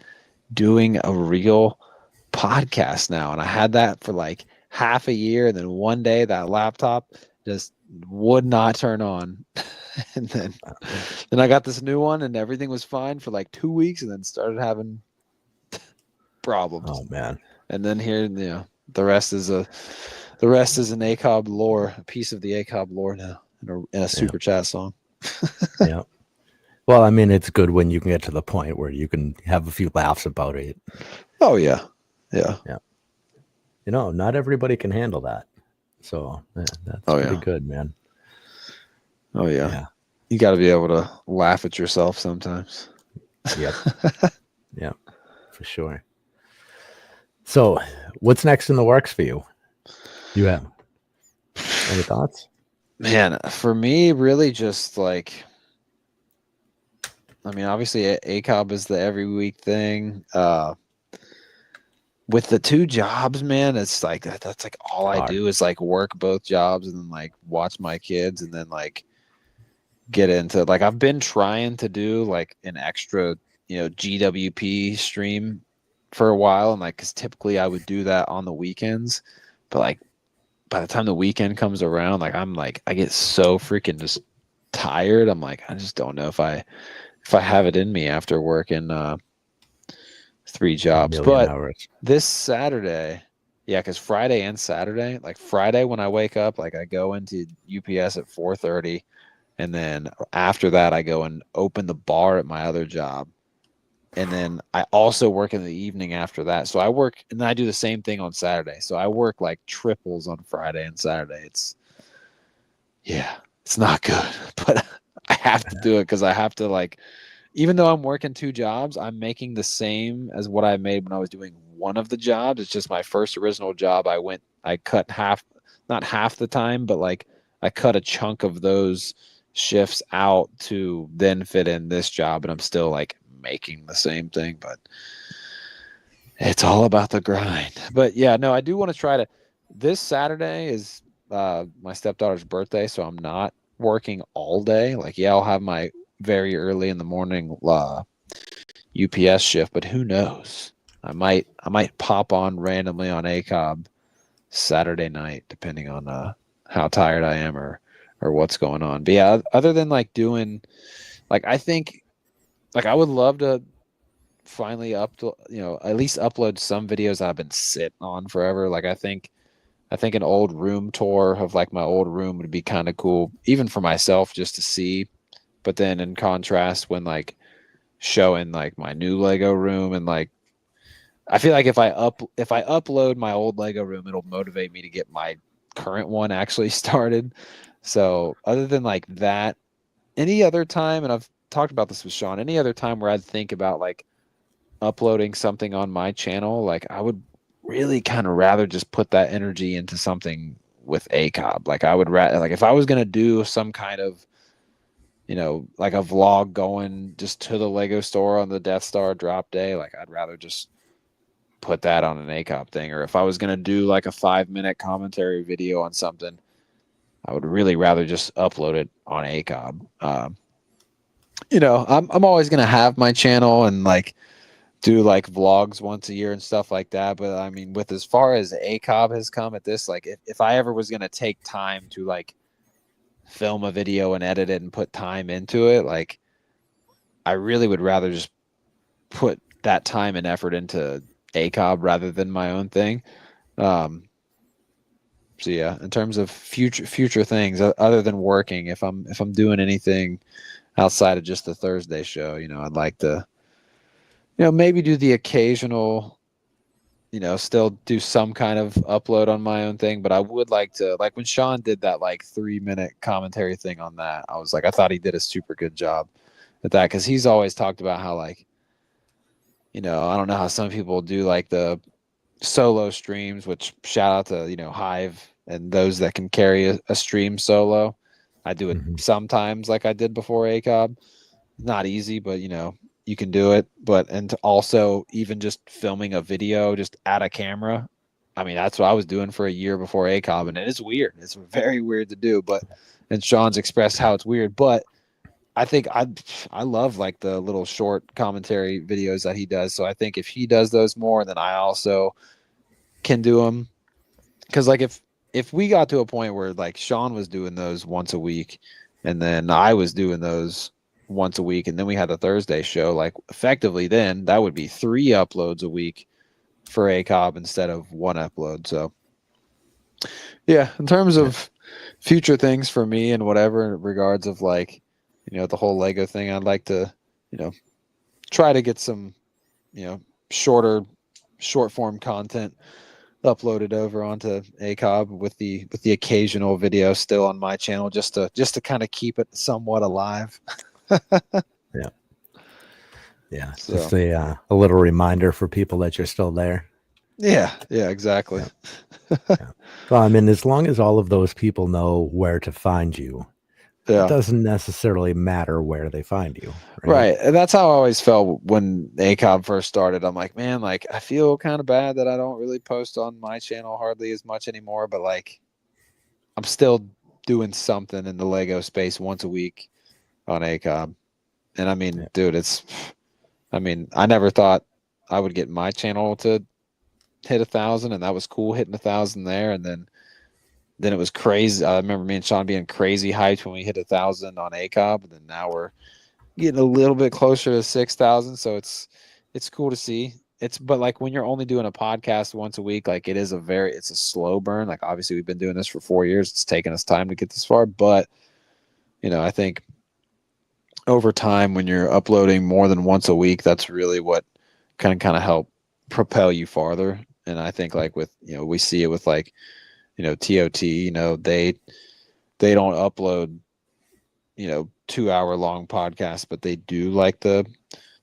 S2: doing a real podcast now. And I had that for like half a year, and then one day that laptop just would not turn on. And then I got this new one and everything was fine for like 2 weeks and then started having problems.
S1: oh man.
S2: And then here, the rest is an ACOB lore, a piece of the ACOB lore now in a super chat song.
S1: Yeah. Well, I mean, it's good when you can get to the point where you can have a few laughs about it.
S2: Oh yeah. Yeah.
S1: Yeah. Not everybody can handle that. So that's pretty good, man.
S2: Oh yeah. You got to be able to laugh at yourself sometimes.
S1: Yep. Yeah, for sure. So what's next in the works for you? You have any thoughts?
S2: Man, for me, really just like, I mean, obviously ACOB is the every week thing. With the 2 jobs, man, it's like that's like all I do is like work both jobs and then like watch my kids and then like get into like I've been trying to do like an extra, GWP stream for a while, and like because typically I would do that on the weekends, but like by the time the weekend comes around, like I get so freaking just tired. I'm like, I just don't know if I have it in me after working 3 jobs. But
S1: hours.
S2: this Saturday, yeah, because Friday and Saturday, like Friday when I wake up, like I go into UPS at 4:30, and then after that I go and open the bar at my other job. And then I also work in the evening after that. So I work, and then I do the same thing on Saturday. So I work like triples on Friday and Saturday. It's not good, but I have to do it because I have to like, even though I'm working 2 jobs, I'm making the same as what I made when I was doing one of the jobs. It's just my first original job. I cut not half the time, but like I cut a chunk of those shifts out to then fit in this job, and I'm still like making the same thing, but it's all about the grind. But yeah, no, I do want to try to. This Saturday is my stepdaughter's birthday, so I'm not working all day. Like, yeah, I'll have my very early in the morning UPS shift, but who knows? I might pop on randomly on ACOB Saturday night, depending on how tired I am or what's going on. But yeah, other than like doing, like I think, like I would love to finally at least upload some videos I've been sitting on forever. Like I think an old room tour of like my old room would be kind of cool, even for myself just to see. But then in contrast, when like showing like my new Lego room, and like I feel like if I upload my old Lego room, it'll motivate me to get my current one actually started. So other than like that, any other time, and I've talked about this with Sean, any other time where I'd think about like uploading something on my channel, like I would really kind of rather just put that energy into something with ACOB. Like I would like if I was gonna do some kind of like a vlog going just to the Lego store on the Death Star drop day, like I'd rather just put that on an ACOB thing. Or if I was gonna do like a 5-minute commentary video on something, I would really rather just upload it on ACOB. I'm always gonna have my channel and like do like vlogs once a year and stuff like that. But I mean, with as far as ACOB has come at this, like if I ever was gonna take time to like film a video and edit it and put time into it, like I really would rather just put that time and effort into ACOB rather than my own thing. So yeah, in terms of future things other than working, if I'm doing anything outside of just the Thursday show, I'd like to maybe do the occasional, still do some kind of upload on my own thing. But I would like to, like when Sean did that like 3-minute commentary thing on that, I was like, I thought he did a super good job at that, because he's always talked about how like, I don't know how some people do like the solo streams, which shout out to, Hive and those that can carry a stream solo. I do it sometimes like I did before ACOB. Not easy, but you can do it, but and to also even just filming a video just at a camera. I mean, that's what I was doing for a year before ACOB, and it is weird. It's very weird to do, but and Sean's expressed how it's weird, but I think I love like the little short commentary videos that he does. So I think if he does those more, then I also can do them. Because like if we got to a point where like Sean was doing those once a week, and then I was doing those once a week, and then we had the Thursday show, like effectively then that would be 3 uploads a week for ACOB instead of 1 upload. So yeah, in terms of future things for me and whatever in regards of like, the whole Lego thing, I'd like to, try to get some, short form content uploaded over onto ACOB with the occasional video still on my channel just to kind of keep it somewhat alive.
S1: Yeah. Yeah.
S2: So.
S1: Just a little reminder for people that you're still there.
S2: Yeah, exactly.
S1: Yeah. Well, I mean, as long as all of those people know where to find you, it doesn't necessarily matter where they find you.
S2: Right. And that's how I always felt when ACOB first started. I'm like, man, like I feel kind of bad that I don't really post on my channel hardly as much anymore, but like I'm still doing something in the Lego space once a week on ACOB. And I mean, dude, I never thought I would get my channel to hit 1,000, and that was cool hitting 1,000 there. And then it was crazy. I remember me and Sean being crazy hyped when we hit 1,000 on ACOB, and then now we're getting a little bit closer to 6,000. So it's cool to see. But like when you're only doing a podcast once a week, like it's a slow burn. Like obviously we've been doing this for 4 years. It's taken us time to get this far, but I think over time when you're uploading more than once a week, that's really what can kind of help propel you farther. And I think like with, we see it with like, TOT, they don't upload, 2-hour long podcasts, but they do like the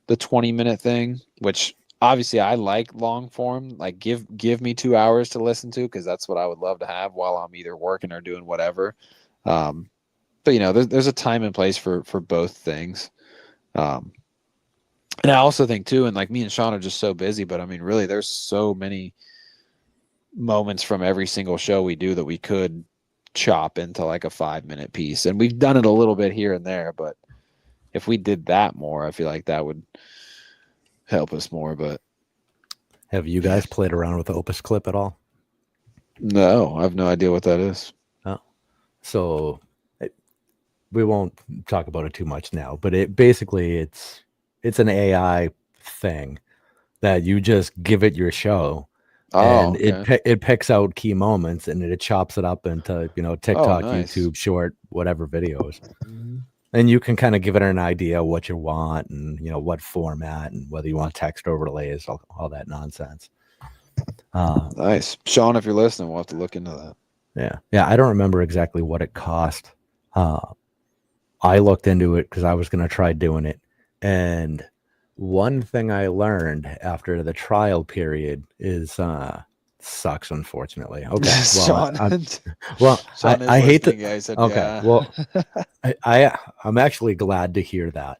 S2: 20-minute thing, which obviously I like long form, like give me 2 hours to listen to, because that's what I would love to have while I'm either working or doing whatever. But there's a time and place for both things. And I also think too, and like me and Sean are just so busy, but I mean, really, there's so many moments from every single show we do that we could chop into like a 5-minute piece. And we've done it a little bit here and there, but if we did that more, I feel like that would help us more. But
S1: have you guys played around with Opus Clip at all?
S2: No, I have no idea what that is.
S1: Oh, so we won't talk about it too much now, but it's an AI thing that you just give it your show, and it picks out key moments and it chops it up into TikTok, nice. YouTube, short, whatever videos, and you can kind of give it an idea what you want and what format and whether you want text overlays, all that nonsense.
S2: Nice, Sean. If you're listening, we'll have to look into
S1: that. Yeah. I don't remember exactly what it cost. I looked into it because I was going to try doing it. And one thing I learned after the trial period is sucks, unfortunately. Okay. Well, I hate to. Okay. Well, I'm actually glad to hear that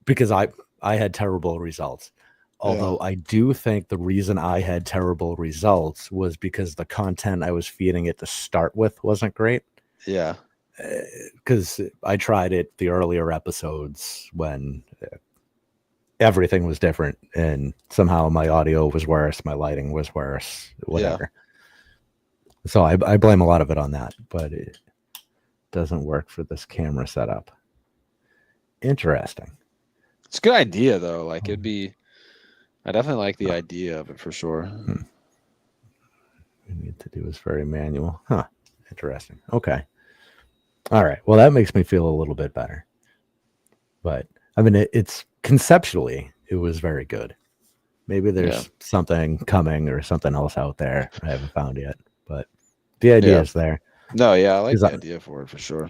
S1: because I had terrible results. Although I do think the reason I had terrible results was because the content I was feeding it to start with wasn't great.
S2: Yeah.
S1: Because I tried it the earlier episodes when everything was different, and somehow my audio was worse, my lighting was worse, whatever. Yeah. So I blame a lot of it on that, but it doesn't work for this camera setup. Interesting.
S2: It's a good idea though. Like I definitely like the idea of it for sure.
S1: We need to do is very manual. Huh. Interesting. Okay. All right. Well, that makes me feel a little bit better. But I mean, it's conceptually, it was very good. Maybe there's something coming or something else out there I haven't found yet. But the idea is there.
S2: No, yeah, I like the idea for it for sure.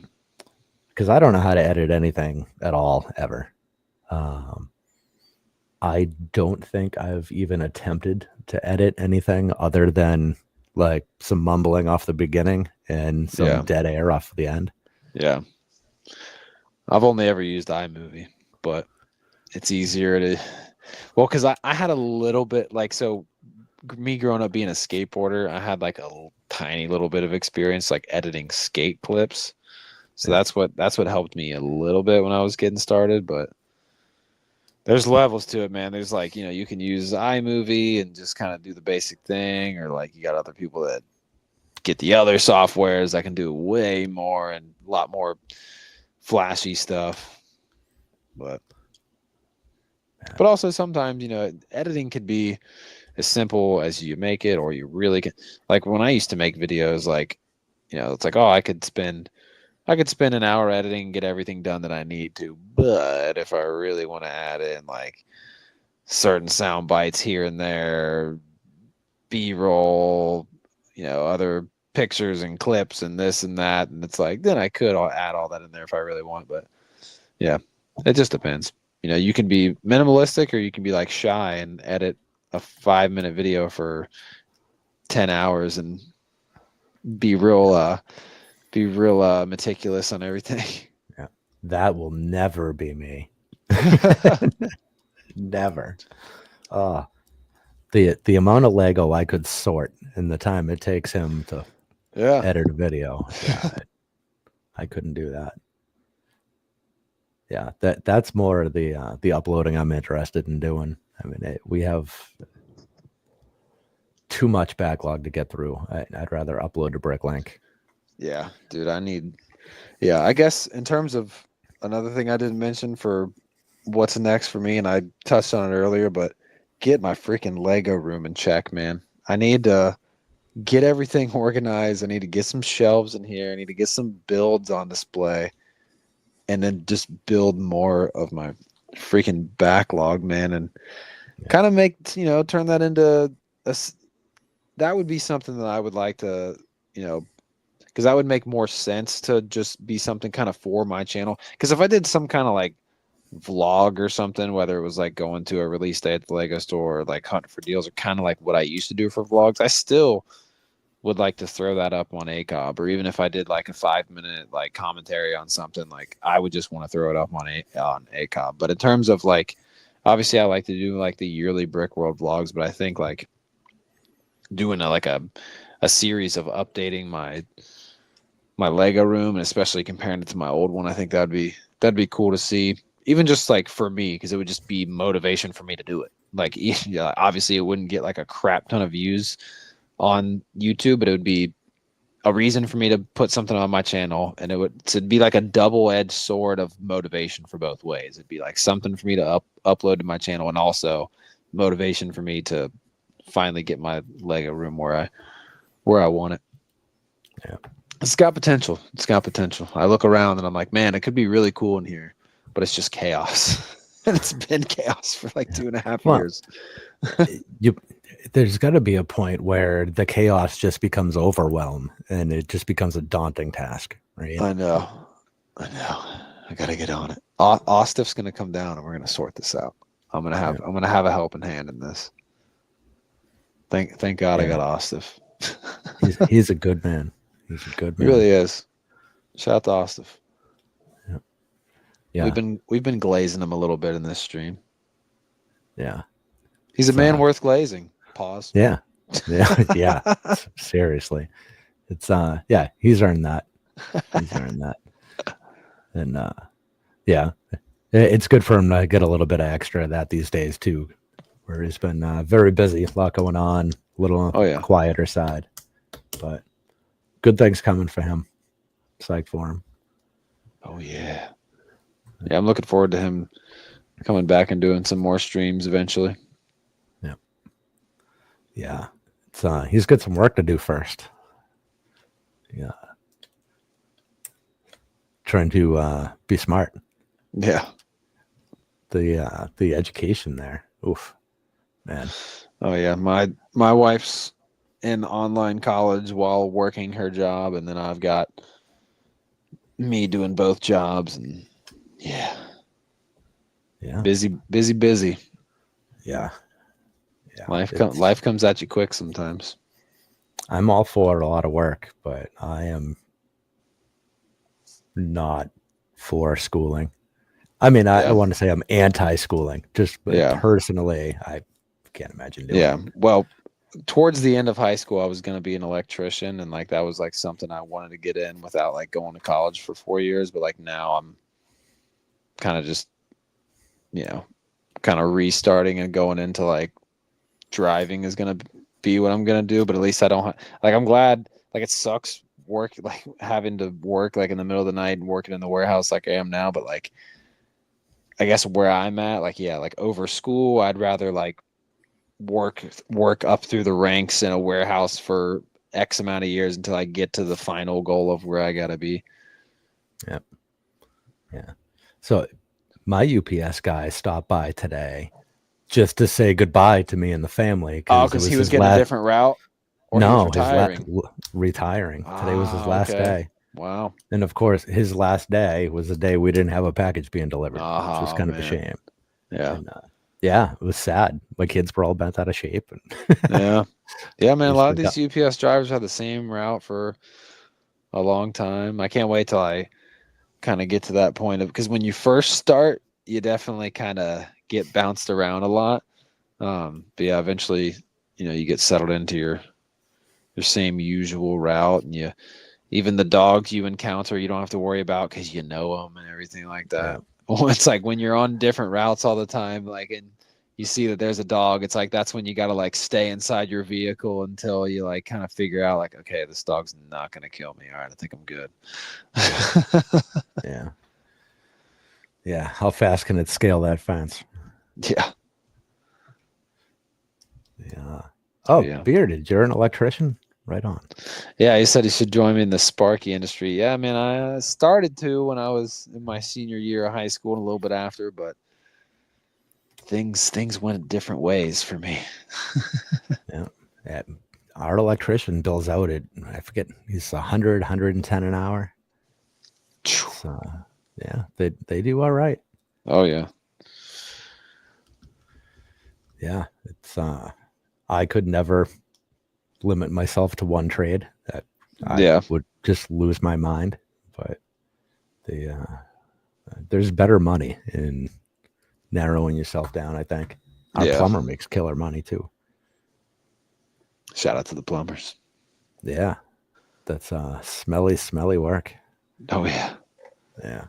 S1: Because I don't know how to edit anything at all, ever. I don't think I've even attempted to edit anything other than like some mumbling off the beginning and some dead air off the end.
S2: Yeah. I've only ever used iMovie, but it's easier to, well, because I had a little bit like, so me growing up being a skateboarder, I had like a tiny little bit of experience like editing skate clips. So
S1: Yeah.
S2: that's what helped me a little bit when I was getting started. But there's levels to it, man. There's like, you can use iMovie and just kind of do the basic thing, or like you got other people that get the other softwares that can do way more and a lot more flashy stuff. But also sometimes, editing could be as simple as you make it, or you really can. Like when I used to make videos, like, it's like, oh, I could spend an hour editing and get everything done that I need to. But if I really want to add in like certain sound bites here and there, B-roll, other pictures and clips and this and that, and it's like, then I could add all that in there if I really want. But yeah, it just depends. You can be minimalistic, or you can be like shy and edit a 5-minute video for 10 hours and be real meticulous on everything.
S1: Yeah. That will never be me. Never. The amount of Lego I could sort in the time it takes him to edit a video. Yeah, I couldn't do that. Yeah, that's more the uploading I'm interested in doing. I mean, we have too much backlog to get through. I'd rather upload to Bricklink.
S2: Yeah, dude, I guess in terms of another thing I didn't mention for what's next for me, and I touched on it earlier, but get my freaking Lego room in check, man. I need to get everything organized. I need to get some shelves in here. I need to get some builds on display, and then just build more of my freaking backlog, man, and kind of make, turn that into that would be something that I would like to, because that would make more sense to just be something kind of for my channel. Because if I did some kind of like vlog or something, whether it was like going to a release day at the Lego store or like hunting for deals, or kind of like what I used to do for vlogs, I still would like to throw that up on ACOB. Or even if I did like a 5-minute like commentary on something, like I would just want to throw it up on ACOB. But in terms of like, obviously I like to do like the yearly Brick World vlogs, but I think like doing a series of updating my Lego room, and especially comparing it to my old one, I think that'd be cool to see. Even just like for me, because it would just be motivation for me to do it. Like, obviously it wouldn't get like a crap ton of views on YouTube, but it would be a reason for me to put something on my channel, and it'd be like a double-edged sword of motivation for both ways. It'd be like something for me to upload to my channel, and also motivation for me to finally get my Lego room where I want it.
S1: Yeah.
S2: It's got potential. I look around and I'm like, man, it could be really cool in here, but it's just chaos. And it's been chaos for like 2.5 years.
S1: There's got to be a point where the chaos just becomes overwhelm, and it just becomes a daunting task, right?
S2: I know. I gotta get on it. Ostif's gonna come down, and we're gonna sort this out. I'm gonna have a helping hand in this. Thank God I got Ostif.
S1: He's a good man. He's a good man.
S2: He really is. Shout out to Ostif.
S1: Yeah.
S2: We've been glazing him a little bit in this stream.
S1: Yeah.
S2: He's a man worth glazing. Pause.
S1: Yeah. Yeah. Seriously. It's he's earned that. And yeah. It's good for him to get a little bit of extra of that these days too, where he's been very busy, a lot going on, a little quieter side. But good things coming for him. Psyched for him.
S2: Oh yeah. Yeah, I'm looking forward to him coming back and doing some more streams eventually.
S1: Yeah. He's got some work to do first. Yeah. Trying to be smart.
S2: Yeah.
S1: The education there. Oof. Man.
S2: Oh yeah. My wife's in online college while working her job, and then I've got me doing both jobs, and yeah. Busy.
S1: Yeah.
S2: Life comes at you quick sometimes.
S1: I'm all for a lot of work, but I am not for schooling. I mean, I
S2: Yeah.
S1: want to say I'm anti-schooling, just but
S2: Yeah.
S1: personally, I can't imagine doing
S2: Yeah.
S1: it.
S2: Well, towards the end of high school, I was going to be an electrician, and like that was like something I wanted to get in without like going to college for 4 years. But like now I'm kind of just, you know, kind of restarting and going into like driving is going to be what I'm going to do. But at least I don't like, I'm glad, like it sucks work, like having to work like in the middle of the night and working in the warehouse like I am now. But like, I guess where I'm at, like, yeah, like over school, I'd rather like work up through the ranks in a warehouse for X amount of years until I get to the final goal of where I gotta be.
S1: Yep. Yeah. So my UPS guy stopped by today just to say goodbye to me and the family
S2: Oh,
S1: because it
S2: because he
S1: was
S2: was
S1: his
S2: getting a
S1: last.
S2: different route, or he was
S1: No,
S2: retiring.
S1: retiring. Today was his
S2: Ah,
S1: last
S2: okay.
S1: day.
S2: Wow.
S1: And of course, his last day was the day we didn't have a package being delivered, which was
S2: Oh
S1: kind of a
S2: man.
S1: shame.
S2: Yeah.
S1: And yeah, it was sad. My kids were all bent out of shape. And
S2: Yeah. Yeah, man. A
S1: just
S2: lot of
S1: like,
S2: these UPS drivers have the same route for a long time. I can't wait till I kind of get to that point of, because when you first start, you definitely kind of get bounced around a lot. But yeah, eventually, you get settled into your same usual route, and you even the dogs you encounter, you don't have to worry about because you know them and everything like
S1: yeah,
S2: that. Well, it's like when you're on different routes all the time, like, and you see that there's a dog, it's like that's when you got to like stay inside your vehicle until you like kind of figure out like, okay, this dog's not gonna kill me. All right, I think I'm good.
S1: yeah, yeah. How fast can it scale that fence?
S2: Yeah.
S1: Yeah.
S2: But
S1: Oh,
S2: yeah.
S1: Bearded, you're an electrician? Right on.
S2: Yeah, he said he should join me in the Sparky industry. Yeah, man, I started to when I was in my senior year of high school and a little bit after, but things went different ways for me.
S1: Yeah. Yeah. Our electrician bills out at, I forget, he's 110 an hour. So, yeah, they do all right.
S2: Oh yeah.
S1: Yeah, it's I could never limit myself to one trade. That I
S2: Yeah.
S1: would just lose my mind. But the there's better money in narrowing yourself down, I think. Our
S2: Yeah.
S1: plumber makes killer money too.
S2: Shout out to the plumbers.
S1: Yeah. That's smelly work.
S2: Oh yeah.
S1: Yeah.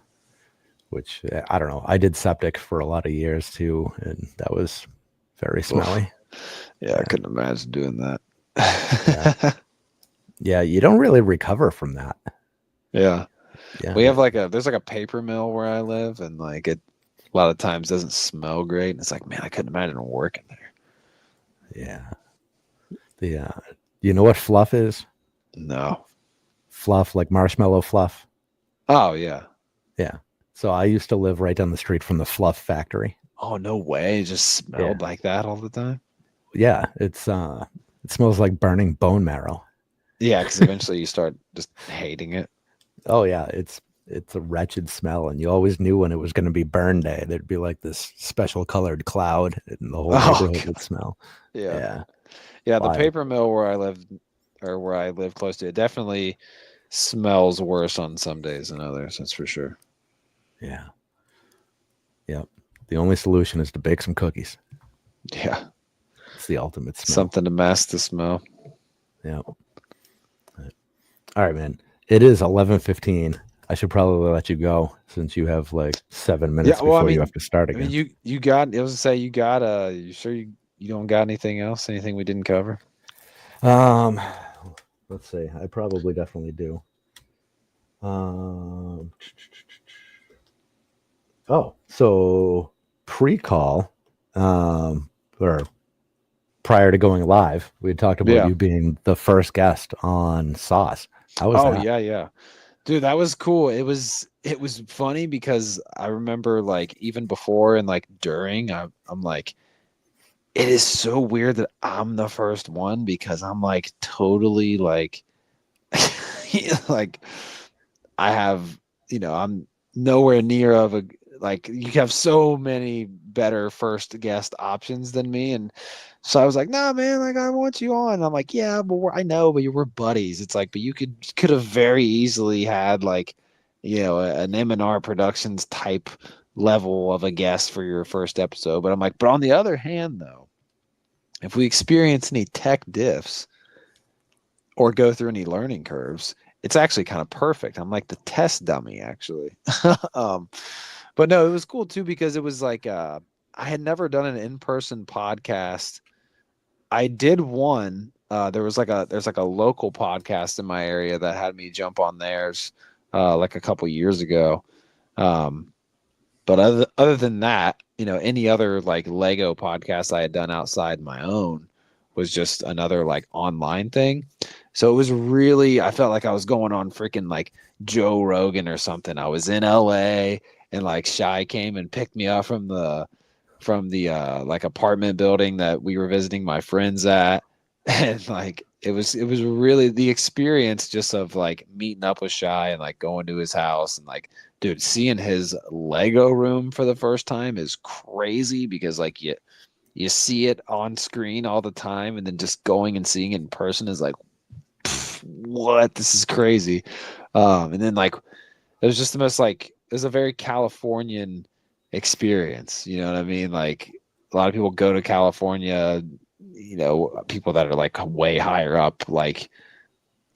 S1: Which I don't know. I did septic for a lot of years too, and that was very smelly.
S2: Yeah, I couldn't imagine doing that.
S1: Yeah. Yeah, you don't really recover from that.
S2: Yeah.
S1: Yeah.
S2: We have like there's like a paper mill where I live, and like it a lot of times doesn't smell great. And it's like, man, I couldn't imagine working there.
S1: Yeah. The you know what fluff is?
S2: No.
S1: Fluff, like marshmallow fluff.
S2: Oh yeah.
S1: Yeah. So I used to live right down the street from the fluff factory.
S2: Oh no way. It just
S1: Yeah.
S2: smelled like that all the time.
S1: Yeah. It smells like burning bone marrow.
S2: Yeah, because eventually you start just hating it.
S1: Oh yeah. It's a wretched smell, and you always knew when it was going to be burn day. There'd be like this special colored cloud, and the whole
S2: Oh,
S1: neighborhood
S2: God.
S1: would smell.
S2: Yeah.
S1: Yeah.
S2: Yeah, the
S1: Wild.
S2: paper mill where I lived, or where I live close to it, definitely smells worse on some days than others. That's for sure.
S1: Yeah. Yep. The only solution is to bake some cookies.
S2: Yeah.
S1: It's the ultimate smell.
S2: Something to mask the smell.
S1: Yeah. All right, man. It is 11:15. I should probably let you go since you have like 7 minutes
S2: Yeah, well,
S1: before you have to start
S2: I
S1: again.
S2: mean, you got. I was to say you got. You sure you don't got anything else? Anything we didn't cover?
S1: Let's see. I probably definitely do. So pre-call, or prior to going live, we had talked about
S2: Yeah.
S1: you being the first guest on Sauce. How was that?
S2: Yeah. Dude, that was cool. It was funny because I remember like even before and like during, I'm like, it is so weird that I'm the first one because I'm like totally like like I have, I'm nowhere near of a like you have so many better first guest options than me. And so I was like, nah, man, like I want you on. And I'm like, yeah, but I know, but you were buddies. It's like, but you could have very easily had like, an M&R Productions type level of a guest for your first episode. But I'm like, but on the other hand, though, if we experience any tech diffs or go through any learning curves, it's actually kind of perfect. I'm like the test dummy, actually. But no, it was cool too because it was like I had never done an in-person podcast. I did one. There's like a local podcast in my area that had me jump on theirs like a couple years ago. But other than that, any other like Lego podcast I had done outside my own was just another like online thing. So it was really, I felt like I was going on freaking like Joe Rogan or something. I was in LA and like Shy came and picked me up from the like apartment building that we were visiting my friends at. And like it was really the experience just of like meeting up with Shy and like going to his house and like, dude, seeing his Lego room for the first time is crazy because like you see it on screen all the time, and then just going and seeing it in person is like, what? This is crazy. And then like it was just the most like it was a very Californian experience. You know what I mean? Like a lot of people go to California, people that are like way higher up, like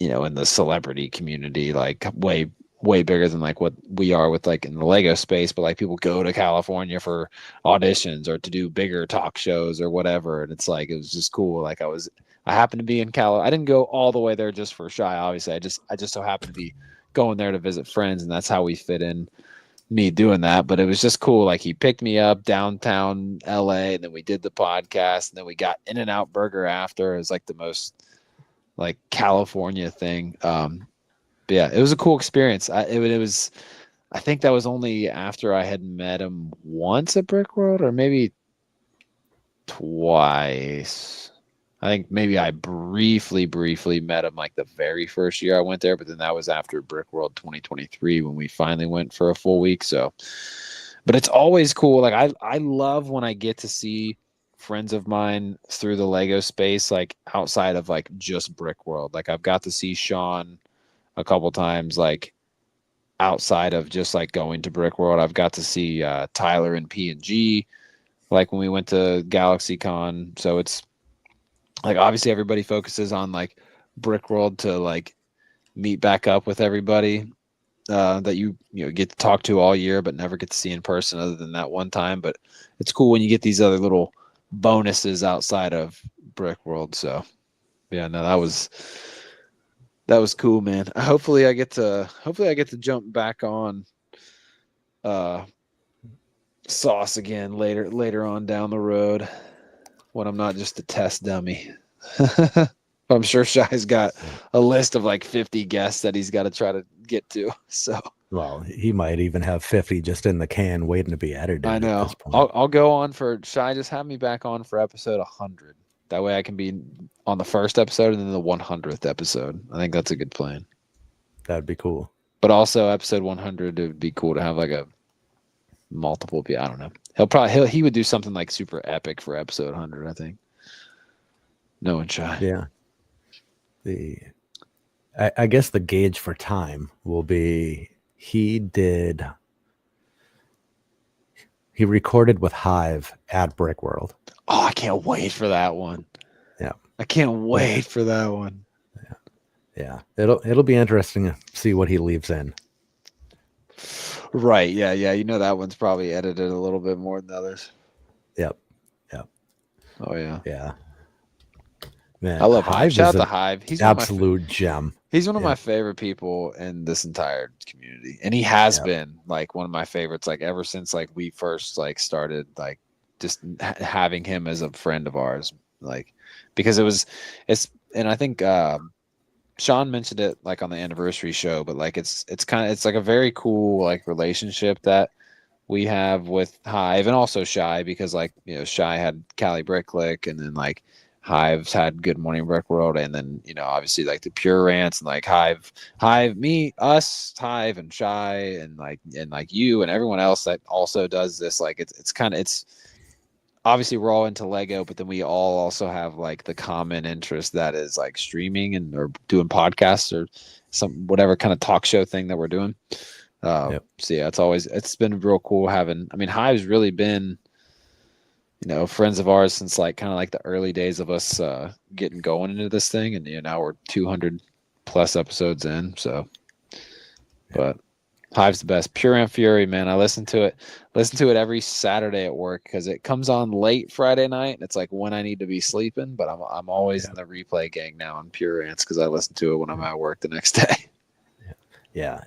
S2: in the celebrity community, like way bigger than like what we are with like in the Lego space, but like people go to California for auditions or to do bigger talk shows or whatever. And it's like, it was just cool. Like I happened to be in I didn't go all the way there just for Shy. Obviously I just so happened to be going there to visit friends, and that's how we fit in me doing that. But it was just cool. Like he picked me up downtown LA, and then we did the podcast, and then we got In-N-Out Burger after. It was like the most like California thing. But yeah, it was a cool experience. It was, I think that was only after I had met him once at Brick World, or maybe twice. I think maybe I briefly met him like the very first year I went there, but then that was after Brick World 2023 when we finally went for a full week. So, but it's always cool. Like I love when I get to see friends of mine through the Lego space, like outside of like just Brick World. Like I've got to see Sean a couple times, like outside of just like going to Brick World. I've got to see Tyler and P&G, like when we went to GalaxyCon. So it's like obviously everybody focuses on like Brick World to like meet back up with everybody that you get to talk to all year, but never get to see in person other than that one time. But it's cool when you get these other little bonuses outside of Brick World. So yeah, no, that was cool, man. Hopefully I get to jump back on Sauce again later on down the road when I'm not just a test dummy. I'm sure Shy's got a list of like 50 guests that he's got to try to get to. So
S1: well, he might even have 50 just in the can waiting to be edited.
S2: I know.
S1: At this point.
S2: I'll go on for Shy. Just have me back on for episode 100. That way I can be on the first episode and then the 100th episode. I think that's a good plan.
S1: That'd be cool.
S2: But also episode 100, it would be cool to have like a multiple. I don't know. He would do something like super epic for episode 100. I think. No one Shy.
S1: Yeah. I guess the gauge for time will be he recorded with Hive at Brick World.
S2: Oh, I can't wait for that one.
S1: Yeah.
S2: I can't wait for that one.
S1: Yeah. It'll be interesting to see what he leaves in.
S2: Right. Yeah. That one's probably edited a little bit more than the others.
S1: Yep.
S2: Oh yeah.
S1: Yeah. Man,
S2: I love Hive. Shout out to Hive. He's
S1: absolute gem.
S2: He's one of my favorite people in this entire community, and he has been like one of my favorites like ever since like we first like started like just having him as a friend of ours, like because and I think Sean mentioned it like on the anniversary show, but like it's like a very cool like relationship that we have with Hive and also Shy, because like Shy had Cali Brick Click, and then like Hive's had Good Morning Brick World, and then obviously like the Pure Rants, and like Hive, me, us, Hive, and Shy, and like you and everyone else that also does this. Like it's obviously we're all into Lego, but then we all also have like the common interest that is like streaming or doing podcasts or some whatever kind of talk show thing that we're doing.
S1: Yep.
S2: So yeah, it's been real cool having. I mean, Hive's really been, friends of ours since like kind of like the early days of us getting going into this thing, and now we're 200 plus episodes in. So, but Hive's the best. Pure and Fury, man. I listen to it every Saturday at work because it comes on late Friday night, and it's like when I need to be sleeping. But I'm always in the replay gang now on Pure Ants because I listen to it when I'm at work the next day.
S1: Yeah.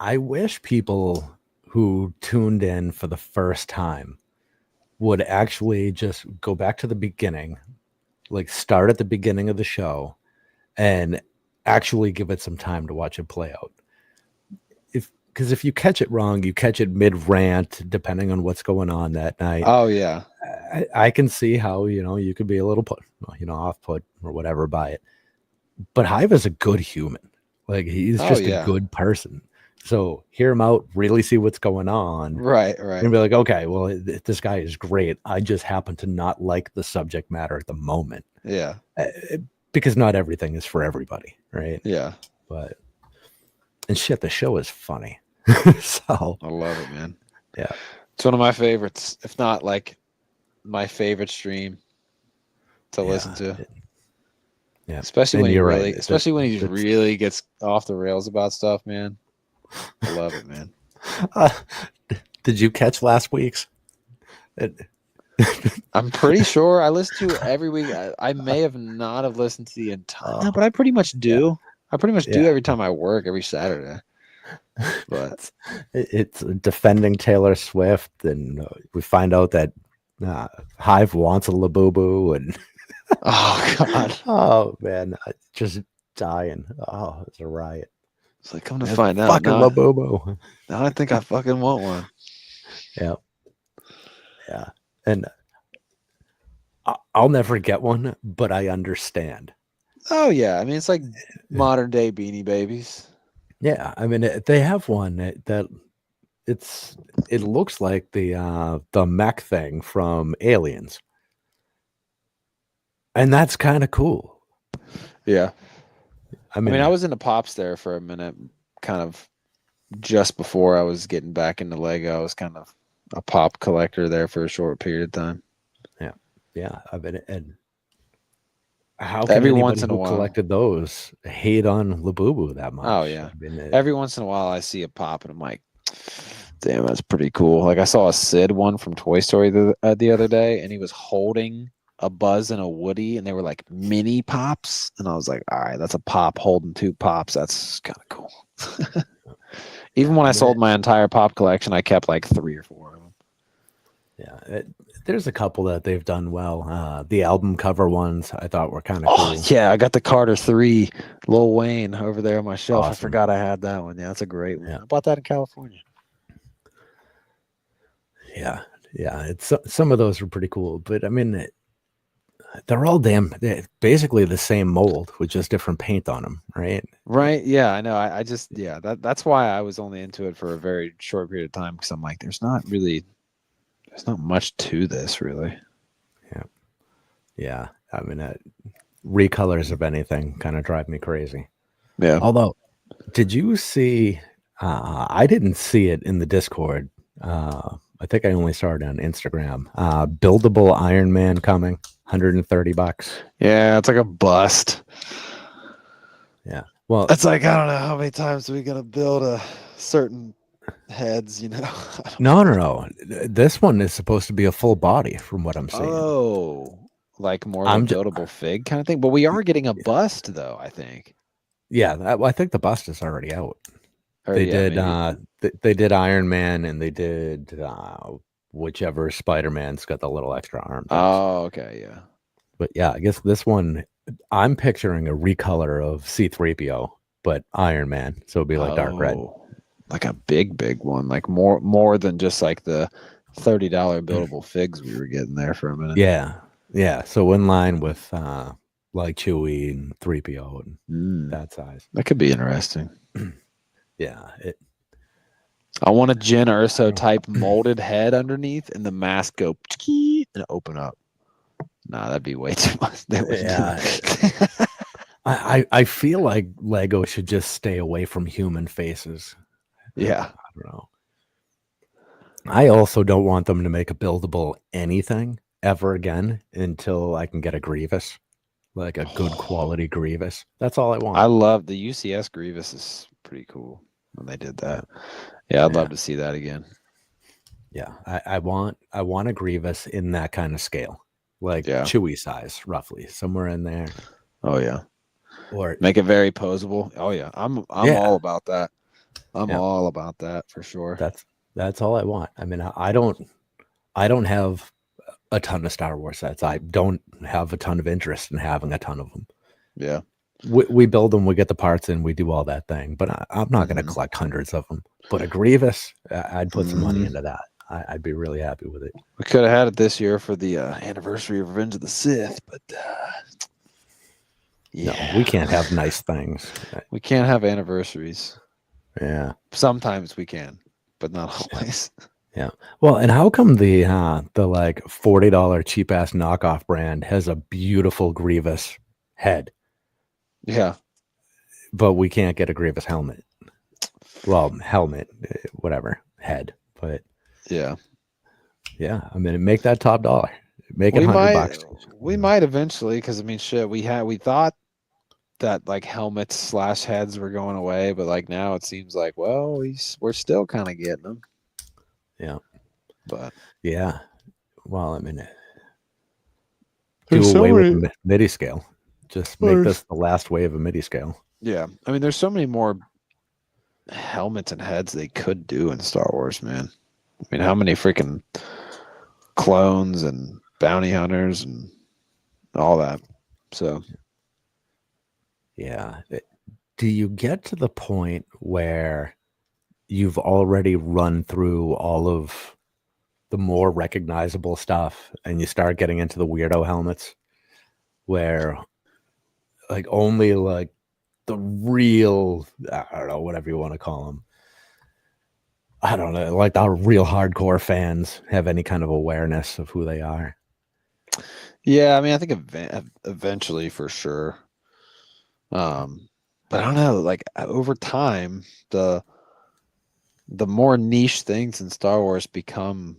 S1: I wish people who tuned in for the first time would actually just go back to the beginning, like start at the beginning of the show and actually give it some time to watch it play out. Because if you catch it wrong, you catch it mid rant, depending on what's going on that night.
S2: Oh yeah,
S1: I can see how you could be a little off put or whatever by it. But Hive is a good human. Like he's just a good person. So hear him out, really see what's going on.
S2: Right.
S1: And be like, okay, well, this guy is great. I just happen to not like the subject matter at the moment.
S2: Yeah.
S1: Because not everything is for everybody, right?
S2: Yeah.
S1: And shit, the show is funny. So
S2: I love it, man.
S1: Yeah.
S2: It's one of my favorites, if not like my favorite stream to listen to.
S1: Yeah.
S2: Especially when he really gets off the rails about stuff, man. I love it, man.
S1: Did you catch last week's?
S2: I'm pretty sure I listen to it every week. I may have not have listened to the entire, no, but I pretty much do. Yeah. I pretty much do every time I work, every Saturday. But
S1: it's defending Taylor Swift, and we find out that Hive wants a Labubu, and
S2: oh god,
S1: oh man, just dying. Oh, it's a riot.
S2: It's like, come to find out,
S1: fucking Labubu.
S2: Now I think I fucking want one.
S1: Yeah, and I'll never get one, but I understand.
S2: Oh yeah, I mean it's like modern day Beanie Babies.
S1: Yeah, I mean they have one that it looks like the mech thing from Aliens, and that's kind of cool.
S2: Yeah, I mean I was into Pops there for a minute, kind of just before I was getting back into Lego. I was kind of a Pop collector there for a short period of time.
S1: Yeah. I mean, and how can every once in a while collected those hate on Labubu that much?
S2: Oh yeah, I mean, every once in a while I see a Pop and I'm like, damn, that's pretty cool. Like I saw a Sid one from Toy Story the other day, and he was holding a Buzz and a Woody, and they were like mini Pops, and I was like, all right, that's a Pop holding two Pops. That's kind of cool. Even when I sold my entire Pop collection, I kept like 3 or 4 of them.
S1: Yeah, there's a couple that they've done well. The album cover ones I thought were kind of cool.
S2: Yeah, I got the Carter 3 Lil Wayne over there on my shelf. Awesome. I forgot I had that one. Yeah, that's a great one. I bought that in California.
S1: Yeah. It's some of those are pretty cool, but I mean, they're all basically the same mold with just different paint on them, right?
S2: Right. Yeah, I know. I just that's why I was only into it for a very short period of time, because I'm like, there's not much to this, really.
S1: Yeah. I mean, recolors of anything kind of drive me crazy.
S2: Yeah.
S1: Although, did you see? I didn't see it in the Discord. I think I only saw it on Instagram. Buildable Iron Man coming, $130.
S2: Yeah, it's like a bust.
S1: Yeah. Well,
S2: it's like, I don't know how many times are we gonna build a certain heads,
S1: No. This one is supposed to be a full body from what I'm seeing.
S2: Oh, like more of a buildable fig kind of thing. But we are getting a bust though, I think.
S1: Yeah, I think the bust is already out. They did Iron Man, and they did whichever Spider-Man's got the little extra arm.
S2: Oh, okay, yeah.
S1: But yeah, I guess this one, I'm picturing a recolor of C-3PO, but Iron Man, so it'd be like dark red.
S2: Like a big one, like more than just like the $30 buildable figs we were getting there for a minute.
S1: Yeah. So in line with like Chewie and 3PO and that size.
S2: That could be interesting.
S1: Yeah.
S2: I want a Jyn Erso type molded head underneath, and the mask go and open up. Nah, that'd be way too much.
S1: Yeah. I feel like Lego should just stay away from human faces.
S2: Yeah.
S1: I don't know. I also don't want them to make a buildable anything ever again until I can get a Grievous, like a good quality Grievous. That's all I want.
S2: I love the UCS Grievous is pretty cool when they did that. Yeah, I'd love to see that again.
S1: Yeah, I want a Grievous in that kind of scale, like Chewy size, roughly somewhere in there.
S2: Oh yeah,
S1: or
S2: make it very posable. Oh yeah, I'm all about that. I'm all about that for sure.
S1: That's all I want. I mean, I don't have a ton of Star Wars sets. I don't have a ton of interest in having a ton of them.
S2: Yeah,
S1: we build them, we get the parts in, we do all that thing. But I'm not going to collect hundreds of them. But a Grievous, I'd put some money into that. I'd be really happy with it.
S2: We could have had it this year for the anniversary of Revenge of the Sith, but
S1: no, we can't have nice things.
S2: We can't have anniversaries.
S1: Yeah,
S2: sometimes we can, but not always.
S1: Yeah. Well, and how come the like $40 cheap ass knockoff brand has a beautiful Grievous head?
S2: Yeah.
S1: But we can't get a Grievous helmet. Well, helmet, whatever, head. But yeah, I mean, make that top dollar. Make it $100.
S2: We might eventually, because I mean, shit, we thought that like helmets / heads were going away, but like now it seems like, well, we're still kind of getting them.
S1: Yeah.
S2: But
S1: yeah. Well, I mean, do away with the MIDI scale. Just make this the last wave of MIDI scale.
S2: Yeah. I mean, there's so many more helmets and heads they could do in Star Wars, man. I mean, how many freaking clones and bounty hunters and all that. So
S1: yeah. Do you get to the point where you've already run through all of the more recognizable stuff and you start getting into the weirdo helmets where like only like the real, I don't know, whatever you want to call them, I don't know, like the real hardcore fans have any kind of awareness of who they are?
S2: Yeah, I mean, I think eventually for sure. But I don't know, like over time, the more niche things in Star Wars become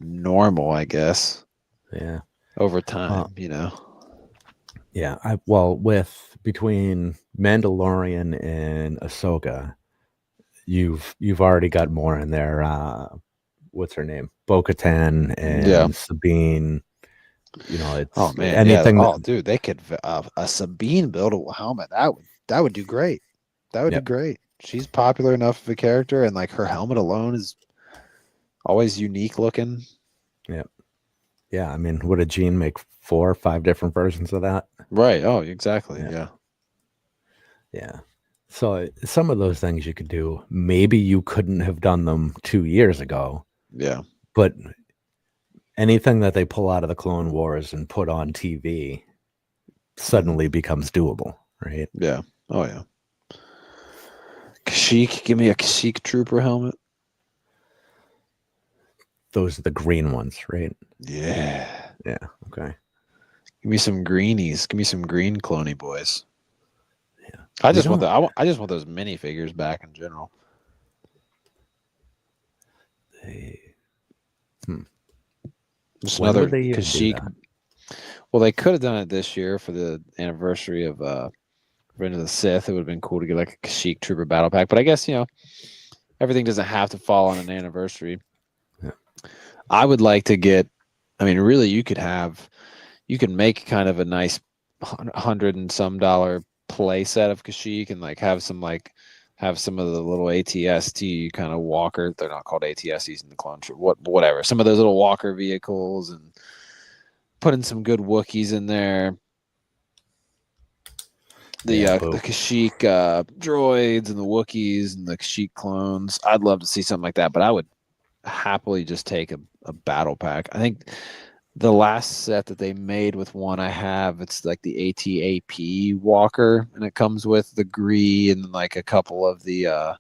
S2: normal, I guess.
S1: Yeah.
S2: Over time, you know.
S1: Yeah, with between Mandalorian and Ahsoka, you've already got more in there. What's her name? Bo-Katan and Sabine. You know, it's anything.
S2: Yeah. Dude, they could a Sabine build a helmet. That would do great. That would do great. She's popular enough of a character, and like her helmet alone is always unique looking.
S1: Yeah. Yeah, I mean, would a Gene make 4 or 5 different versions of that?
S2: Right. Oh, exactly.
S1: Yeah. So some of those things you could do. Maybe you couldn't have done them 2 years ago.
S2: Yeah.
S1: But anything that they pull out of the Clone Wars and put on TV suddenly becomes doable, right?
S2: Yeah. Oh, yeah. Kashyyyk, give me a Kashyyyk Trooper helmet.
S1: Those are the green ones, right?
S2: Yeah.
S1: Yeah. Okay.
S2: Give me some greenies. Give me some green cloney boys.
S1: Yeah.
S2: I just want those minifigures back in general. Just another Kashyyyk. Well, they could have done it this year for the anniversary of Revenge of the Sith. It would have been cool to get like a Kashyyyk Trooper battle pack. But I guess, you know, everything doesn't have to fall on an anniversary.
S1: Yeah.
S2: I would like to get, I mean, really, you can make kind of a nice $100 and some play set of Kashyyyk and like have some of the little ATST kind of walker. They're not called ATSTs in the clone troop. Whatever. Some of those little walker vehicles and put in some good Wookiees in there. The Kashyyyk droids and the Wookiees and the Kashyyyk clones. I'd love to see something like that, but I would happily just take a battle pack. I think the last set that they made with one I have, it's like the ATAP walker, and it comes with the Gree and like a couple of the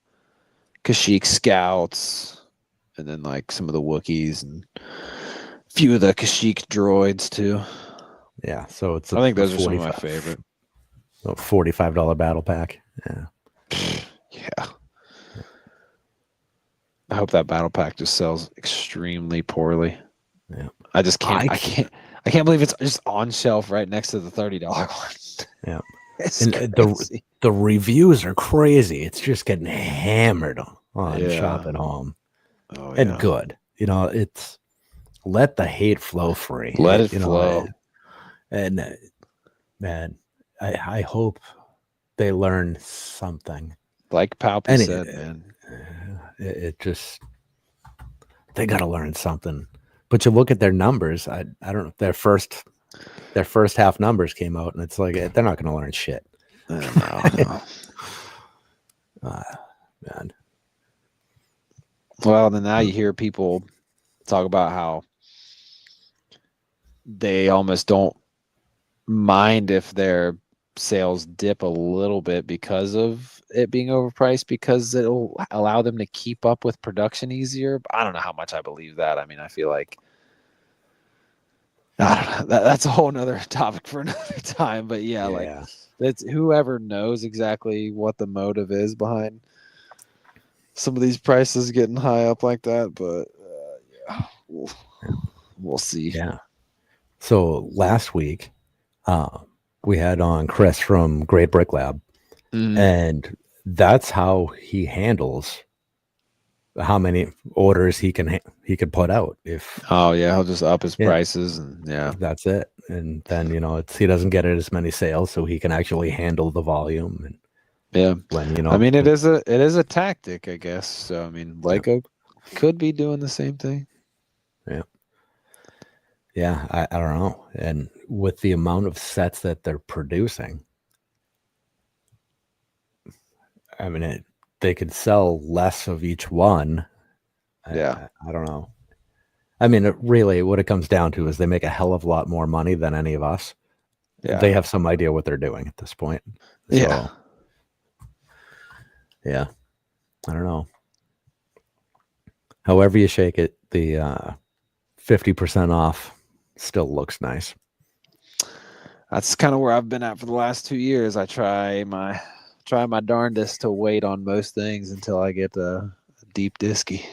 S2: Kashyyyk scouts, and then like some of the Wookiees and a few of the Kashyyyk droids too.
S1: Yeah, so it's
S2: I think those are some of my favorite.
S1: $45 battle pack. Yeah.
S2: Yeah. hope that battle pack just sells extremely poorly.
S1: Yeah.
S2: I just can't. I can't believe it's just on shelf right next to the $30 one.
S1: Yeah.
S2: It's
S1: And
S2: crazy.
S1: the reviews are crazy. It's just getting hammered on Shop at Home.
S2: Oh,
S1: and good. You know, it's let the hate flow free.
S2: Let it flow.
S1: And man, I hope they learn something.
S2: Like Palpy said, man.
S1: It just, they got to learn something. But you look at their numbers. I don't know. Their first half numbers came out, and it's like they're not going to learn shit.
S2: No.
S1: Man.
S2: Well, then now you hear people talk about how they almost don't mind if their sales dip a little bit because of it being overpriced, because it'll allow them to keep up with production easier. But I don't know how much I believe that. I mean, I feel like, I don't know. That's a whole nother topic for another time. But yeah, like that's whoever knows exactly what the motive is behind some of these prices getting high up like that. But we'll see.
S1: Yeah. So last week, we had on Chris from Great Brick Lab, and that's how he handles how many orders he can put out. If
S2: he'll just up his prices, and
S1: that's it. And then he doesn't get as many sales, so he can actually handle the volume. And when
S2: I mean, it is a tactic, I guess. So I mean, Lego could be doing the same thing.
S1: Yeah, I don't know. And with the amount of sets that they're producing, I mean, they could sell less of each one. I don't know. I mean, what it comes down to is they make a hell of a lot more money than any of us. Yeah. They have some idea what they're doing at this point. So, yeah. I don't know. However you shake it, the 50% off still looks nice.
S2: That's kind of where I've been at for the last 2 years. I try my darndest to wait on most things until I get a deep disky.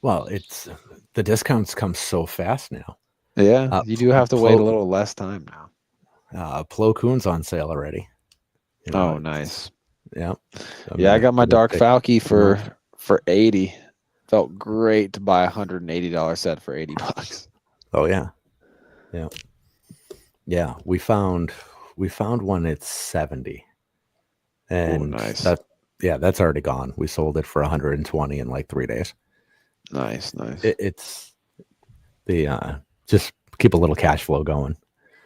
S1: Well, it's the discounts come so fast now.
S2: Yeah, you do have to wait a little less time now.
S1: Plo Koon's on sale already.
S2: Oh, nice.
S1: Yeah.
S2: I got my Dark Falky for $80. Felt great to buy $180 set for $80.
S1: Oh yeah. Yeah. Yeah. We found one at 70. And
S2: nice.
S1: That's already gone. We sold it for 120 in like 3 days.
S2: Nice.
S1: It's the just keep a little cash flow going.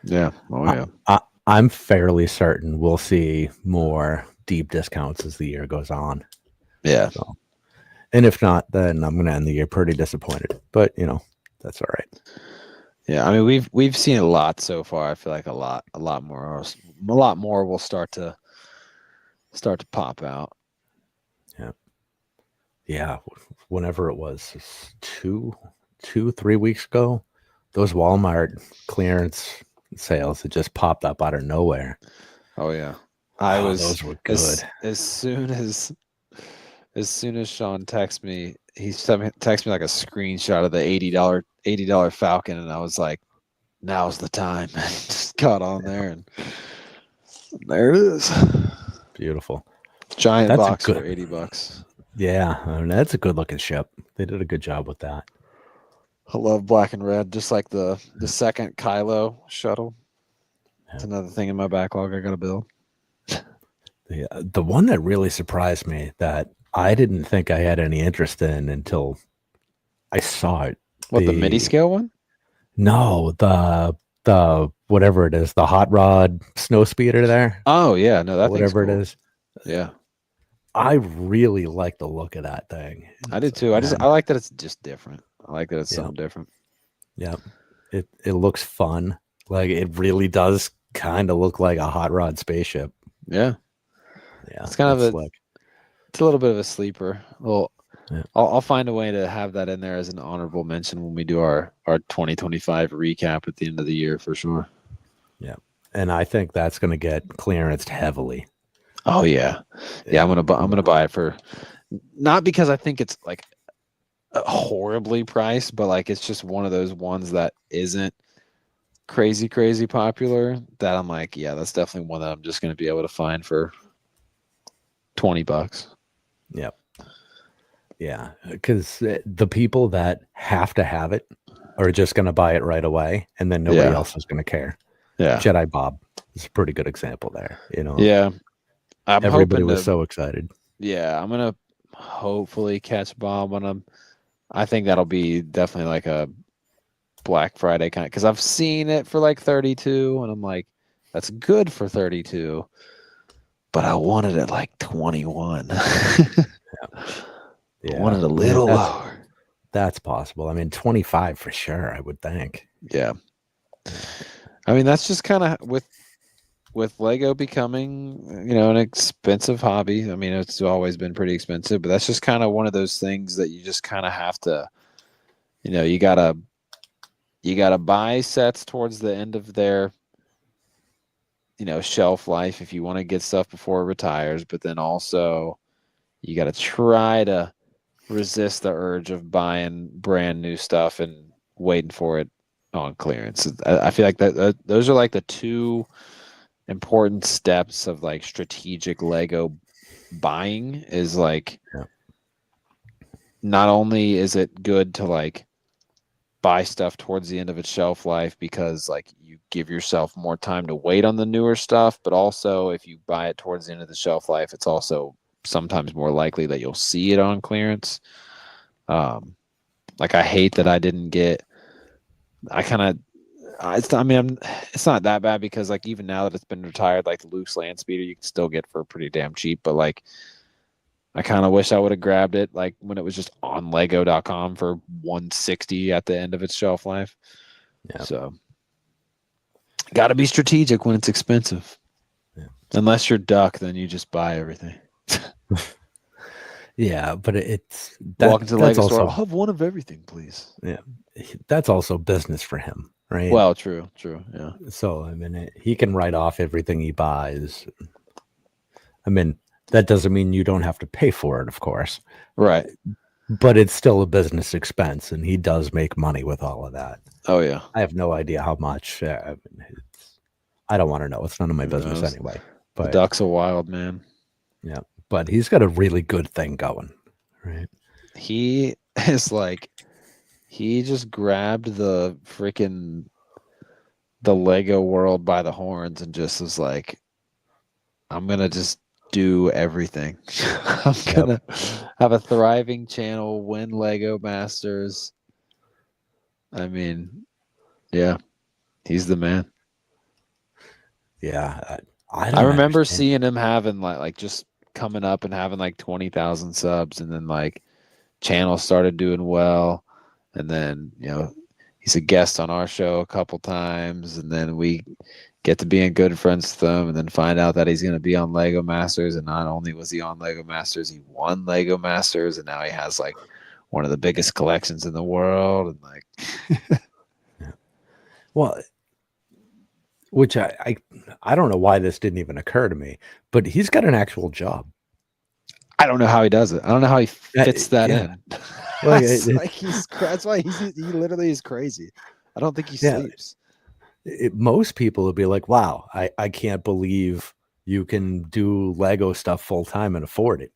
S2: Yeah. Oh yeah.
S1: I'm fairly certain we'll see more deep discounts as the year goes on.
S2: Yeah.
S1: So, and if not, then I'm going to end the year pretty disappointed. But that's all right.
S2: Yeah, I mean we've seen a lot so far. I feel like a lot more will start to pop out.
S1: Yeah. Yeah. Whenever it was 3 weeks ago, those Walmart clearance sales that just popped up out of nowhere.
S2: Oh yeah.
S1: Those were good.
S2: As soon as Sean texted me, he texted me like a screenshot of the $80 Falcon, and I was like, now's the time. Just got on there, and there it is.
S1: Beautiful.
S2: Giant box for $80.
S1: Yeah, I mean, that's a good looking ship. They did a good job with that.
S2: I love black and red, just like the second Kylo shuttle. It's another thing in my backlog I got to build.
S1: The one that really surprised me that I didn't think I had any interest in until I saw it.
S2: What, the midi scale one?
S1: No, the whatever it is, the hot rod snow speeder there.
S2: Oh yeah, no, that
S1: whatever
S2: cool.
S1: It is.
S2: Yeah,
S1: I really like the look of that thing.
S2: I did too. I like that it's just different. I like that it's something different.
S1: Yeah, it looks fun. Like it really does kind of look like a hot rod spaceship.
S2: Yeah. It's kind of it's a little bit of a sleeper. Well, I'll find a way to have that in there as an honorable mention when we do our 2025 recap at the end of the year for sure.
S1: Yeah, and I think that's going to get clearanced heavily.
S2: Oh yeah. I'm gonna buy it for not because I think it's like horribly priced, but like it's just one of those ones that isn't crazy popular that I'm like, yeah, that's definitely one that I'm just going to be able to find for $20.
S1: Yep. Yeah, because the people that have to have it are just going to buy it right away, and then nobody else is going to care.
S2: Yeah.
S1: Jedi Bob is a pretty good example there.
S2: Yeah.
S1: Everybody was so excited.
S2: Yeah, I'm gonna hopefully catch Bob on him. I think that'll be definitely like a Black Friday kind of, because I've seen it for like 32, and I'm like, that's good for 32, but I wanted it like 21.
S1: Yeah.
S2: I wanted a little lower.
S1: That's possible. I mean, 25 for sure, I would think.
S2: Yeah. I mean, that's just kind of with Lego becoming, an expensive hobby. I mean, it's always been pretty expensive, but that's just kind of one of those things that you just kind of have to, you gotta buy sets towards the end of their, shelf life if you want to get stuff before it retires. But then also you got to try to resist the urge of buying brand new stuff and waiting for it on clearance. I feel like that those are like the two important steps of like strategic Lego buying. Is like, not only is it good to like buy stuff towards the end of its shelf life because like you give yourself more time to wait on the newer stuff, but also if you buy it towards the end of the shelf life, it's also sometimes more likely that you'll see it on clearance. Like I hate that I didn't get. It's not that bad because like even now that it's been retired, like the loose land speeder you can still get for pretty damn cheap. But like, I kind of wish I would have grabbed it like when it was just on Lego.com for $160 at the end of its shelf life.
S1: Yeah.
S2: So, got to be strategic when it's expensive.
S1: Yeah.
S2: Unless you're Duck, then you just buy everything.
S1: Yeah, but it's
S2: walk into the Lego store. I'll have one of everything, please.
S1: Yeah, that's also business for him, right?
S2: Well, true. Yeah.
S1: So I mean, he can write off everything he buys. I mean, that doesn't mean you don't have to pay for it, of course.
S2: Right.
S1: But it's still a business expense, and he does make money with all of that.
S2: Oh yeah.
S1: I have no idea how much. I don't want to know. It's none of my business anyway. But
S2: the Duck's a wild man.
S1: Yeah. But he's got a really good thing going, right?
S2: He is like, he just grabbed the Lego world by the horns and just was like, I'm going to just do everything. I'm going to have a thriving channel, win Lego Masters. I mean, yeah, he's the man.
S1: Yeah.
S2: I remember seeing him having like just coming up and having like 20,000 subs, and then like channel started doing well, and then he's a guest on our show a couple times, and then we get to being good friends with him, and then find out that he's going to be on Lego Masters, and not only was he on Lego Masters, he won Lego Masters, and now he has like one of the biggest collections in the world, and like
S1: well, which I don't know why this didn't even occur to me, but he's got an actual job.
S2: I don't know how he does it. I don't know how he fits that in.
S1: Well,
S2: that's why he literally is crazy. I don't think he sleeps.
S1: Most people would be like, wow, I can't believe you can do Lego stuff full time and afford it.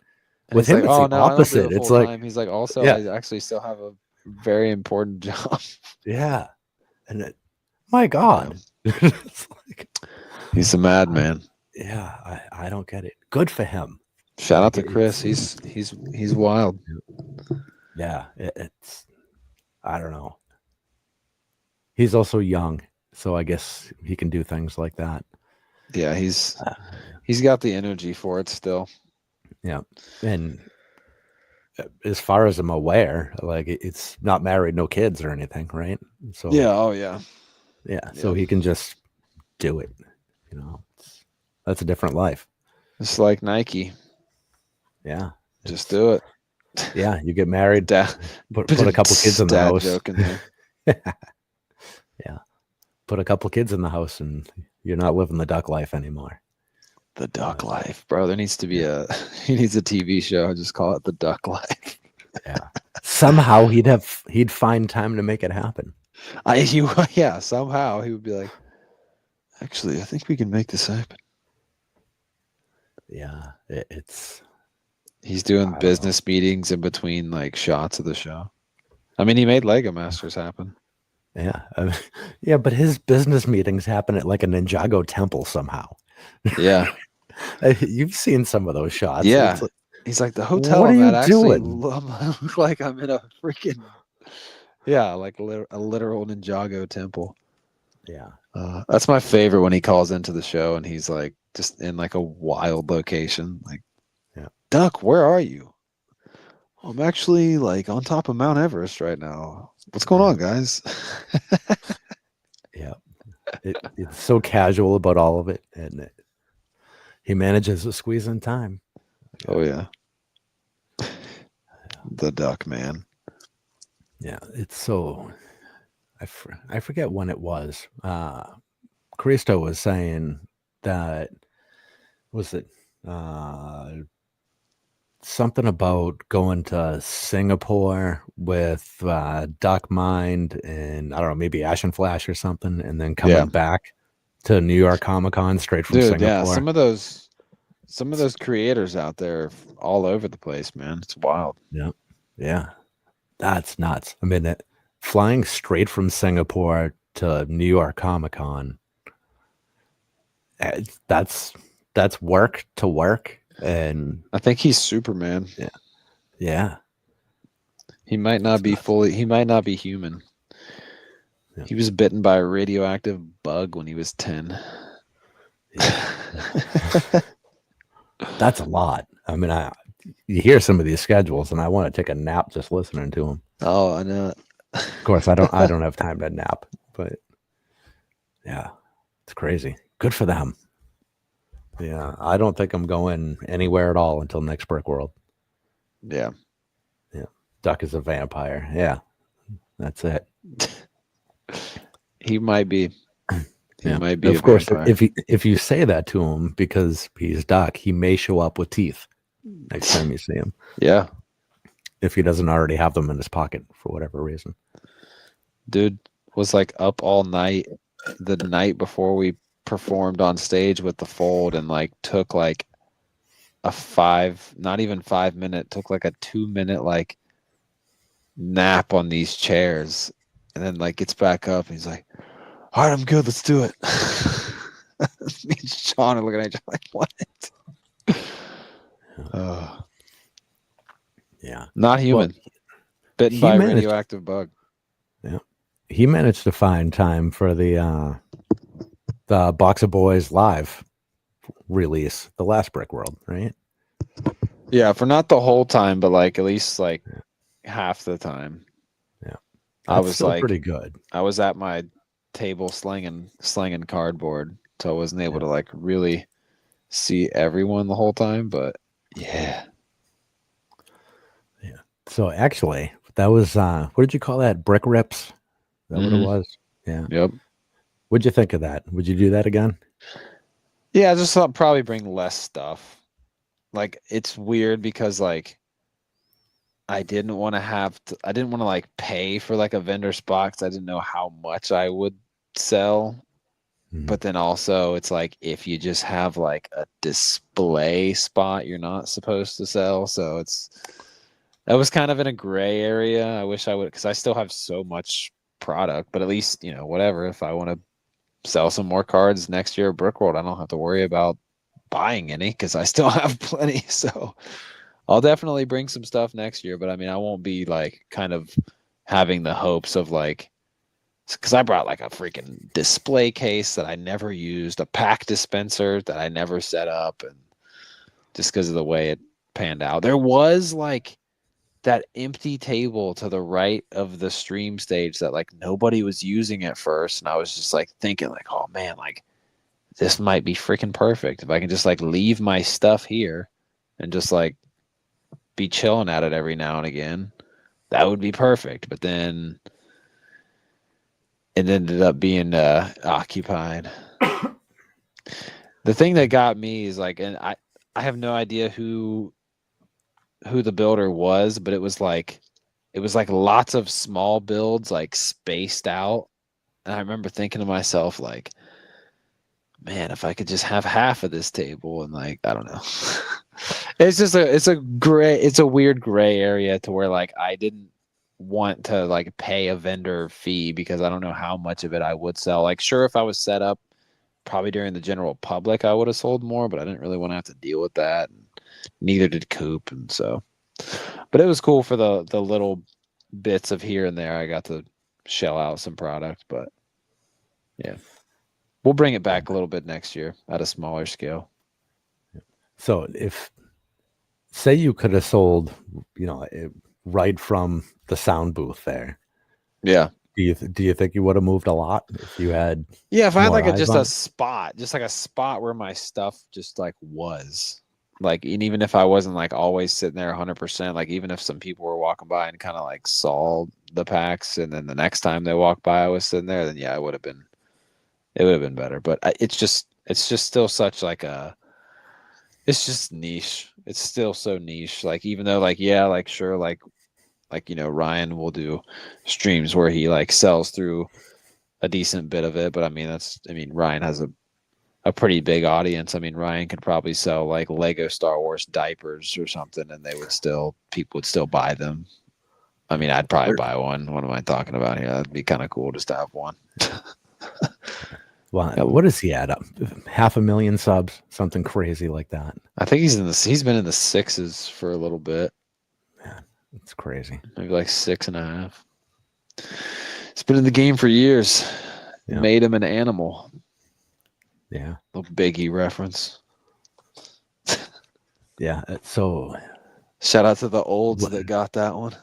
S1: With him, it's the opposite. It's like,
S2: he's like, also, I actually still have a very important job.
S1: Yeah. And my God. It's like,
S2: he's a madman.
S1: Yeah, I don't get it. Good for him.
S2: Shout out to Chris. He's wild.
S1: Yeah, it's I don't know. He's also young, so I guess he can do things like that.
S2: Yeah, he's got the energy for it still.
S1: Yeah, and as far as I'm aware, like it's not married, no kids or anything, right? So
S2: yeah.
S1: So he can just do it. That's a different life.
S2: It's like Nike.
S1: Yeah,
S2: just do it.
S1: Yeah, you get married, put a couple kids in the house.
S2: Joke in there.
S1: Yeah, put a couple kids in the house, and you're not living the duck life anymore.
S2: The Duck Life, bro. There needs to be he needs a TV show. Just call it The Duck Life.
S1: Yeah. Somehow he'd find time to make it happen.
S2: Somehow he would be like, actually, I think we can make this happen.
S1: Yeah,
S2: he's doing business meetings in between like shots of the show. I mean, he made Lego Masters happen.
S1: Yeah. Yeah, but his business meetings happen at like a Ninjago temple somehow.
S2: Yeah.
S1: You've seen some of those shots.
S2: Yeah. He's like, the hotel
S1: what are you
S2: actually
S1: doing?
S2: look like I'm in a freaking like a literal Ninjago temple.
S1: Yeah.
S2: That's my favorite when he calls into the show and he's like just in like a wild location. Like, Duck, where are you? I'm actually like on top of Mount Everest right now. What's going on, guys?
S1: Yeah. It's so casual about all of it. And he manages to squeeze in time.
S2: Oh, yeah. The Duck, man.
S1: Yeah. It's so... I forget when it was. Christo was saying that... Was it... something about going to Singapore with Duck Mind and I don't know, maybe Ash and Flash or something, and then coming back to New York Comic Con straight from Singapore.
S2: Yeah, some of those creators out there all over the place, man. It's wild.
S1: Yeah, that's nuts. I mean, flying straight from Singapore to New York Comic Con, that's work to work. And
S2: I think he's Superman.
S1: Yeah.
S2: He might not be human. Yeah. He was bitten by a radioactive bug when he was 10.
S1: Yeah. That's a lot. I mean, you hear some of these schedules and I want to take a nap just listening to them.
S2: Oh, I know.
S1: Of course, I don't have time to nap, but yeah, it's crazy. Good for them. Yeah, I don't think I'm going anywhere at all until next Brick World.
S2: Yeah.
S1: Duck is a vampire. Yeah, that's it.
S2: He might be. He might be.
S1: Of course, if you say that to him because he's Duck, he may show up with teeth next time you see him.
S2: Yeah.
S1: If he doesn't already have them in his pocket for whatever reason.
S2: Dude was like up all night the night before we performed on stage with the Fold and like took like not even 5 minute, took like a 2 minute like nap on these chairs and then like gets back up and he's like, all right, I'm good, let's do it. Me and Sean are looking at each other like, what?
S1: Yeah.
S2: Not human. Bitten by a radioactive bug.
S1: Yeah. He managed to find time for the Box of Boys live release, the last Brick World, right?
S2: Yeah, for not the whole time, but like at least like half the time.
S1: Yeah.
S2: I was
S1: still
S2: like
S1: pretty good.
S2: I was at my table slinging cardboard, so I wasn't able to like really see everyone the whole time, but yeah.
S1: So actually, that was what did you call that? Brick rips? Is that what it was? Yeah.
S2: Yep.
S1: What'd you think of that? Would you do that again?
S2: Yeah, I just thought probably bring less stuff. Like it's weird because like I didn't want to like pay for like a vendor spot because I didn't know how much I would sell. But then also it's like if you just have like a display spot, you're not supposed to sell. So that was kind of in a gray area. I wish I would, because I still have so much product, but at least, whatever. If I want to sell some more cards next year at Brick World, I don't have to worry about buying any because I still have plenty. So I'll definitely bring some stuff next year, but I mean, I won't be like kind of having the hopes of like, because I brought like a freaking display case that I never used, a pack dispenser that I never set up, and just because of the way it panned out. There was like that empty table to the right of the stream stage that like nobody was using at first, and I was just like thinking like, oh man, like this might be freaking perfect if I can just like leave my stuff here and just like be chilling at it every now and again. That would be perfect. But then it ended up being occupied. The thing that got me is like, and I have no idea who the builder was, but it was like lots of small builds like spaced out. And I remember thinking to myself, like, man, if I could just have half of this table, and like, I don't know. It's a weird gray area to where like I didn't want to like pay a vendor fee because I don't know how much of it I would sell. Like, sure, if I was set up probably during the general public, I would have sold more, but I didn't really want to have to deal with that. Neither did Coop, and so. But it was cool for the little bits of here and there. I got to shell out some product, but yeah, we'll bring it back a little bit next year at a smaller scale.
S1: So say you could have sold, right from the sound booth there.
S2: Yeah.
S1: Do you think you would have moved a lot if you had?
S2: Yeah, if I had like a
S1: spot,
S2: just like a spot where my stuff just like was. Like, and even if I wasn't like always sitting there 100%, like even if some people were walking by and kind of like saw the packs, and then the next time they walked by I was sitting there, then yeah, it would have been better. But it's just still such like it's just niche. It's still so niche. Like, even though like, yeah, like sure, like Ryan will do streams where he like sells through a decent bit of it, but I mean Ryan has a pretty big audience. I mean, Ryan could probably sell like Lego Star Wars diapers or something, and people would still buy them. I mean, I'd probably buy one. What am I talking about here? That'd be kind of cool just to have one.
S1: Well, what is he at? 500,000 subs, something crazy like that.
S2: I think he's been in the 6s for a little bit.
S1: Man, it's crazy.
S2: Maybe like 6.5. He's been in the game for years. Yeah. Made him an animal.
S1: Yeah.
S2: Little Biggie reference.
S1: Yeah. So
S2: shout out to the olds that got that one.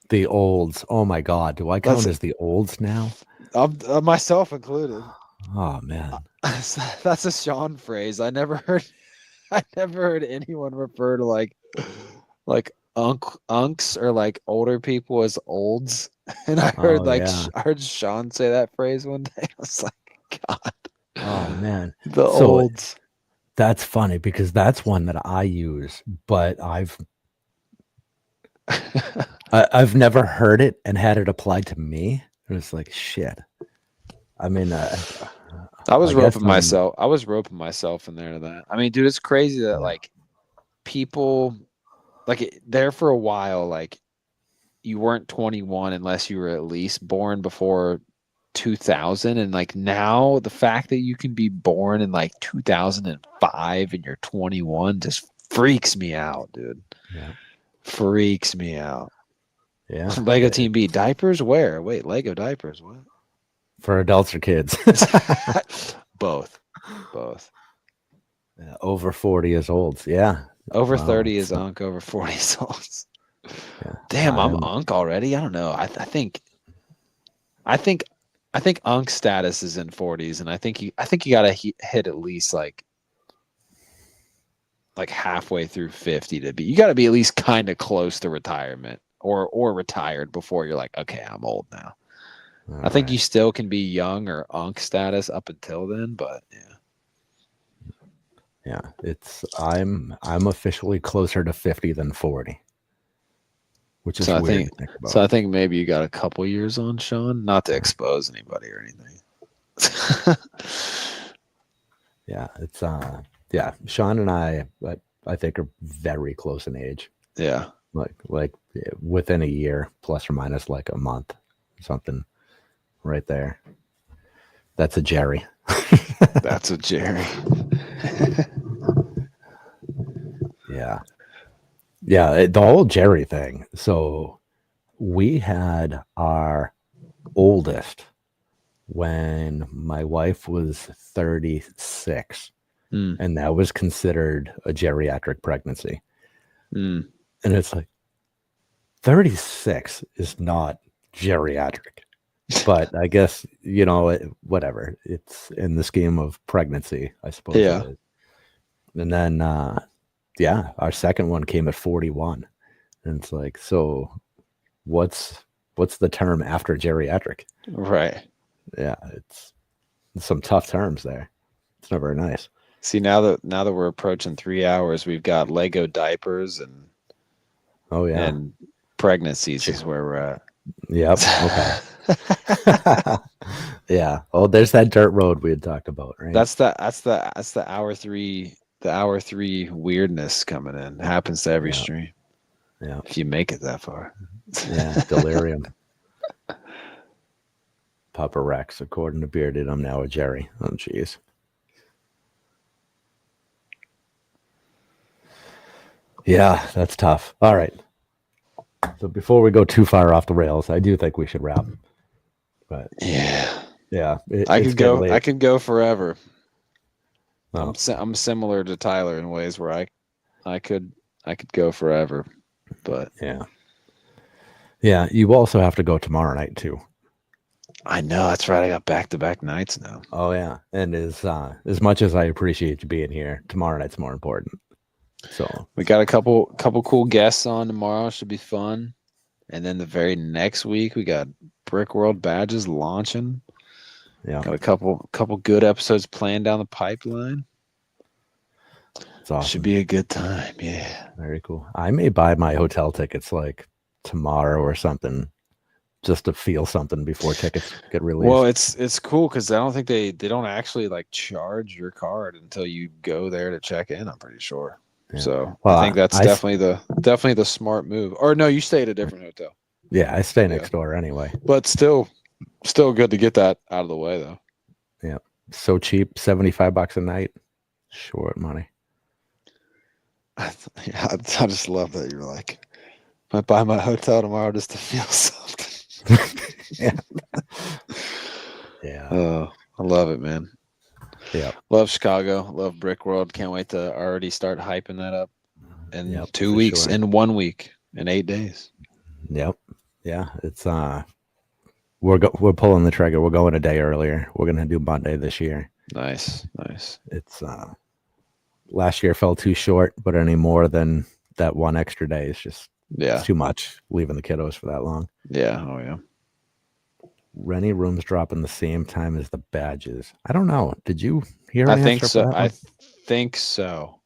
S1: The olds. Oh my God. Do I count as the olds now?
S2: Myself included.
S1: Oh man.
S2: That's a Sean phrase. I never heard anyone refer to like unks or like older people as olds. And I heard I heard Sean say that phrase one day. I was like, God.
S1: Oh man.
S2: The olds.
S1: That's funny because that's one that I use, but I've never heard it and had it applied to me. It was like shit. I mean,
S2: I was roping myself in there to that. I mean, dude, it's crazy that like people like there for a while, like you weren't 21 unless you were at least born before 2000, and like now the fact that you can be born in like 2005 and you're 21 just freaks me out, dude.
S1: Yeah.
S2: Freaks me out.
S1: Yeah.
S2: Lego Team B diapers? Where? Wait, Lego diapers? What?
S1: For adults or kids?
S2: Both.
S1: Yeah, over 40 is olds. Yeah.
S2: Over 30 is unk. Over 40 is olds.
S1: Yeah.
S2: Damn, I'm unk already. I don't know. I think unk status is in 40s, and I think you gotta hit at least like halfway through 50 to be. You got to be at least kind of close to retirement or retired before you're like, okay, I'm old now. I think you still can be young or unk status up until then, but
S1: yeah, I'm officially closer to 50 than 40, which is weird to think about.
S2: So I think maybe you got a couple years on, Sean, not to expose anybody or anything.
S1: Yeah, it's Sean and I think are very close in age.
S2: Yeah,
S1: like within a year, plus or minus like a month, something. Right there. That's a Jerry.
S2: That's a Jerry.
S1: Yeah. Yeah, the whole Jerry thing. So we had our oldest when my wife was 36. And that was considered a geriatric pregnancy. And it's like 36 is not geriatric. But I guess, whatever. It's in the scheme of pregnancy, I suppose.
S2: Yeah.
S1: It is. And then, our second one came at 41. And it's like, so what's the term after geriatric?
S2: Right.
S1: Yeah. It's some tough terms there. It's not very nice.
S2: See, now that we're approaching 3 hours, we've got Lego diapers and and pregnancies is where we're at.
S1: Yep. Okay. Yeah. Oh, there's that dirt road we had talked about, right?
S2: That's the hour 3 weirdness coming in. It happens to every stream.
S1: Yeah.
S2: If you make it that far.
S1: Yeah. Delirium. Papa Rex, according to Bearded, I'm now a Jerry. Oh, jeez. Yeah, that's tough. All right. So before we go too far off the rails, I do think we should wrap. But
S2: yeah,
S1: I
S2: could go forever.
S1: Oh.
S2: I'm similar to Tyler in ways where I could go forever, but
S1: yeah. You also have to go tomorrow night too.
S2: I know, that's right. I got back-to-back nights now.
S1: Oh yeah, and as much as I appreciate you being here, tomorrow night's more important. So
S2: we got a couple cool guests on tomorrow. Should be fun. And then the very next week we got Brick World badges launching.
S1: Yeah,
S2: got a couple good episodes planned down the pipeline.
S1: It's awesome.
S2: Should be a good time. Yeah,
S1: very cool. I may buy my hotel tickets like tomorrow or something, just to feel something before tickets get released.
S2: Well, it's cool because I don't think they don't actually like charge your card until you go there to check in. I'm pretty sure. Yeah. So I think that's definitely the smart move. Or no, you stay at a different hotel.
S1: Yeah, I stay next door anyway.
S2: But still good to get that out of the way though.
S1: Yeah, so cheap, $75 a night. Short money.
S2: I just love that you're like, I buy my hotel tomorrow just to feel something.
S1: Yeah.
S2: Oh, I love it, man.
S1: Yeah.
S2: Love Chicago. Love Brick World. Can't wait to already start hyping that up in 2 weeks, sure. In 1 week, in 8 days.
S1: Yep. Yeah. It's we're pulling the trigger. We're going a day earlier. We're gonna do Monday this year.
S2: Nice.
S1: It's last year fell too short, but any more than that one extra day is just too much. Leaving the kiddos for that long.
S2: Yeah. Oh yeah.
S1: Rennie rooms dropping the same time as the badges. I don't know. Did you hear?
S2: I think so. I think so.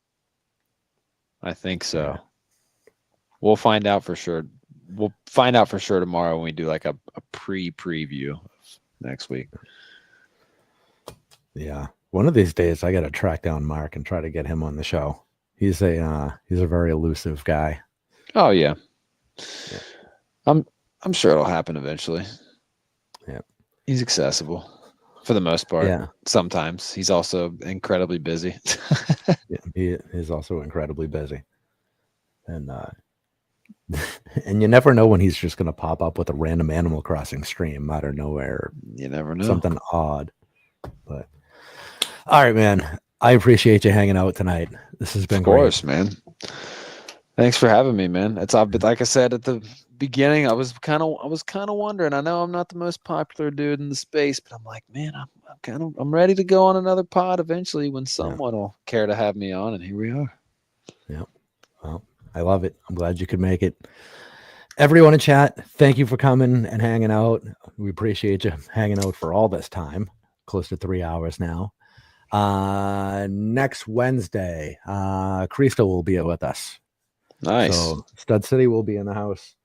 S2: Yeah. We'll find out for sure. We'll find out for sure tomorrow when we do like a preview of next week.
S1: Yeah. One of these days I got to track down Mark and try to get him on the show. He's a very elusive guy.
S2: Oh yeah. I'm sure it'll happen eventually.
S1: Yeah.
S2: He's accessible for the most part.
S1: Yeah.
S2: Sometimes he's also incredibly busy.
S1: Yeah, he is also incredibly busy. And and you never know when he's just going to pop up with a random Animal Crossing stream out of nowhere.
S2: You never know.
S1: Something odd. But all right, man. I appreciate you hanging out tonight. This has been great.
S2: Of course, man. Thanks for having me, man. It's like I said at the beginning, I was kind of wondering. I know I'm not the most popular dude in the space, but I'm like, man, I'm ready to go on another pod eventually when someone will care to have me on, and here we are.
S1: Yeah. Well, I love it. I'm glad you could make it. Everyone in chat, thank you for coming and hanging out. We appreciate you hanging out for all this time, close to 3 hours now. Next Wednesday, Cristo will be with us.
S2: Nice.
S1: So Stud City will be in the house,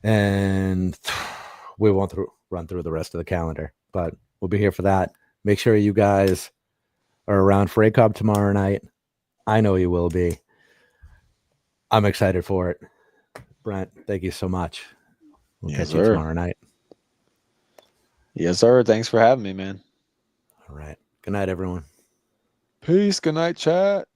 S1: and we won't run through the rest of the calendar, but we'll be here for that. Make sure you guys are around for ACOB tomorrow night. I know you will be. I'm excited for it. Brent, thank you so much. We'll catch you tomorrow night.
S2: Yes, sir. Thanks for having me, man.
S1: All right. Good night, everyone.
S2: Peace. Good night, chat.